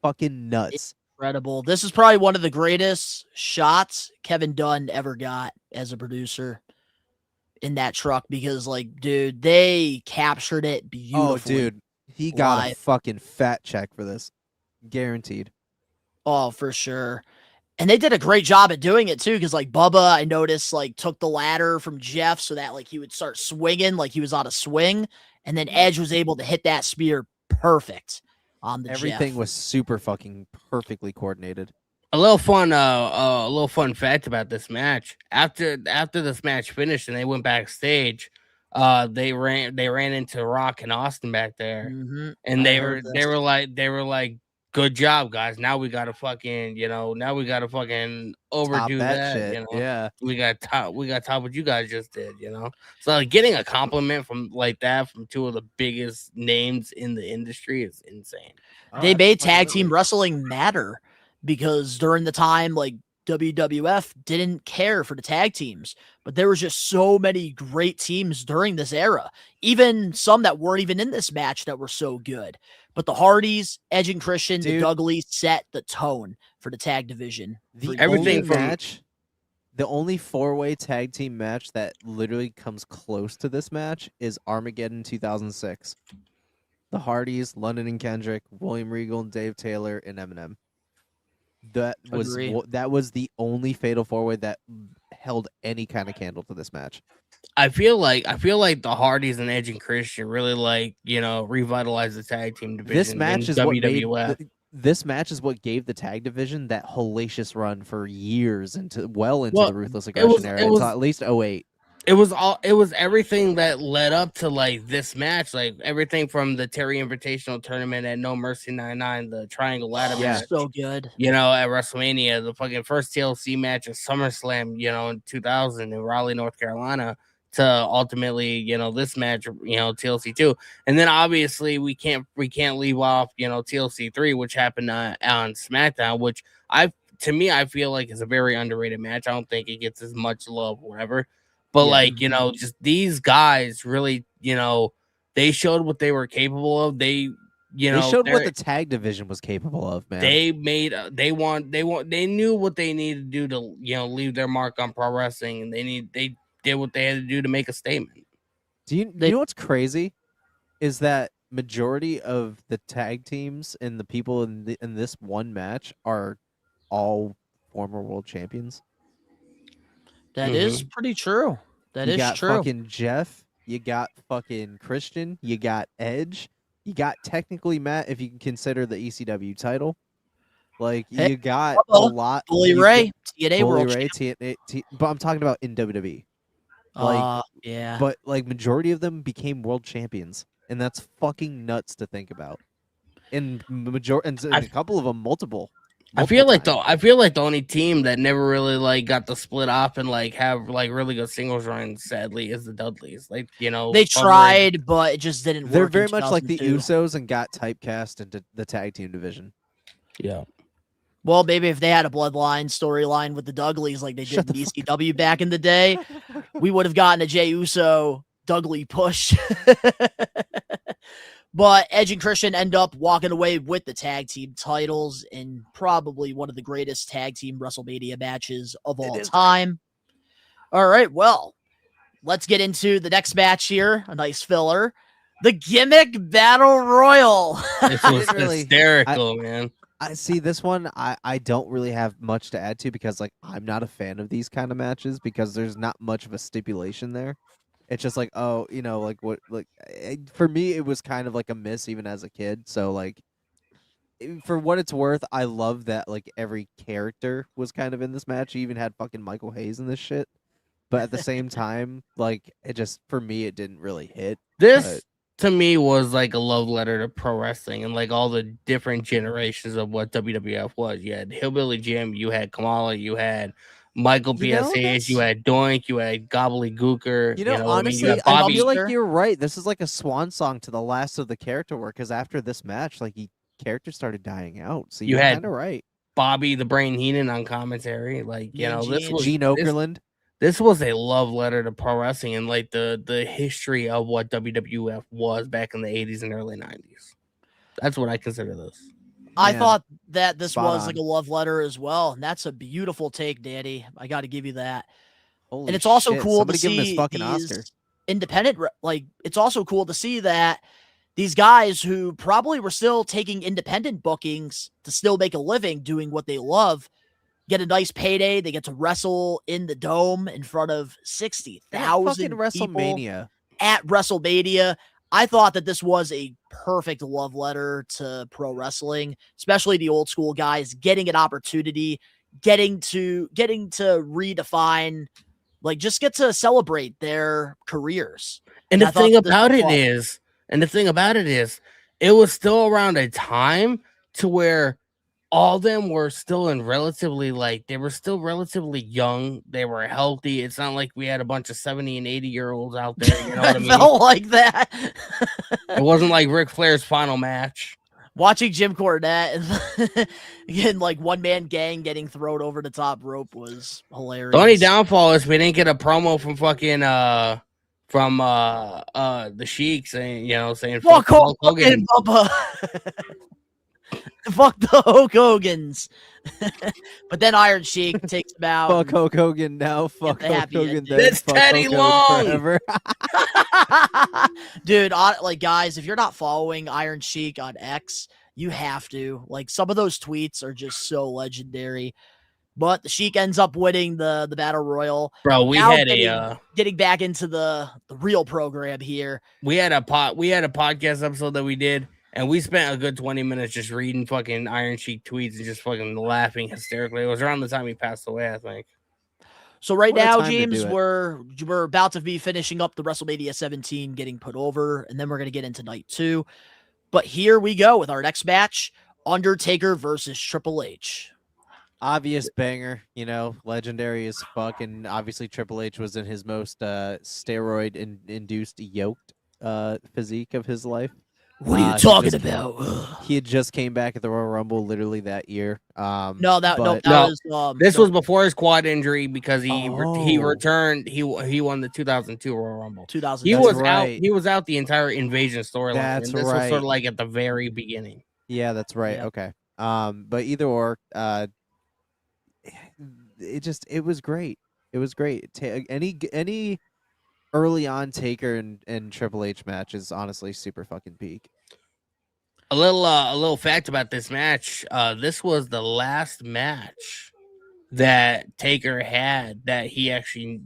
Fucking nuts. Incredible. This is probably one of the greatest shots Kevin Dunn ever got as a producer in that truck because, like, dude, they captured it beautifully. Oh, dude. He got a live. fucking fat check for this. Guaranteed. Oh, for sure. And they did a great job at doing it too, because like Bubba, I noticed like took the ladder from Jeff so that like he would start swinging like he was on a swing, and then Edge was able to hit that spear perfect on the Everything Jeff. was super fucking perfectly coordinated. a little fun fact about this match. After this match finished and they went backstage, they ran into Rock and Austin back there, Mhm. and I they heard were like, good job, guys. Now we gotta fucking, overdo that shit, You know? yeah. We got top what you guys just did, you know. So like getting a compliment from like that from two of the biggest names in the industry is insane. They made tag team wrestling matter because during the time, like WWF didn't care for the tag teams, but there was just so many great teams during this era, even some that weren't even in this match that were so good. But the Hardys, Edge and Christian, the Dude. Dudleys set the tone for the tag division. The Everything only from- match, the only 4-way tag team match that literally comes close to this match is Armageddon 2006. The Hardys, London and Kendrick, William Regal and Dave Taylor, and Eminem. That was Agree. that was the only fatal 4-way that held any kind of candle to this match. I feel like the Hardys and Edge and Christian really revitalized the tag team division. This match in is what WWF. made this match is what gave the tag division that hellacious run for years into the Ruthless Well, Aggression era it was- until at least 08. it was everything that led up to like this match, like everything from the Terry Invitational tournament at No Mercy 99, the Triangle Ladder match, so good. you know, at WrestleMania, the fucking first TLC match at SummerSlam, you know, in 2000 in Raleigh, North Carolina, to ultimately, you know, this match, you know, TLC 2, and then obviously we can't leave off, you know, TLC 3, which happened on SmackDown, which to me I feel like is a very underrated match. I don't think it gets as much love, whatever. But like, you know, just these guys really, you know, they showed what they were capable of. They showed what the tag division was capable of, man. They made they knew what they needed to do to, you know, leave their mark on pro wrestling, and they did what they had to do to make a statement. You know what's crazy is that majority of the tag teams and the people in this one match are all former world champions. That is pretty true. That is true. You got fucking Jeff. You got fucking Christian. You got Edge. You got technically Matt, if you can consider the ECW title. Like, you got a lot. Bully Ray, TNA World Champion. But I'm talking about in WWE. Like, yeah. But like, majority of them became world champions, and that's fucking nuts to think about. And a couple of them multiple. I feel like the only team that never really like got to split off and like have like really good singles runs, sadly, is the Dudleys. Like, you know, they tried, but it just didn't work. They're very much like the Usos and got typecast into the tag team division. Yeah. Well, maybe if they had a bloodline storyline with the Dudleys like they did in ECW back in the day, we would have gotten a Jey Uso Dudley push. But Edge and Christian end up walking away with the tag team titles in probably one of the greatest tag team WrestleMania matches of all time. All right, well, let's get into the next match here. A nice filler. The Gimmick Battle Royal. This was hysterical, man. I see this one. I don't really have much to add to because like I'm not a fan of these kind of matches because there's not much of a stipulation there. It's just like, oh, you know, like what, like for me, it was kind of like a miss even as a kid. So like, for what it's worth, I love that like every character was kind of in this match. You even had fucking Michael Hayes in this shit. But at the same time, like it just for me, it didn't really hit. This to me was like a love letter to pro wrestling and like all the different generations of what WWF was. You had Hillbilly Jim, you had Kamala, you had Michael PSH, you had Doink, you had Gobbledygooker. You know, honestly, I feel like you're right. This is like a swan song to the last of the character work because after this match, like characters started dying out. So you're kind of right. Bobby the Brain Heenan on commentary, like you know, this was Gene Okerlund. This was a love letter to pro wrestling and like the history of what WWF was back in the 80s and early 90s. That's what I consider this. I thought that this was like a love letter as well, and that's a beautiful take, Daddy. I got to give you that. Holy and it's also shit. cool Somebody to give him see his fucking these Oscar. independent. Like, it's also cool to see that these guys who probably were still taking independent bookings to still make a living doing what they love get a nice payday. They get to wrestle in the dome in front of 60,000 people WrestleMania. at WrestleMania. I thought that this was a perfect love letter to pro wrestling, especially the old school guys getting an opportunity, getting to redefine, like just get to celebrate their careers. And the thing about it is, it was still around a time to where all of them were still in relatively they were still relatively young. They were healthy. It's not like we had a bunch of 70 and 80-year-olds out there. You know what I mean? Felt like that. It wasn't like Ric Flair's final match. Watching Jim Cornette and again, like one man gang getting thrown over the top rope was hilarious. The only downfall is we didn't get a promo from fucking the Sheik saying fuck Hulk Hogan, Bubba. Fuck the Hulk Hogans. But then Iron Sheik takes him out. Fuck Hulk Hogan now. Fuck Hulk Hogan then. That's Teddy Long. Forever. Dude, like guys, if you're not following Iron Sheik on X, you have to. Like some of those tweets are just so legendary. But the Sheik ends up winning the Battle Royal. Bro, we now had getting back into the real program here. We had a podcast episode that we did. And we spent a good 20 minutes just reading fucking Iron Sheik tweets and just fucking laughing hysterically. It was around the time he passed away, I think. So right What a now, time to James, do it. we're about to be finishing up the WrestleMania 17 getting put over, and then we're gonna get into night 2. But here we go with our next match: Undertaker versus Triple H. Obvious banger, you know, legendary as fuck, and obviously Triple H was in his most steroid induced yoked physique of his life. What are you He talking just about? he had just came back at the Royal Rumble literally that year. No, that but was This no, was before his quad injury because he Oh. returned. He won the 2002 Royal Rumble. 2000. He That's was out. right. He was out the entire Invasion storyline. That's And this was sort right. of like at the very beginning. Yeah, that's right. Yeah. Okay. But either or, it was great. It was great. Any early on Taker and Triple H match is honestly super fucking peak. A little fact about this match. This was the last match that Taker had that he actually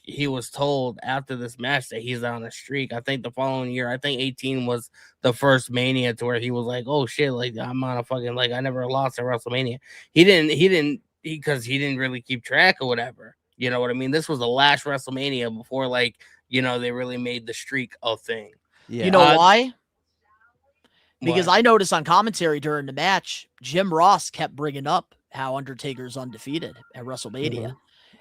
he was told after this match that he's on a streak. I think the following year, I think 18 was the first Mania to where he was like, oh shit, like I'm on a fucking I never lost at WrestleMania. He didn't because he didn't really keep track or whatever. You know what I mean? This was the last WrestleMania before they really made the streak a thing. Yeah. You know why? Because What? I noticed on commentary during the match, Jim Ross kept bringing up how Undertaker's undefeated at WrestleMania.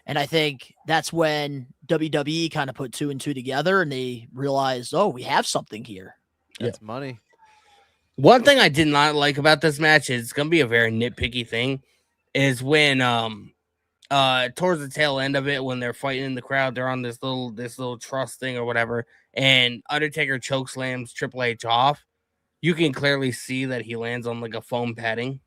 And I think that's when WWE kind of put 2 and 2 together and they realized, oh, we have something here. That's money. One thing I did not like about this match is it's gonna be a very nitpicky thing, is when towards the tail end of it when they're fighting in the crowd, they're on this little truss thing or whatever, and Undertaker chokeslams Triple H off. You can clearly see that he lands on like a foam padding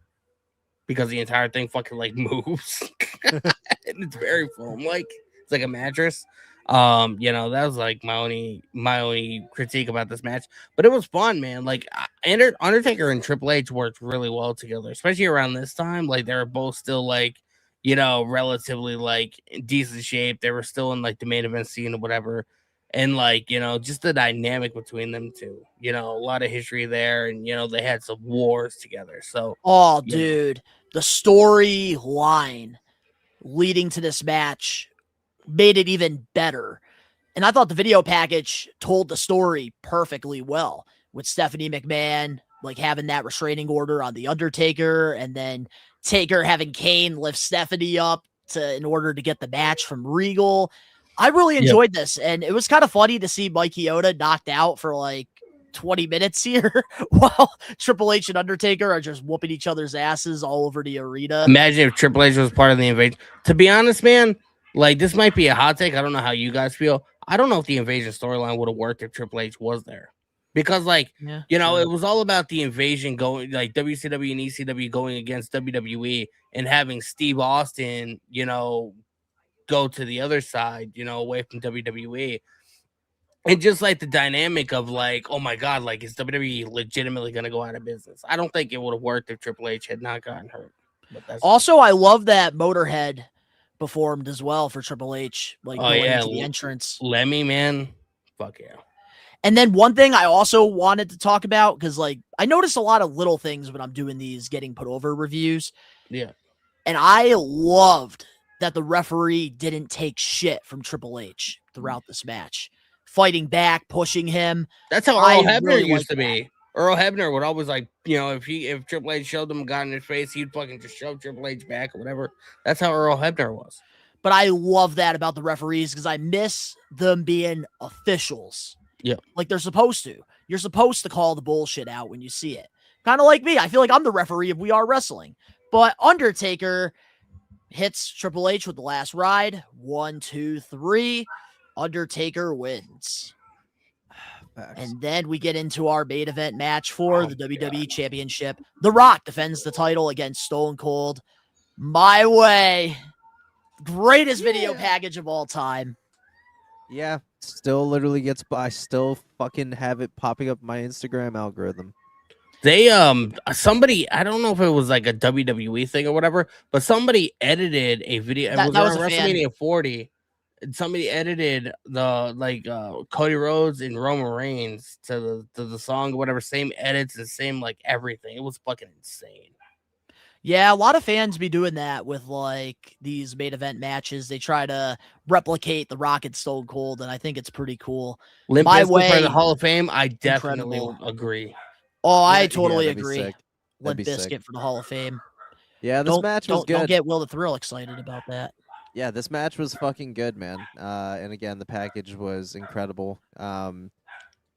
because the entire thing fucking moves. And it's very foam like. It's like a mattress. That was like my only critique about this match, but it was fun, man. Like Undertaker and Triple H worked really well together, especially around this time. Like they were both still relatively in decent shape. They were still in the main event scene or whatever. And just the dynamic between them two, a lot of history there, and they had some wars together. So, Dude, the storyline leading to this match made it even better. And I thought the video package told the story perfectly well, with Stephanie McMahon having that restraining order on the Undertaker, and then Taker having Kane lift Stephanie up in order to get the match from Regal. I really enjoyed this, and it was kind of funny to see Mike Chioda knocked out for 20 minutes here while Triple H and Undertaker are just whooping each other's asses all over the arena. Imagine if Triple H was part of the Invasion. To be honest, man, this might be a hot take. I don't know how you guys feel. I don't know if the Invasion storyline would have worked if Triple H was there. Because, it was all about the Invasion going, WCW and ECW going against WWE and having Steve Austin, go to the other side, away from WWE. And just the dynamic of oh my God, is WWE legitimately going to go out of business? I don't think it would have worked if Triple H had not gotten hurt. But also, I love that Motorhead performed as well for Triple H, going into the entrance. Lemmy, man. Fuck yeah. And then one thing I also wanted to talk about, because I notice a lot of little things when I'm doing these getting put over reviews. Yeah. And I loved that the referee didn't take shit from Triple H throughout this match, fighting back, pushing him. That's how Earl Hebner used to be. Earl Hebner would always if Triple H showed him a gun in his face, he'd fucking just shove Triple H back or whatever. That's how Earl Hebner was. But I love that about the referees because I miss them being officials. Yeah. Like they're supposed to. You're supposed to call the bullshit out when you see it. Kind of like me. I feel like I'm the referee of We Are Wrestling. But Undertaker hits Triple H with the last ride. 1, 2, 3. Undertaker wins. And then we get into our main event match for the WWE Championship. The Rock defends the title against Stone Cold. My way. Greatest video package of all time. Yeah, still literally gets by. Still fucking have it popping up my Instagram algorithm. They somebody, I don't know if it was like a WWE thing or whatever, but somebody edited a video. It was on WrestleMania 40. And somebody edited the Cody Rhodes and Roman Reigns to the song or whatever, same edits and same everything. It was fucking insane. Yeah, a lot of fans be doing that with like these main event matches. They try to replicate The Rock and Stone Cold, and I think it's pretty cool. Limp My Bizkit for the way, Hall of Fame, I definitely incredible. agree. Oh, I Yeah, totally that'd be agree. sick. That'd Limp be sick. Bizkit for the Hall of Fame. Yeah, this match was Don't good. get Will the Thrill excited about that. Yeah, this match was fucking good, man. And again, the package was incredible.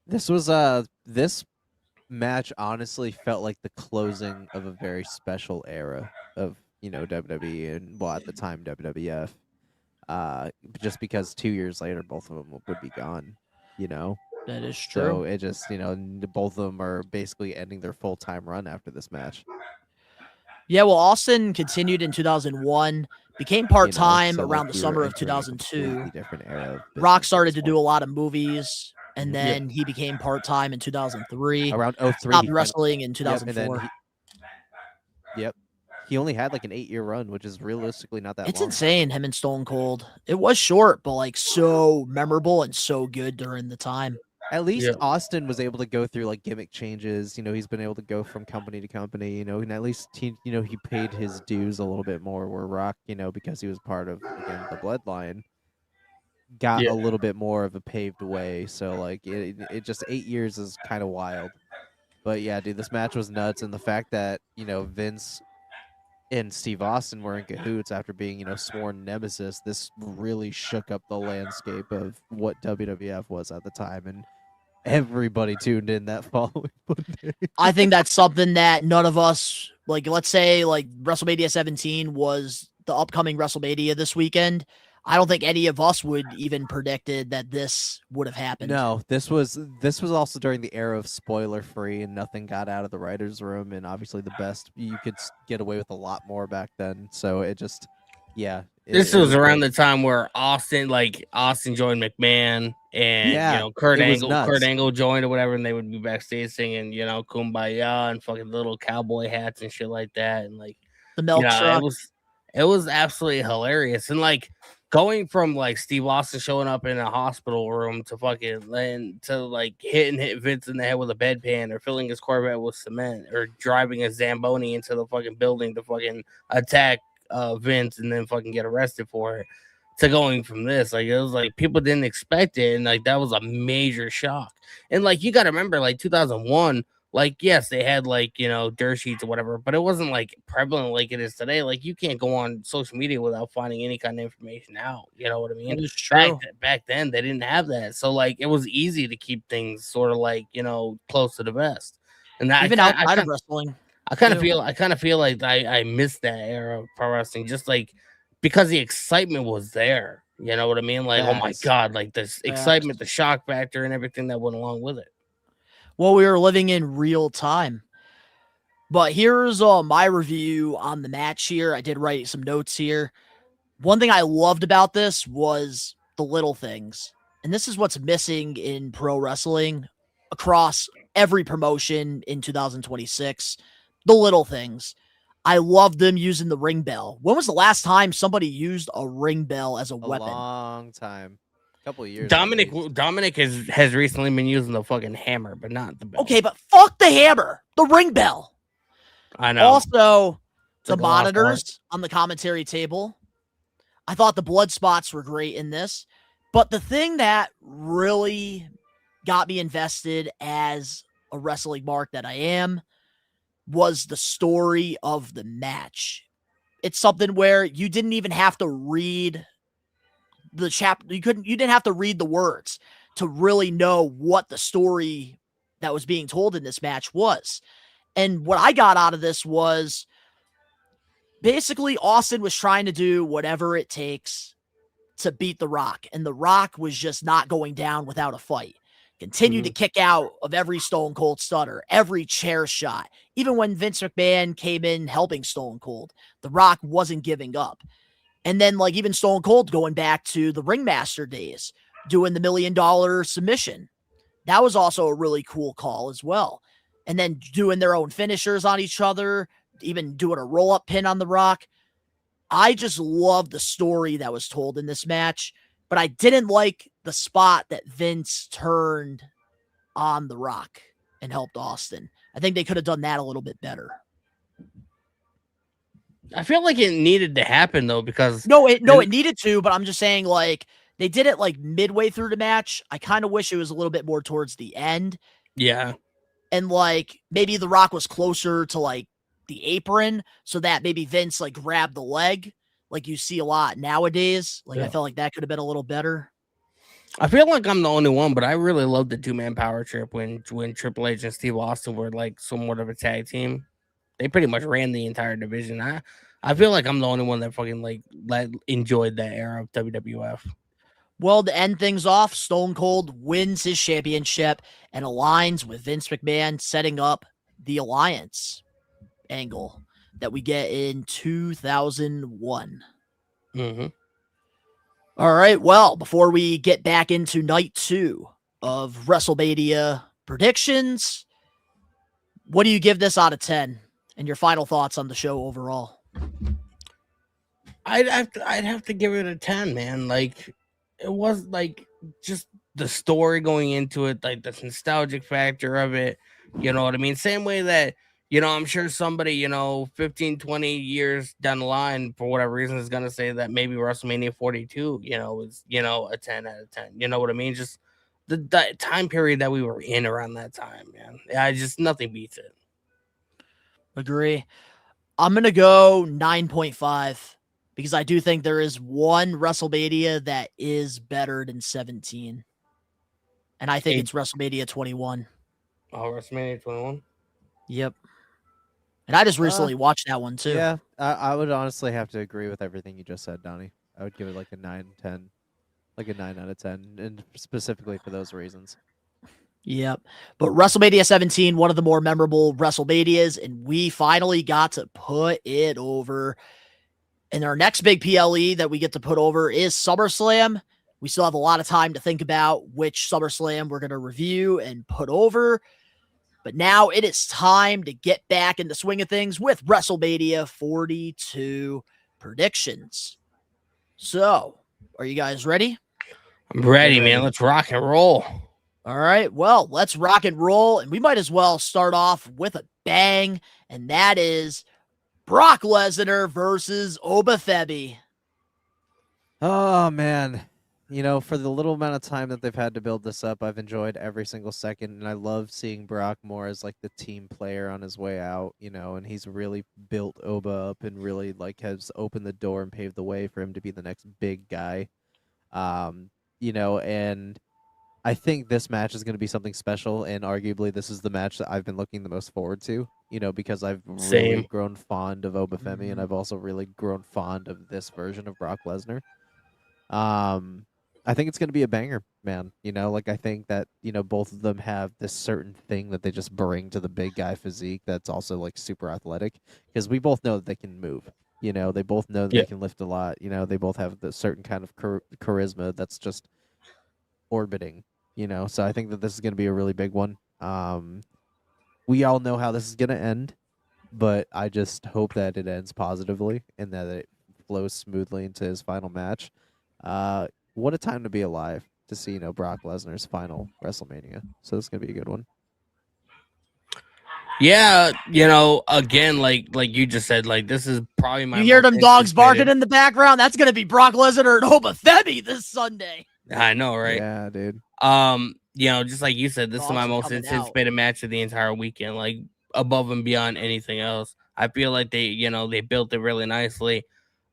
This match honestly felt like the closing of a very special era of WWE and at the time WWF. Just because 2 years later both of them would be gone, That is So true. it just both of them are basically ending their full-time run after this match. Yeah, well, Austin continued in 2001, became part-time so, around the we were summer of entering a 2002. completely different era of Rock business at started this to point. do a lot of movies, and Mhm. then he became part-time in 2003. Around 03, Stopped he wrestling in Yep, 2004. he only had like an 8-year run, which is realistically not that It's long. insane, him and Stone Cold. It was short, but like so memorable and so good during the time. At least Austin was able to go through like gimmick changes. He's been able to go from company to company. And at least he paid his dues a little bit more. Where Rock, because he was part of again the bloodline, got a little bit more of a paved way. So like it just 8 years is kind of wild. But yeah, dude, this match was nuts, and the fact that Vince and Steve Austin were in cahoots after being sworn nemesis, this really shook up the landscape of what WWF was at the time, and everybody tuned in that following Monday. I think that's something that none of us, like, let's say like WrestleMania 17 was the upcoming WrestleMania this weekend. I don't think any of us would even predicted that this would have happened. No, this was also during the era of spoiler free, and nothing got out of the writers' room, and obviously the best you could get away with a lot more back then. So it just, This was around the time where Austin joined McMahon, and Kurt Angle joined or whatever, and they would be backstage singing, "Kumbaya" and fucking little cowboy hats and shit like that, and like the milk truck. It was absolutely hilarious, and like going from like Steve Austin showing up in a hospital room to hit Vince in the head with a bedpan, or filling his Corvette with cement, or driving a Zamboni into the fucking building to fucking attack Vince and then fucking get arrested for it, to going from this, like, it was like people didn't expect it, and like that was a major shock. And like you got to remember, like 2001, like yes, they had like dirt sheets or whatever, but it wasn't like prevalent like it is today. Like you can't go on social media without finding any kind of information out. You know what I mean? That is true. Back then they didn't have that, so like it was easy to keep things sort of like close to the vest. And that even outside of wrestling, I kind of feel like I missed that era of pro wrestling, just like because the excitement was there. You know what I mean? Like, oh my god, like this excitement, the shock factor, and everything that went along with it. Well, we were living in real time. But here's my review on the match here. I did write some notes here. One thing I loved about this was the little things. And this is what's missing in pro wrestling across every promotion in 2026. The little things. I love them using the ring bell. When was the last time somebody used a ring bell as a weapon? A long time. Couple of years. Dominic has recently been using the fucking hammer, but not the bell. Okay, but fuck the hammer. The ring bell. I know. Also, the monitors on the commentary table. I thought the blood spots were great in this. But the thing that really got me invested as a wrestling mark that I am was the story of the match. It's something where you didn't even have to read the chapter. You didn't have to read the words to really know what the story that was being told in this match was. And what I got out of this was basically Austin was trying to do whatever it takes to beat The Rock. And The Rock was just not going down without a fight. Continued to kick out of every Stone Cold Stunner, every chair shot. Even when Vince McMahon came in helping Stone Cold, The Rock wasn't giving up. And then like even Stone Cold going back to the Ringmaster days, doing the $1 million submission. That was also a really cool call as well. And then doing their own finishers on each other, even doing a roll-up pin on The Rock. I just love the story that was told in this match, but I didn't like the spot that Vince turned on The Rock and helped Austin. I think they could have done that a little bit better. I feel like it needed to happen though, because it needed to, but I'm just saying, like, they did it like midway through the match. I kind of wish it was a little bit more towards the end. Yeah. And like maybe The Rock was closer to like the apron so that maybe Vince like grabbed the leg like you see a lot nowadays. Like I felt like that could have been a little better. I feel like I'm the only one, but I really loved the 2-man power trip when Triple H and Steve Austin were like somewhat of a tag team. They pretty much ran the entire division. I feel like I'm the only one that fucking like enjoyed that era of WWF. Well, to end things off, Stone Cold wins his championship and aligns with Vince McMahon, setting up the alliance angle that we get in 2001. Mm-hmm. All right. Well, before we get back into night 2 of WrestleMania predictions, what do you give this out of 10? And your final thoughts on the show overall? I'd have to give it a 10, man. Like, it was like just the story going into it, like the nostalgic factor of it. You know what I mean? Same way that, I'm sure somebody, 15, 20 years down the line, for whatever reason, is going to say that maybe WrestleMania 42, was, a 10 out of 10. You know what I mean? Just the time period that we were in around that time, man. Nothing beats it. Agree. I'm going to go 9.5 because I do think there is one WrestleMania that is better than 17. And I think it's WrestleMania 21. Oh, WrestleMania 21? Yep. And I just recently watched that one too. Yeah, I would honestly have to agree with everything you just said, Donnie. I would give it like a 9, 10, like a 9 out of 10, and specifically for those reasons. Yep. But WrestleMania 17, one of the more memorable WrestleManias, and we finally got to put it over. And our next big PLE that we get to put over is SummerSlam. We still have a lot of time to think about which SummerSlam we're going to review and put over. But now it is time to get back in the swing of things with WrestleMania 42 predictions. So, are you guys ready? I'm ready, man. Let's rock and roll. All right. Well, let's rock and roll. And we might as well start off with a bang. And that is Brock Lesnar versus Obafemi. Oh, man. For the little amount of time that they've had to build this up, I've enjoyed every single second, and I love seeing Brock more as like the team player on his way out, and he's really built Oba up and really like has opened the door and paved the way for him to be the next big guy. And I think this match is going to be something special, and arguably this is the match that I've been looking the most forward to, because I've really grown fond of Obafemi, and I've also really grown fond of this version of Brock Lesnar. I think it's going to be a banger, man. I think that, both of them have this certain thing that they just bring to the big guy physique that's also like super athletic, because we both know that they can move. They both know that they can lift a lot. They both have the certain kind of charisma that's just orbiting, so I think that this is going to be a really big one. We all know how this is going to end, but I just hope that it ends positively and that it flows smoothly into his final match. What a time to be alive to see, Brock Lesnar's final WrestleMania. So this is going to be a good one. Yeah, again, like you just said, like this is probably my. You hear them dogs barking in the background? That's going to be Brock Lesnar and Obafemi this Sunday. I know, right? Yeah, dude. Just like you said, this is my most anticipated match of the entire weekend, like above and beyond anything else. I feel like they built it really nicely.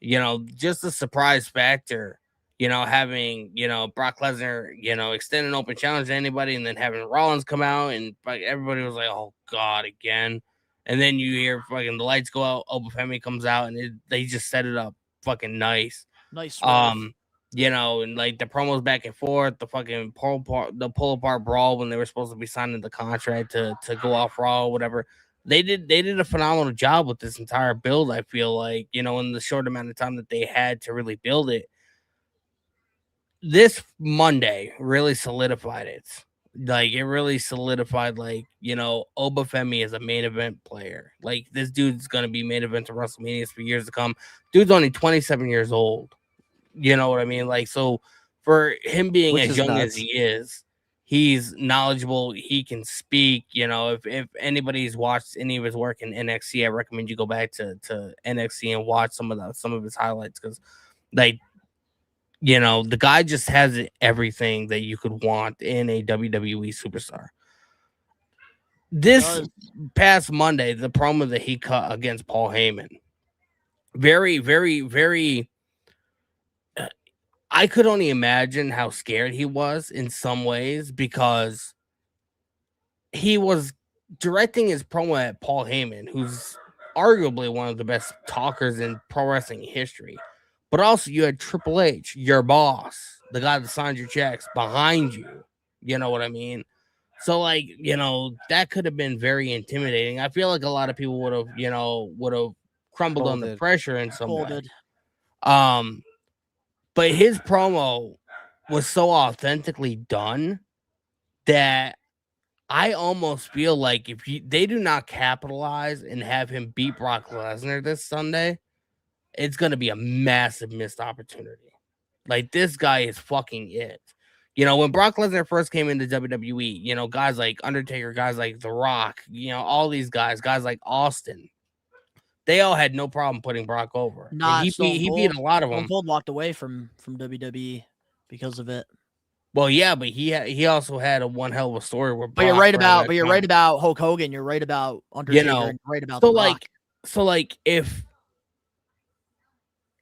Just the surprise factor. Having, Brock Lesnar, extend an open challenge to anybody, and then having Rollins come out, and like everybody was like, oh God, again. And then you hear fucking the lights go out, Obafemi comes out, and they just set it up fucking nice. Nice. And like the promos back and forth, the fucking pull apart brawl when they were supposed to be signing the contract to go off Raw or whatever. They did a phenomenal job with this entire build, I feel like, in the short amount of time that they had to really build it. This Monday really solidified it. Like, it really solidified, like, Obafemi is a main event player. Like, this dude's going to be main event to WrestleMania for years to come. Dude's only 27 years old. You know what I mean? Like, so for him being as young as he is, He's knowledgeable. He can speak. If anybody's watched any of his work in NXT, I recommend you go back to NXT and watch some of his highlights, because the guy just has everything that you could want in a WWE superstar. This past Monday, the promo that he cut against Paul Heyman, very, very, very. I could only imagine how scared he was in some ways, because he was directing his promo at Paul Heyman, who's arguably one of the best talkers in pro wrestling history. But also you had Triple H, your boss, the guy that signed your checks, behind you. You know what I mean? So that could have been very intimidating. I feel like a lot of people would have crumbled under pressure in some way. But his promo was so authentically done that I almost feel like if they do not capitalize and have him beat Brock Lesnar this Sunday, it's going to be a massive missed opportunity. This guy is fucking it. When Brock Lesnar first came into WWE, guys like Undertaker, guys like The Rock, all these guys like Austin, they all had no problem putting Brock over. He beat a lot of them. Stone Cold walked away from WWE because of it. Well, yeah, but he also had a one hell of a story where. But you're right about Hulk Hogan. You're right about Undertaker. And you're right about The Rock.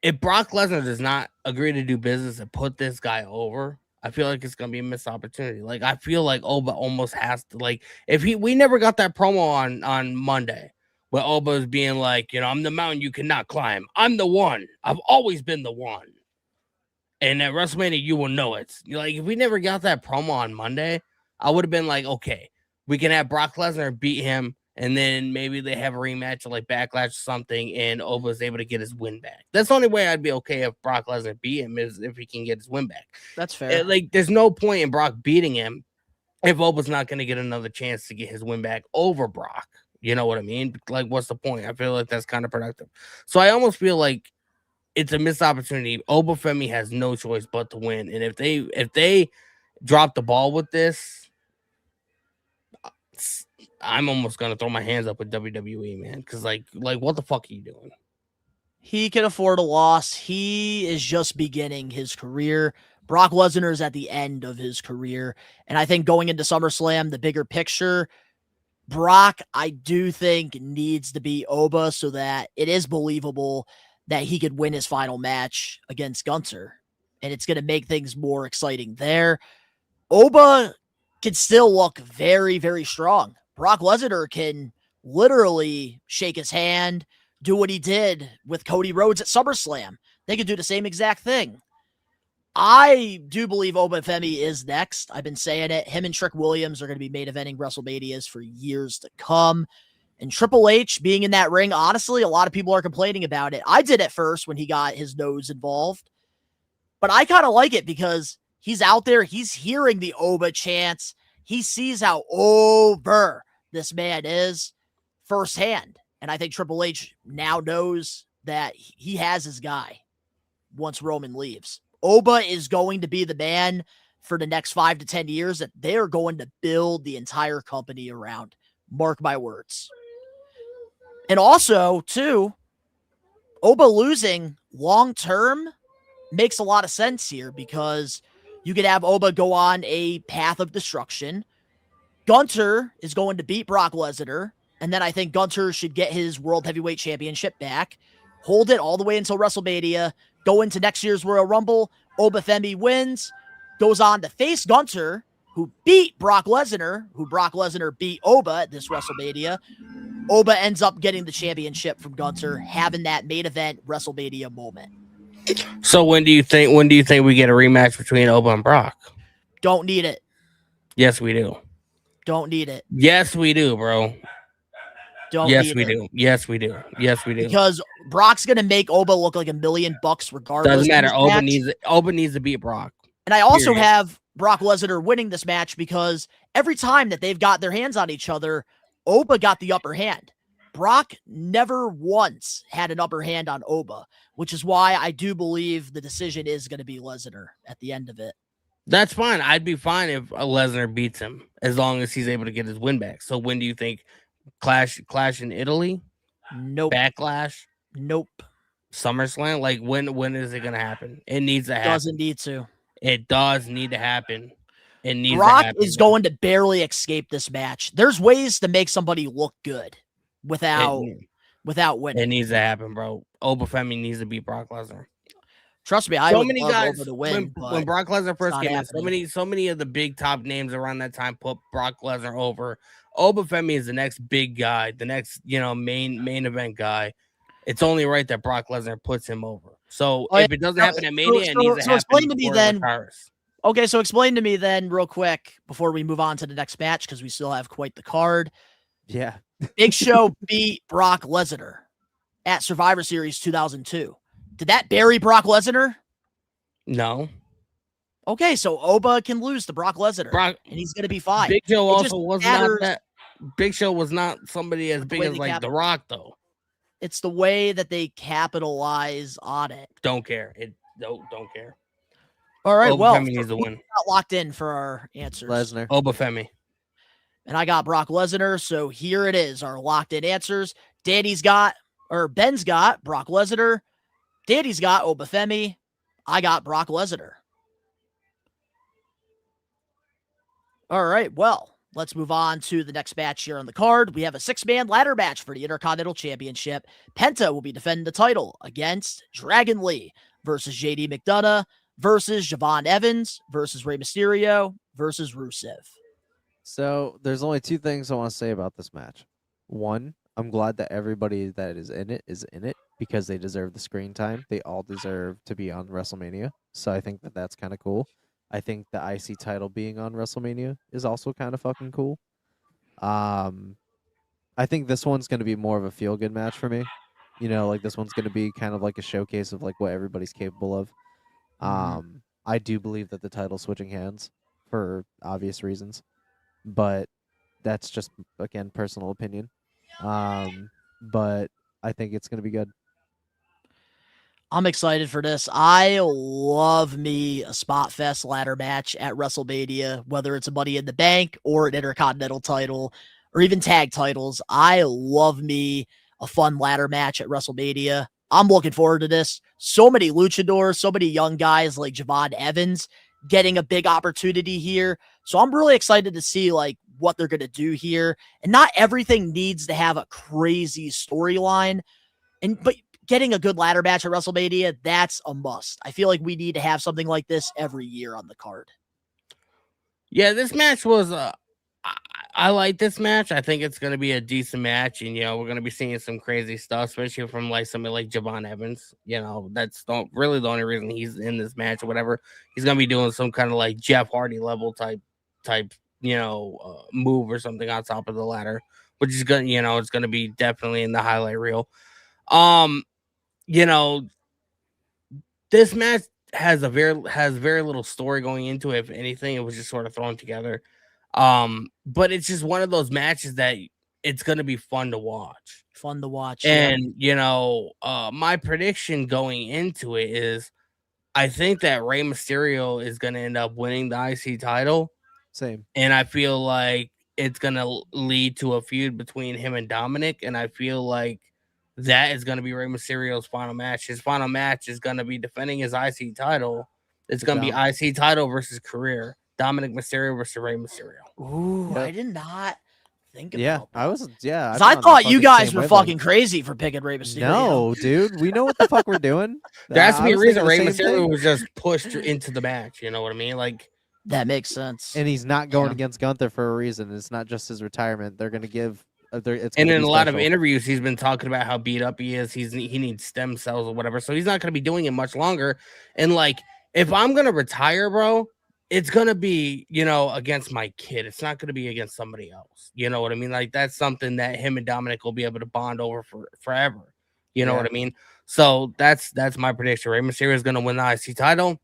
If Brock Lesnar does not agree to do business and put this guy over, I feel like it's gonna be a missed opportunity. I feel like Oba almost has to we never got that promo on Monday where Oba is being like, I'm the mountain you cannot climb. I'm the one. I've always been the one. And at WrestleMania, you will know it. If we never got that promo on Monday, I would have been like, okay, we can have Brock Lesnar beat him, and then maybe they have a rematch or Backlash or something, and Oba is able to get his win back. That's the only way I'd be okay if Brock Lesnar beat him, is if he can get his win back. That's fair. There's no point in Brock beating him if Oba's not going to get another chance to get his win back over Brock. You know what I mean? What's the point? I feel like that's kind of productive. So I almost feel like it's a missed opportunity. Oba Femi has no choice but to win. And if they drop the ball with this, I'm almost gonna throw my hands up with WWE, man. Because what the fuck are you doing? He can afford a loss. He is just beginning his career. Brock Lesnar is at the end of his career. And I think going into SummerSlam, the bigger picture, Brock, I do think, needs to beat Oba so that it is believable that he could win his final match against Gunther. And it's going to make things more exciting there. Oba can still look very, very strong. Brock Lesnar can literally shake his hand, do what he did with Cody Rhodes at SummerSlam. They could do the same exact thing. I do believe Oba Femi is next. I've been saying it. Him and Trick Williams are going to be main eventing WrestleManias for years to come. And Triple H being in that ring, honestly, a lot of people are complaining about it. I did at first when he got his nose involved. But I kind of like it because he's out there. He's hearing the Oba chants. He sees how over this man is firsthand. And I think Triple H now knows that he has his guy once Roman leaves. Oba is going to be the man for the next 5 to 10 years that they are going to build the entire company around. Mark my words. And also, too, Oba losing long-term makes a lot of sense here because you could have Oba go on a path of destruction. Gunther is going to beat Brock Lesnar, and then I think Gunther should get his World Heavyweight Championship back, hold it all the way until WrestleMania, go into next year's Royal Rumble. Oba Femi wins, goes on to face Gunther, who beat Brock Lesnar, who Brock Lesnar beat Oba at this WrestleMania. Oba ends up getting the championship from Gunther, having that main event WrestleMania moment. So when do you think we get a rematch between Oba and Brock? Don't need it. Yes, we do. Don't need it. Yes, we do, bro. Don't yes, need we it. do. Yes, we do. Yes, we do. Because Brock's gonna make Oba look like $1 million regardless. Doesn't matter. Oba needs to beat Brock. And I also have Brock Lesnar winning this match because every time that they've got their hands on each other, Oba got the upper hand. Brock never once had an upper hand on Oba, which is why I do believe the decision is going to be Lesnar at the end of it. That's fine. I'd be fine if Lesnar beats him as long as he's able to get his win back. So when do you think Clash in Italy? Nope. Backlash? Nope. SummerSlam? Like when is it gonna happen? It needs to happen. Doesn't need to. It does need to happen. It needs Brock to happen. is going to barely escape this match. There's ways to make somebody look good without winning. It needs to happen, bro. Obafemi needs to beat Brock Lesnar. Trust me, I would love Oba to win. When Brock Lesnar first came happening. in, so many of the big top names around that time put Brock Lesnar over. Obafemi is the next big guy, the next main event guy. It's only right that Brock Lesnar puts him over. So if it doesn't happen at Mania, it needs to happen. Explain to me then. Retires. Okay, so explain to me then, real quick, before we move on to the next match, because we still have quite the card. Yeah. Big Show beat Brock Lesnar at Survivor Series 2002. Did that bury Brock Lesnar? No. Okay, so Oba can lose to Brock Lesnar, and he's going to be fine. Big Show also was not that. Big Show was not somebody as big as like The Rock, though. It's the way that they capitalize on it. Don't care. Don't care. All right, Obafemi needs to win. Not locked in for our answers. Lesnar. Obafemi. And I got Brock Lesnar, so here it is, our locked-in answers. Ben's got Brock Lesnar. Danny's got Obafemi. I got Brock Lesnar. All right, well, let's move on to the next match here on the card. We have a 6-man ladder match for the Intercontinental Championship. Penta will be defending the title against Dragon Lee versus JD McDonough versus Javon Evans versus Rey Mysterio versus Rusev. So there's only two things I want to say about this match. One, I'm glad that everybody that is in it because they deserve the screen time. They all deserve to be on WrestleMania. So I think that that's kind of cool. I think the IC title being on WrestleMania is also kind of fucking cool. I think this one's going to be more of a feel-good match for me. You know, like this one's going to be kind of like a showcase of like what everybody's capable of. I do believe that the title's switching hands for obvious reasons, but that's just, again, personal opinion. But I think it's going to be good. I'm excited for this. I love me a Spot Fest ladder match at WrestleMania, whether it's a Money in the Bank or an Intercontinental title or even tag titles. I love me a fun ladder match at WrestleMania. I'm looking forward to this. So many luchadors, so many young guys like Javon Evans getting a big opportunity here. So I'm really excited to see like what they're going to do here. And not everything needs to have a crazy storyline. But getting a good ladder match at WrestleMania, that's a must. I feel like we need to have something like this every year on the card. Yeah, this match was I like this match. I think it's going to be a decent match, and we're going to be seeing some crazy stuff, especially from like somebody like Javon Evans. That's really the only reason he's in this match or whatever. He's going to be doing some kind of like Jeff Hardy level type move or something on top of the ladder, which is going it's going to be definitely in the highlight reel. This match has very little story going into it. If anything, it was just sort of thrown together. But it's just one of those matches that it's going to be fun to watch. And, my prediction going into it is I think that Rey Mysterio is going to end up winning the IC title. Same. And I feel like it's going to lead to a feud between him and Dominic. And I feel like that is going to be Rey Mysterio's final match. His final match is going to be defending his IC title. It's going to be IC title versus career. Dominic Mysterio versus Rey Mysterio. Ooh, Yep. I did not think about that. I thought you guys were fucking crazy for picking Rey Mysterio. No, dude. We know what the fuck we're doing. There has to be a reason Rey Mysterio was just pushed into the match. You know what I mean? Like, that makes sense. And he's not going against Gunther for a reason. It's not just his retirement. They're going to give... and in a lot of interviews, he's been talking about how beat up he is. He needs stem cells or whatever. So he's not going to be doing it much longer. And like, if I'm going to retire, bro, it's going to be, against my kid. It's not going to be against somebody else. You know what I mean? Like, that's something that him and Dominic will be able to bond over for forever. You know what I mean? So that's my prediction. Rey Mysterio is going to win the IC title.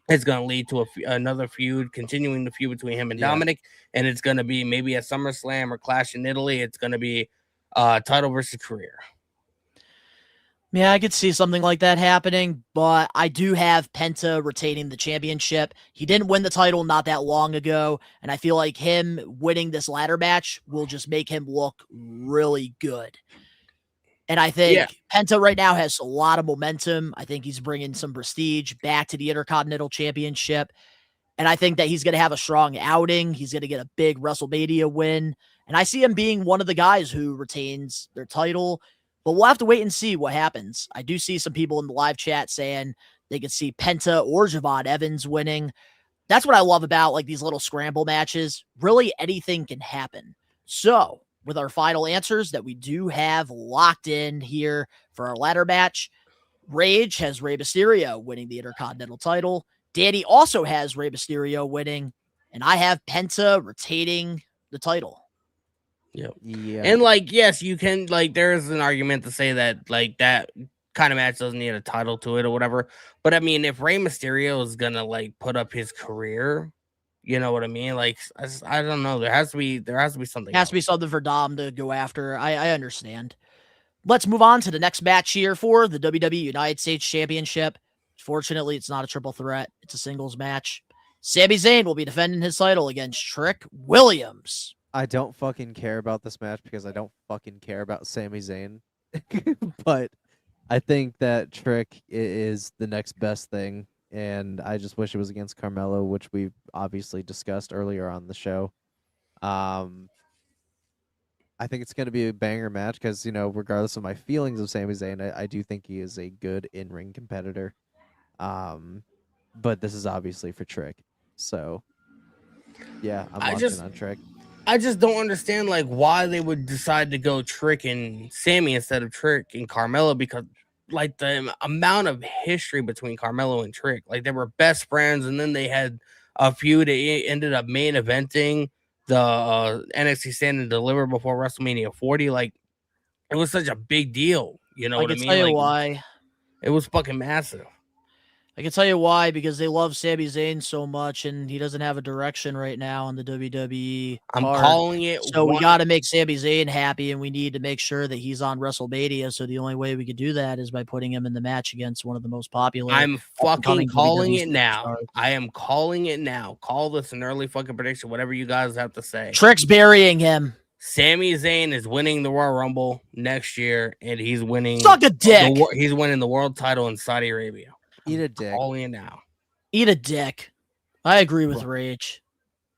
It's going to lead to another feud, continuing the feud between him and Dominic. And it's going to be maybe a SummerSlam or Clash in Italy. It's going to be title versus career. Yeah, I could see something like that happening, but I do have Penta retaining the championship. He didn't win the title not that long ago, and I feel like him winning this ladder match will just make him look really good. And I think Penta right now has a lot of momentum. I think he's bringing some prestige back to the Intercontinental Championship. And I think that he's going to have a strong outing. He's going to get a big WrestleMania win. And I see him being one of the guys who retains their title. But we'll have to wait and see what happens. I do see some people in the live chat saying they could see Penta or Javon Evans winning. That's what I love about like these little scramble matches. Really, anything can happen. So, with our final answers that we do have locked in here for our ladder match, Rage has Rey Mysterio winning the Intercontinental title. Danny also has Rey Mysterio winning, and I have Penta retaining the title. Yep. Yeah. And like, yes, you can like. There's an argument to say that like that kind of match doesn't need a title to it or whatever. But I mean, if Rey Mysterio is gonna like put up his career, you know what I mean? Like, I don't know. There has to be something. It has to be something for Dom to go after. I understand. Let's move on to the next match here for the WWE United States Championship. Fortunately, it's not a triple threat. It's a singles match. Sami Zayn will be defending his title against Trick Williams. I don't fucking care about this match because I don't fucking care about Sami Zayn. But I think that Trick is the next best thing. And I just wish it was against Carmelo, which we obviously discussed earlier on the show. I think it's going to be a banger match because, you know, regardless of my feelings of Sami Zayn, I do think he is a good in-ring competitor. But this is obviously for Trick. So, yeah, I'm locked in on Trick. I just don't understand like why they would decide to go Trick and Sammy instead of Trick and Carmelo, because like the amount of history between Carmelo and Trick, like they were best friends, and then they had a feud that ended up main eventing the NXT Stand and Deliver before WrestleMania 40. Like it was such a big deal, you know what I mean? I can tell you like, why. It was fucking massive. I can tell you why, because they love Sami Zayn so much, and he doesn't have a direction right now on the WWE I'm card. calling it. So we got to make Sami Zayn happy, and we need to make sure that he's on WrestleMania. So the only way we could do that is by putting him in the match against one of the most popular. I'm fucking calling WWE it now. stars. I am calling it now. Call this an early fucking prediction, whatever you guys have to say. Trick's burying him. Sami Zayn is winning the Royal Rumble next year, and he's winning. Suck a dick. He's winning the world title in Saudi Arabia. Eat a dick. Calling it now. Eat a dick. I agree with Rage.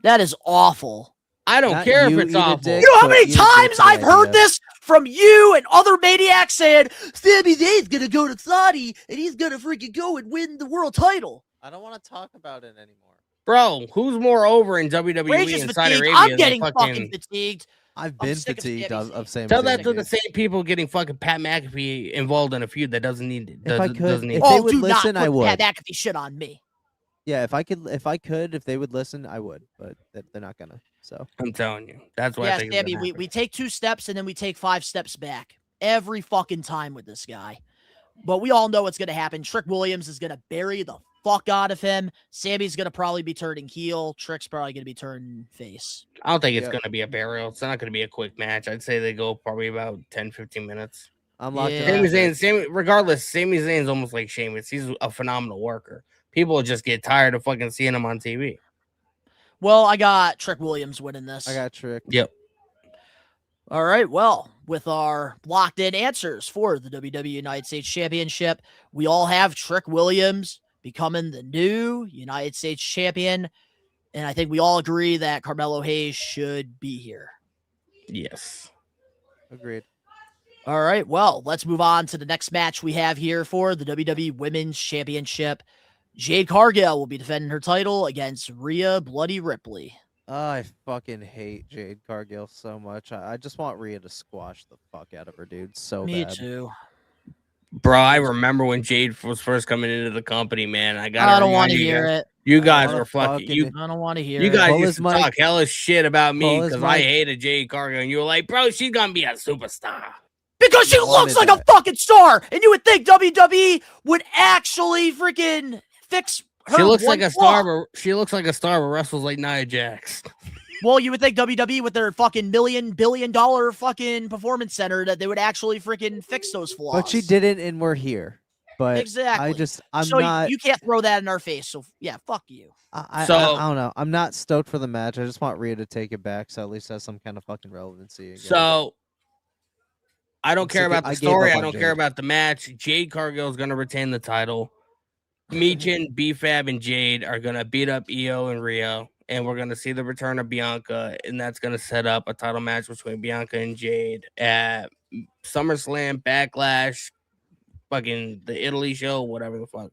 That is awful. I don't care if it's awful. You know how many times I've heard this from you and other maniacs saying Sami Zayn's gonna go to Saudi and he's gonna freaking go and win the world title. I don't want to talk about it anymore. Bro, who's more over in WWE Rage is and Saudi fatigued. Arabia? I'm getting fucking fatigued. I've been fatigued of Sami Zayn. Tell that to the same people getting fucking Pat McAfee involved in a feud that doesn't need it. If I could, if Oh, they would do listen, not I put would. Pat McAfee shit on me. Yeah, if they would listen, I would. But they're not gonna. So I'm telling you, that's why. Yeah, I think Sammy, we take 2 steps and then we take 5 steps back every fucking time with this guy. But we all know what's gonna happen. Trick Williams is gonna bury the fuck out of him. Sammy's gonna probably be turning heel. Trick's probably gonna be turning face. I don't think it's going to be a burial. It's not going to be a quick match. I'd say they go probably about 10-15 minutes. I'm locked in. Regardless, Sami Zayn's almost like Sheamus. He's a phenomenal worker. People just get tired of fucking seeing him on TV. Well, I got Trick Williams winning this. I got Trick. Yep. All right. Well, with our locked in answers for the WWE United States Championship, we all have Trick Williams becoming the new United States champion. And I think we all agree that Carmelo Hayes should be here. Yes. Agreed. All right. Well, let's move on to the next match we have here for the WWE Women's Championship. Jade Cargill will be defending her title against Rhea Bloody Ripley. I fucking hate Jade Cargill so much. I just want Rhea to squash the fuck out of her, dude. So Me bad. too. Bro, I remember when Jade was first coming into the company, man. I don't want to hear it. You guys were fucking. I don't want to hear You it. guys used to talk hella shit about me Pull his because I mic. hated Jade Cargill, and you were like, bro, she's gonna be a superstar. Because she looks like a fucking star, and you would think WWE would actually freaking fix her. She looks one like a flaw. star. She looks like a star, but wrestles like Nia Jax. Well, you would think WWE with their fucking billion-dollar fucking performance center that they would actually freaking fix those flaws. But she didn't, and we're here. But Exactly. I'm so not. You can't throw that in our face. So yeah, fuck you. I don't know. I'm not stoked for the match. I just want Rhea to take it back, so at least has some kind of fucking relevancy. Again. So I don't care about the story. I don't care Jade. about the match. Jade Cargill is going to retain the title. Michin, B-Fab, and Jade are going to beat up Io and Rio, and we're going to see the return of Bianca, and that's going to set up a title match between Bianca and Jade at SummerSlam, Backlash, fucking the Italy show, whatever the fuck.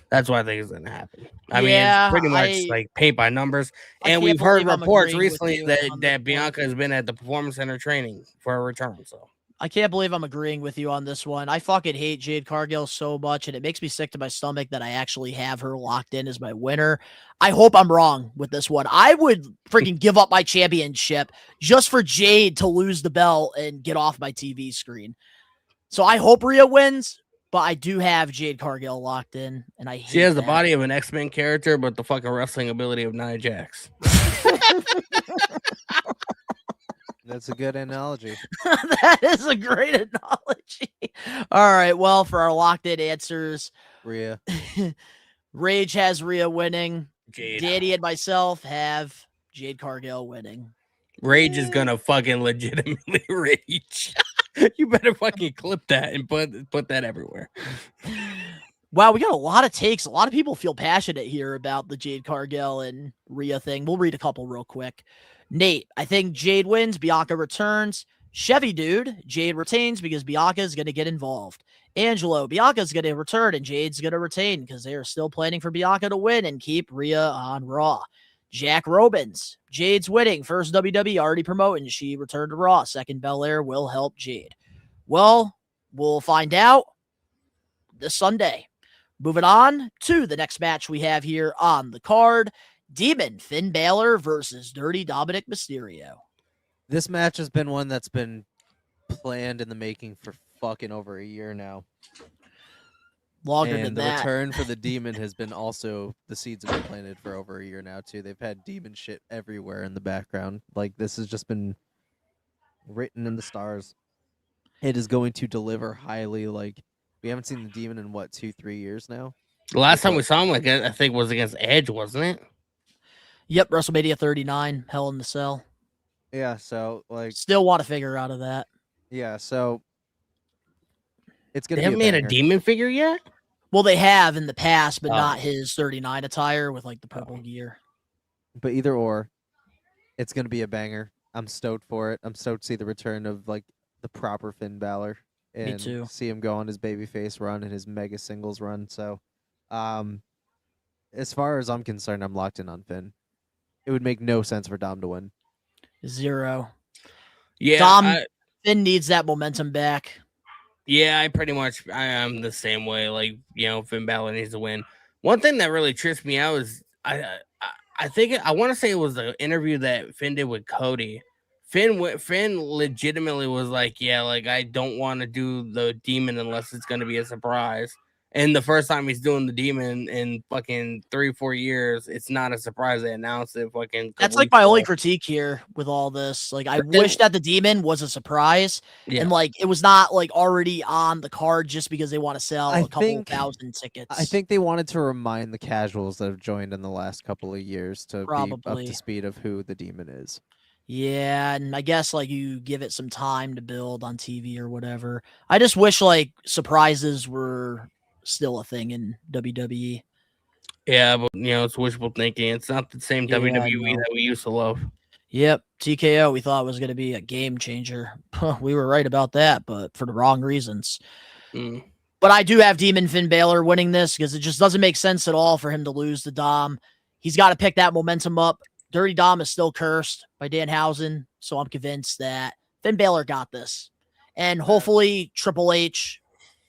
That's what I think is going to happen. I mean, it's pretty much like paint by numbers. And we've heard reports recently that Bianca has been at the Performance Center training for a return. So I can't believe I'm agreeing with you on this one. I fucking hate Jade Cargill so much, and it makes me sick to my stomach that I actually have her locked in as my winner. I hope I'm wrong with this one. I would freaking give up my championship just for Jade to lose the belt and get off my TV screen. So I hope Rhea wins, but I do have Jade Cargill locked in, and I hate she has the body of an X-Men character, but the fucking wrestling ability of Nia Jax. That's a good analogy. That is a great analogy. All right. Well, for our locked in answers, Rhea. Rage has Rhea winning. Jade. Danny and myself have Jade Cargill winning. Rage is gonna fucking legitimately rage. You better fucking clip that and put that everywhere. Wow, we got a lot of takes. A lot of people feel passionate here about the Jade Cargill and Rhea thing. We'll read a couple real quick. Nate, I think Jade wins. Bianca returns. Chevy Dude, Jade retains because Bianca is going to get involved. Angelo, Bianca's going to return and Jade's going to retain because they are still planning for Bianca to win and keep Rhea on Raw. Jack Robins, Jade's winning. First WWE already promoting. She returned to Raw. Second Belair will help Jade. Well, we'll find out this Sunday. Moving on to the next match we have here on the card. Demon Finn Balor versus Dirty Dominic Mysterio. This match has been one that's been planned in the making for fucking over a year now. Longer and than the that. return for the Demon has been also, the seeds have been planted for over a year now too. They've had Demon shit everywhere in the background. Like, this has just been written in the stars. It is going to deliver highly. Like, we haven't seen the Demon in what, 2-3 years now? The last time we saw him, like, I think was against Edge, wasn't it? Yep, WrestleMania 39, Hell in the Cell. Yeah, so like still want to figure out of that. Yeah, so it's gonna. They haven't made a Demon figure yet. Well, they have in the past, but not his 39 attire with like the purple gear. But either or, it's gonna be a banger. I'm stoked for it. I'm stoked to see the return of like the proper Finn Balor and Me too. see him go on his babyface run and his mega singles run. So, as far as I'm concerned, I'm locked in on Finn. It would make no sense for Dom to win. Zero. Yeah, Finn needs that momentum back. Yeah, I am the same way. Like, you know, Finn Balor needs to win. One thing that really trips me out is I think I want to say it was the interview that Finn did with Cody. Finn legitimately was like, yeah, like I don't want to do the Demon unless it's going to be a surprise. And the first time he's doing the Demon in fucking 3-4 years, it's not a surprise they announced it. Fucking that's like my only critique here with all this. Like, I wish that the Demon was a surprise, and like it was not like already on the card just because they want to sell a couple thousand tickets. I think they wanted to remind the casuals that have joined in the last couple of years to be up to speed of who the Demon is. Yeah, and I guess like you give it some time to build on TV or whatever. I just wish like surprises were still a thing in WWE. Yeah, but you know, it's wishful thinking. It's not the same WWE that we used to love. Yep, TKO we thought was going to be a game changer. We were right about that, but for the wrong reasons. But I do have Demon Finn Balor winning this because it just doesn't make sense at all for him to lose to Dom. He's got to pick that momentum up. Dirty Dom is still cursed by Danhausen, so I'm convinced that Finn Balor got this. And hopefully Triple H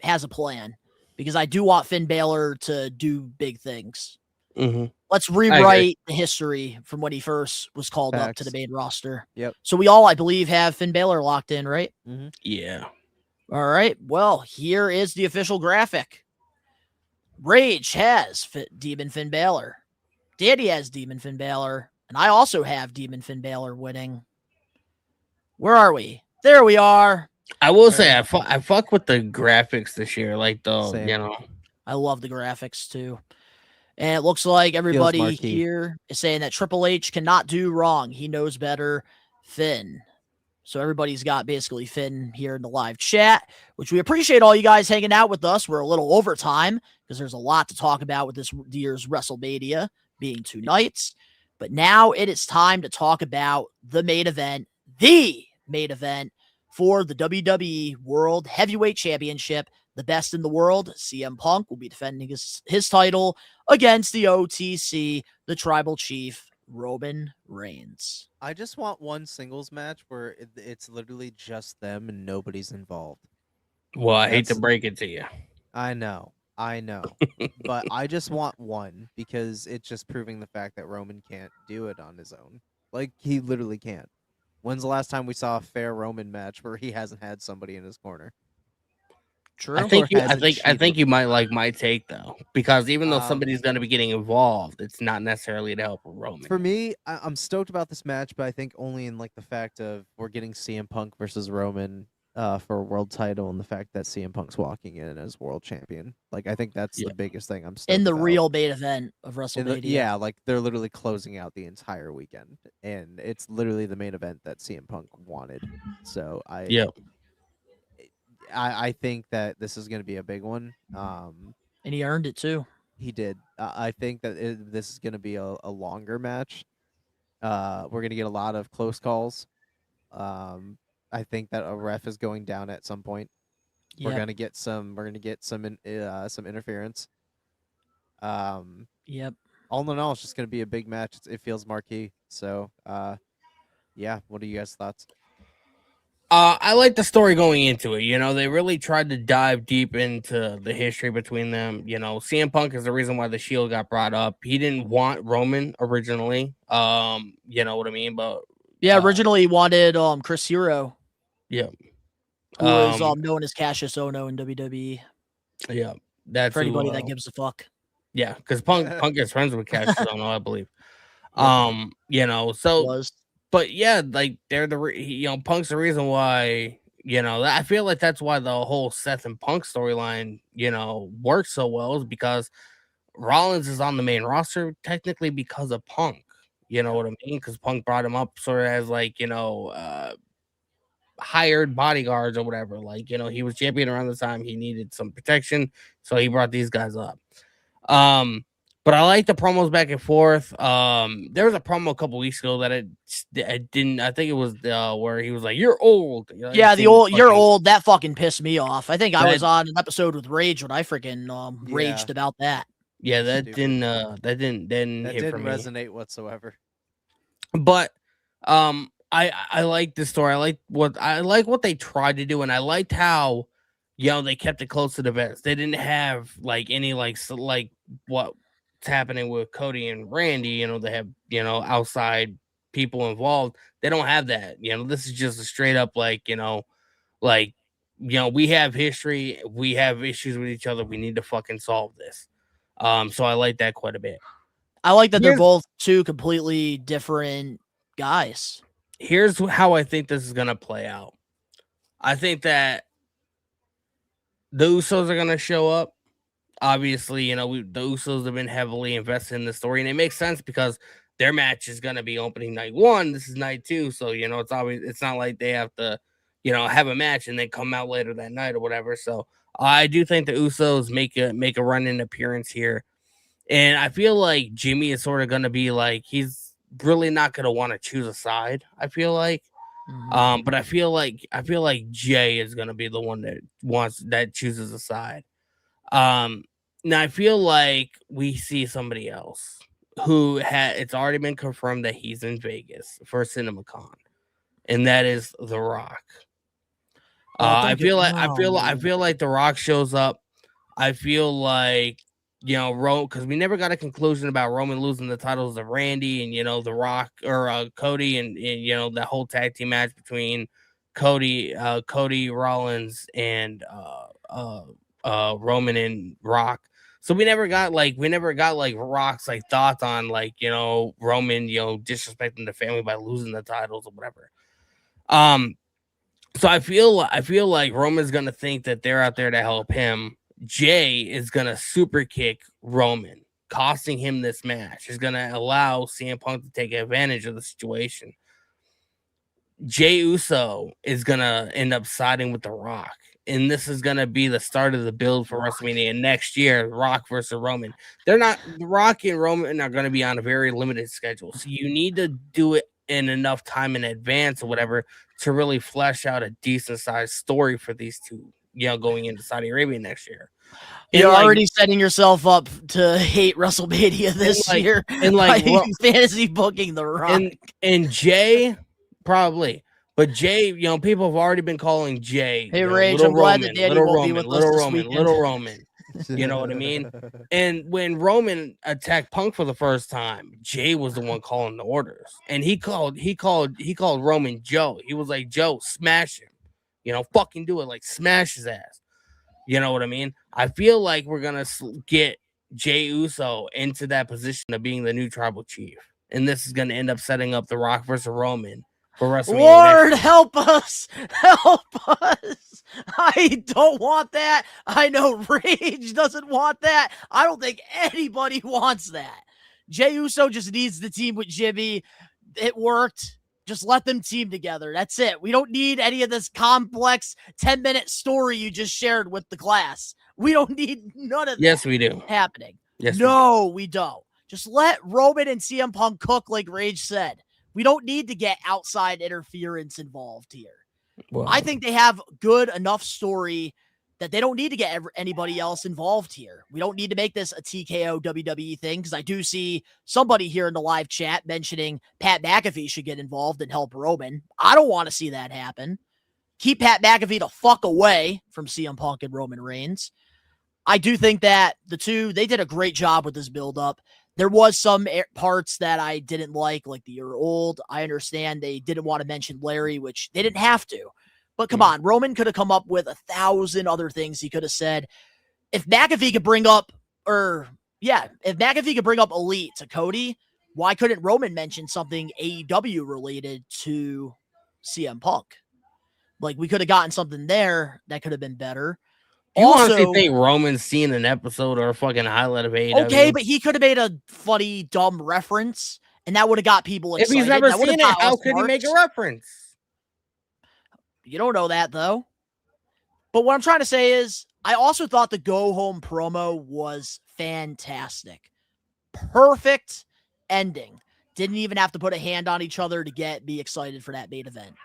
has a plan, because I do want Finn Balor to do big things. Let's rewrite the history from when he first was called up to the main roster. Yep. So we all, I believe, have Finn Balor locked in, right? Yeah. All right. Well, here is the official graphic. Rage has Demon Finn Balor. Danny has Demon Finn Balor. And I also have Demon Finn Balor winning. Where are we? There we are. I will say I fuck with the graphics this year. Like Same. I love the graphics too. And it looks like everybody here is saying that Triple H cannot do wrong. He knows better. Finn. So everybody's got basically Finn here in the live chat, which we appreciate all you guys hanging out with us. We're a little over time because there's a lot to talk about with this year's WrestleMania being 2 nights. But now it is time to talk about the main event for the WWE World Heavyweight Championship. The best in the world, CM Punk, will be defending his title against the OTC, the Tribal Chief, Roman Reigns. I just want one singles match where it's literally just them and nobody's involved. Well, I hate to break it to you. I know. But I just want one because it's just proving the fact that Roman can't do it on his own. Like, he literally can't. When's the last time we saw a fair Roman match where he hasn't had somebody in his corner? True. I think you might like my take though, because even though somebody's going to be getting involved, it's not necessarily to help Roman. For me, I'm stoked about this match, but I think only in like the fact of we're getting CM Punk versus Roman for a world title, and the fact that CM Punk's walking in as world champion. Like, I think that's the biggest thing I'm stoked in the about. real main event of WrestleMania. Like they're literally closing out the entire weekend, and it's literally the main event that CM Punk wanted. So I think that this is going to be a big one. And he earned it too. He did. I think that this is going to be a longer match. We're going to get a lot of close calls. I think that a ref is going down at some point. We're going to get some. We're going to get some interference. All in all, it's just going to be a big match. It feels marquee. So, yeah. What are you guys' thoughts? I like the story going into it. You know, they really tried to dive deep into the history between them. You know, CM Punk is the reason why the Shield got brought up. He didn't want Roman originally. You know what I mean? But originally he wanted Chris Hero. Yeah. Who is known as Cassius Ohno in WWE. Yeah. That's for anybody that gives a fuck. Yeah, because Punk is friends with Cassius Ohno, I believe. You know, so but yeah, like they're Punk's the reason why, you know, I feel like that's why the whole Seth and Punk storyline, you know, works so well, is because Rollins is on the main roster technically because of Punk. You know what I mean? Because Punk brought him up sort of as like, you know, hired bodyguards or whatever. Like, you know, he was champion around the time, he needed some protection, so he brought these guys up. But I like the promos back and forth. There was a promo a couple weeks ago that I didn't. I think it was where he was like, "You're old." You know, you're old. That fucking pissed me off. I think I was on an episode with Rage when I freaking raged about that. Yeah, that didn't resonate whatsoever. But I like the story. I like what they tried to do, and I liked how, you know, they kept it close to the vets. They didn't have like any like what's happening with Cody and Randy. You know, they have, you know, outside people involved. They don't have that. You know, this is just a straight up like, you know, we have history, we have issues with each other. We need to fucking solve this. So I like that quite a bit. I like that they're both two completely different guys. Here's how I think this is gonna play out. I think that the Usos are gonna show up. Obviously, you know, the Usos have been heavily invested in the story, and it makes sense because their match is gonna be opening night 1. This is night 2, so you know it's not like they have to, you know, have a match and then come out later that night or whatever. So I do think the Usos make a run-in appearance here, and I feel like Jimmy is sort of gonna be like, he's really not gonna want to choose a side. I feel like. But I feel like Jay is gonna be the one that chooses a side. Now I feel like we see somebody else who it's already been confirmed that he's in Vegas for CinemaCon, and that is The Rock. I feel like The Rock shows up. I feel like, you know, because we never got a conclusion about Roman losing the titles to Randy and, you know, The Rock or Cody and you know, the whole tag team match between Cody Rollins and Roman and Rock. So we never got like Rock's like thoughts on like, you know, Roman, you know, disrespecting the family by losing the titles or whatever. So I feel like Roman's gonna think that they're out there to help him. Jay is gonna super kick Roman, costing him this match. Is gonna allow CM Punk to take advantage of the situation. Jay Uso is gonna end up siding with The Rock, and this is gonna be the start of the build for WrestleMania next year. Rock versus Roman. The Rock and Roman are gonna be on a very limited schedule, so you need to do it in enough time in advance or whatever to really flesh out a decent sized story for these two, you know, going into Saudi Arabia next year. You're already setting yourself up to hate WrestleMania this year, and like fantasy booking The Rock and Jay. Probably, but Jay, you know, people have already been calling Jay, hey, you know, Rage, little I'm glad Roman, that Danny little won't be Roman, with us this weekend. little Roman. You know what I mean? And when Roman attacked Punk for the first time, Jay was the one calling the orders, and he called Roman Joe. He was like, Joe, smash him, you know, fucking do it, like smash his ass. You know what I mean? I feel like we're gonna get Jay Uso into that position of being the new tribal chief. And this is going to end up setting up The Rock versus Roman for WrestleMania. Lord, help us. Help us. I don't want that. I know Rage doesn't want that. I don't think anybody wants that. Jey Uso just needs the team with Jimmy. It worked. Just let them team together. That's it. We don't need any of this complex 10-minute story you just shared with the class. We don't need none of that. Yes, we do. Happening. Yes, no, we don't. Just let Roman and CM Punk cook like Rage said. We don't need to get outside interference involved here. Well, I think they have good enough story that they don't need to get anybody else involved here. We don't need to make this a TKO WWE thing, because I do see somebody here in the live chat mentioning Pat McAfee should get involved and help Roman. I don't want to see that happen. Keep Pat McAfee the fuck away from CM Punk and Roman Reigns. I do think that the two, they did a great job with this build-up. There was some parts that I didn't like the year old. I understand they didn't want to mention Larry, which they didn't have to. But come on, Roman could have come up with 1,000 other things he could have said. If McAfee could bring up, if McAfee could bring up Elite to Cody, why couldn't Roman mention something AEW related to CM Punk? Like, we could have gotten something there that could have been better. Do you honestly think Roman's seen an episode or a fucking highlight of AEW? Okay, but he could have made a funny, dumb reference, and that would have got people excited. If he's never seen it, how could he make a reference? You don't know that, though. But what I'm trying to say is, I also thought the go-home promo was fantastic. Perfect ending. Didn't even have to put a hand on each other to get me excited for that main event.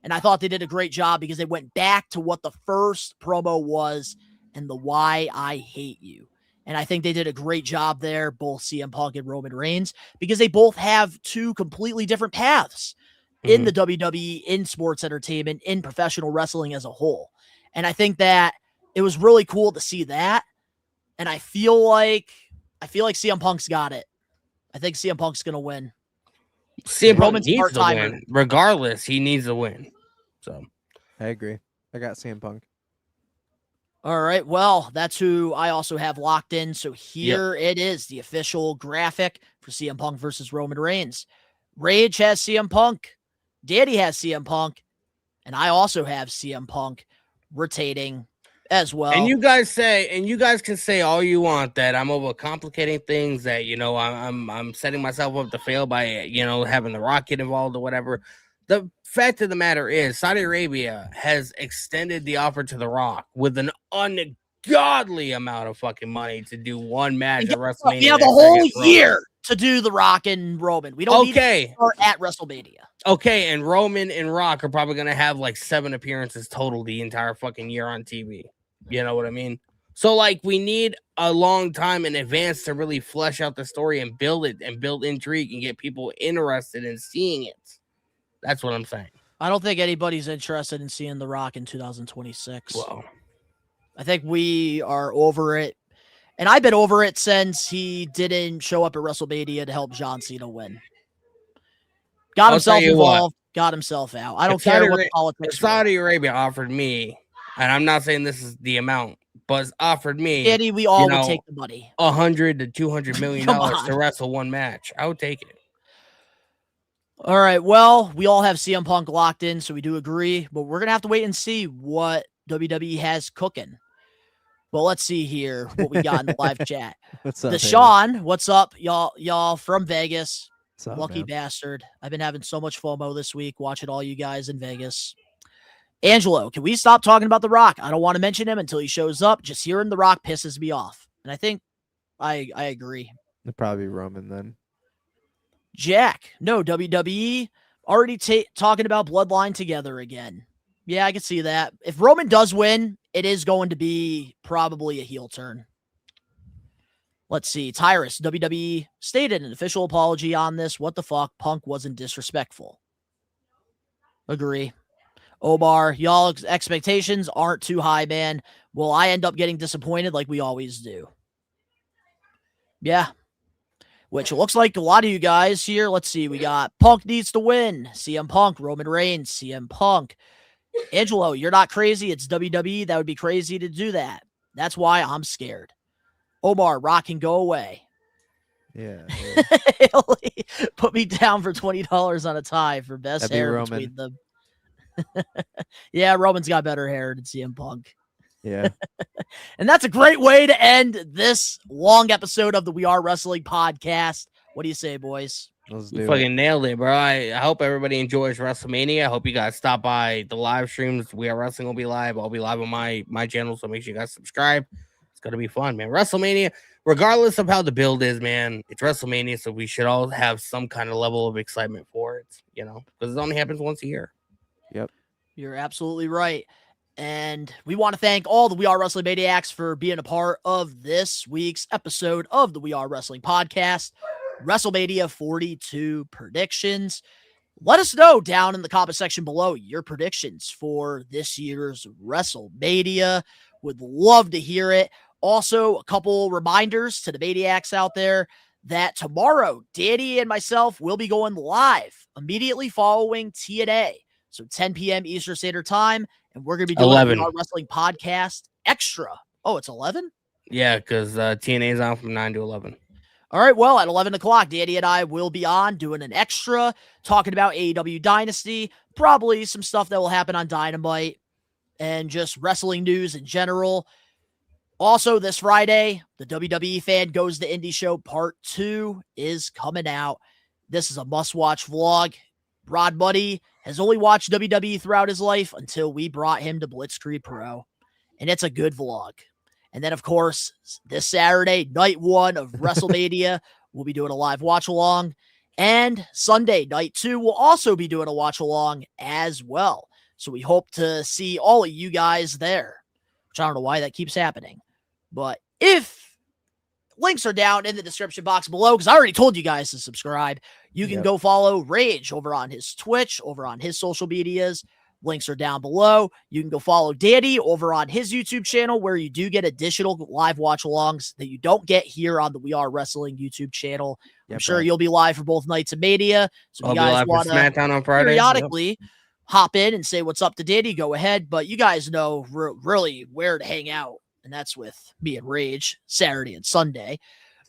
And I thought they did a great job because they went back to what the first promo was and the why I hate you. And I think they did a great job there, both CM Punk and Roman Reigns, because they both have two completely different paths in the WWE, in sports entertainment, in professional wrestling as a whole. And I think that it was really cool to see that. And I feel like CM Punk's got it. I think CM Punk's going to win. CM Punk needs to win. Regardless, he needs to win. So I agree. I got CM Punk. All right. Well, that's who I also have locked in. So here it is, the official graphic for CM Punk versus Roman Reigns. Rage has CM Punk. Danny has CM Punk. And I also have CM Punk retaining as well. And you guys can say all you want that I'm overcomplicating things, that, you know, I'm setting myself up to fail by, you know, having The Rock get involved or whatever. The fact of the matter is, Saudi Arabia has extended the offer to The Rock with an ungodly amount of fucking money to do one match at WrestleMania. We have a whole year to do The Rock and Roman. We don't need to start at WrestleMania. Okay, and Roman and Rock are probably going to have like 7 appearances total the entire fucking year on TV. You know what I mean? So, like, we need a long time in advance to really flesh out the story and build it and build intrigue and get people interested in seeing it. That's what I'm saying. I don't think anybody's interested in seeing The Rock in 2026. Well, I think we are over it. And I've been over it since he didn't show up at WrestleMania to help John Cena win. Got himself involved, got himself out. I don't care what the politics. Saudi Arabia offered me, and I'm not saying this is the amount, but offered me, Danny, we all would take the money. $100 to $200 million to wrestle one match. I would take it. All right. Well, we all have CM Punk locked in, so we do agree, but we're going to have to wait and see what WWE has cooking. Well, let's see here what we got in the live chat. What's up, Deshaun, what's up, y'all from Vegas? Up, Lucky man? bastard. I've been having so much FOMO this week watching all you guys in Vegas. Angelo, can we stop talking about The Rock? I don't want to mention him until he shows up. Just hearing The Rock pisses me off. And I think I agree. It'd probably be Roman then. Jack, no, WWE already talking about Bloodline together again. Yeah, I can see that. If Roman does win, it is going to be probably a heel turn. Let's see. Tyrus, WWE stated an official apology on this. What the fuck? Punk wasn't disrespectful. Agree. Omar, y'all's expectations aren't too high, man. Will I end up getting disappointed like we always do? Yeah. Which it looks like a lot of you guys here. Let's see. We got Punk needs to win. CM Punk, Roman Reigns, CM Punk. Angelo, you're not crazy. It's WWE. That would be crazy to do that. That's why I'm scared. Omar, Rock can go away. Yeah. Put me down for $20 on a tie for best That'd be hair Roman. between them. Yeah, Roman's got better hair than CM Punk. Yeah. And that's a great way to end this long episode of the We Are Wrestling podcast. What do you say, boys? You fucking nailed it, bro. I hope everybody enjoys WrestleMania. I hope you guys stop by the live streams. We Are Wrestling will be live. I'll be live on my channel, so make sure you guys subscribe. It's gonna be fun, man. WrestleMania, regardless of how the build is, man, it's WrestleMania, so we should all have some kind of level of excitement for it, because it only happens once a year. Yep. You're absolutely right. And we want to thank all the We Are Wrestling Maniacs for being a part of this week's episode of the We Are Wrestling podcast, WrestleMania 42 predictions. Let us know down in the comment section below your predictions for this year's WrestleMania. Would love to hear it. Also, a couple reminders to the Maniacs out there that tomorrow, Danny and myself will be going live immediately following TNA. So 10 p.m. Eastern Standard Time. And we're going to be doing 11. our wrestling podcast extra. Oh, it's 11? Yeah, because TNA is on from 9 to 11. All right, well, at 11 o'clock, Danny and I will be on doing an extra, talking about AEW Dynasty, probably some stuff that will happen on Dynamite, and just wrestling news in general. Also, this Friday, the WWE Fan Goes to Indie Show Part 2 is coming out. This is a must-watch vlog. Rod Buddy has only watched WWE throughout his life until we brought him to Blitzkrieg Pro, and it's a good vlog. And then, of course, this Saturday, night one of WrestleMania, we'll be doing a live watch-along, and Sunday, night 2, we'll also be doing a watch-along as well. So we hope to see all of you guys there, which I don't know why that keeps happening. But if links are down in the description box below, because I already told you guys to subscribe. You can go follow Rage over on his Twitch, over on his social medias. Links are down below. You can go follow Danny over on his YouTube channel, where you do get additional live watch-alongs that you don't get here on the We Are Wrestling YouTube channel. I'm sure you'll be live for both nights of Mania. So if you guys want to SmackDown on Friday, periodically hop in and say what's up to Danny, go ahead. But you guys know really where to hang out. And that's with me and Rage Saturday and Sunday.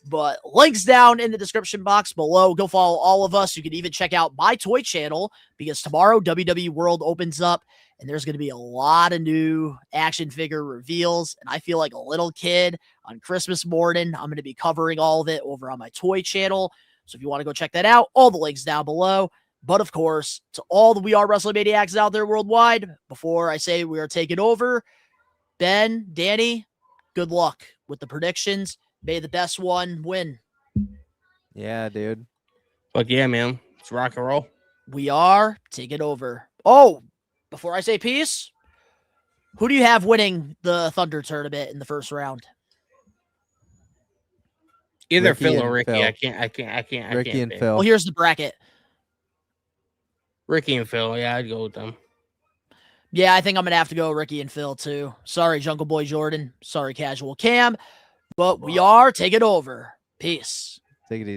But links down in the description box below. Go follow all of us. You can even check out my toy channel, because tomorrow WWE World opens up and there's going to be a lot of new action figure reveals. And I feel like a little kid on Christmas morning. I'm going to be covering all of it over on my toy channel. So if you want to go check that out, all the links down below. But of course, to all the We Are Wrestling Maniacs out there worldwide, before I say we are taking over, Ben, Danny, good luck with the predictions. May the best one win. Yeah, dude. Fuck yeah, man. It's rock and roll. We are taking over. Oh, before I say peace, who do you have winning the Thunder tournament in the first round? Either Ricky Phil or and Ricky. Phil. I can't. Ricky and pick. Phil. Well, here's the bracket. Ricky and Phil. Yeah, I'd go with them. Yeah, I think I'm going to have to go Ricky and Phil, too. Sorry, Jungle Boy Jordan. Sorry, Casual Cam. But we are taking over. Peace. Take it easy.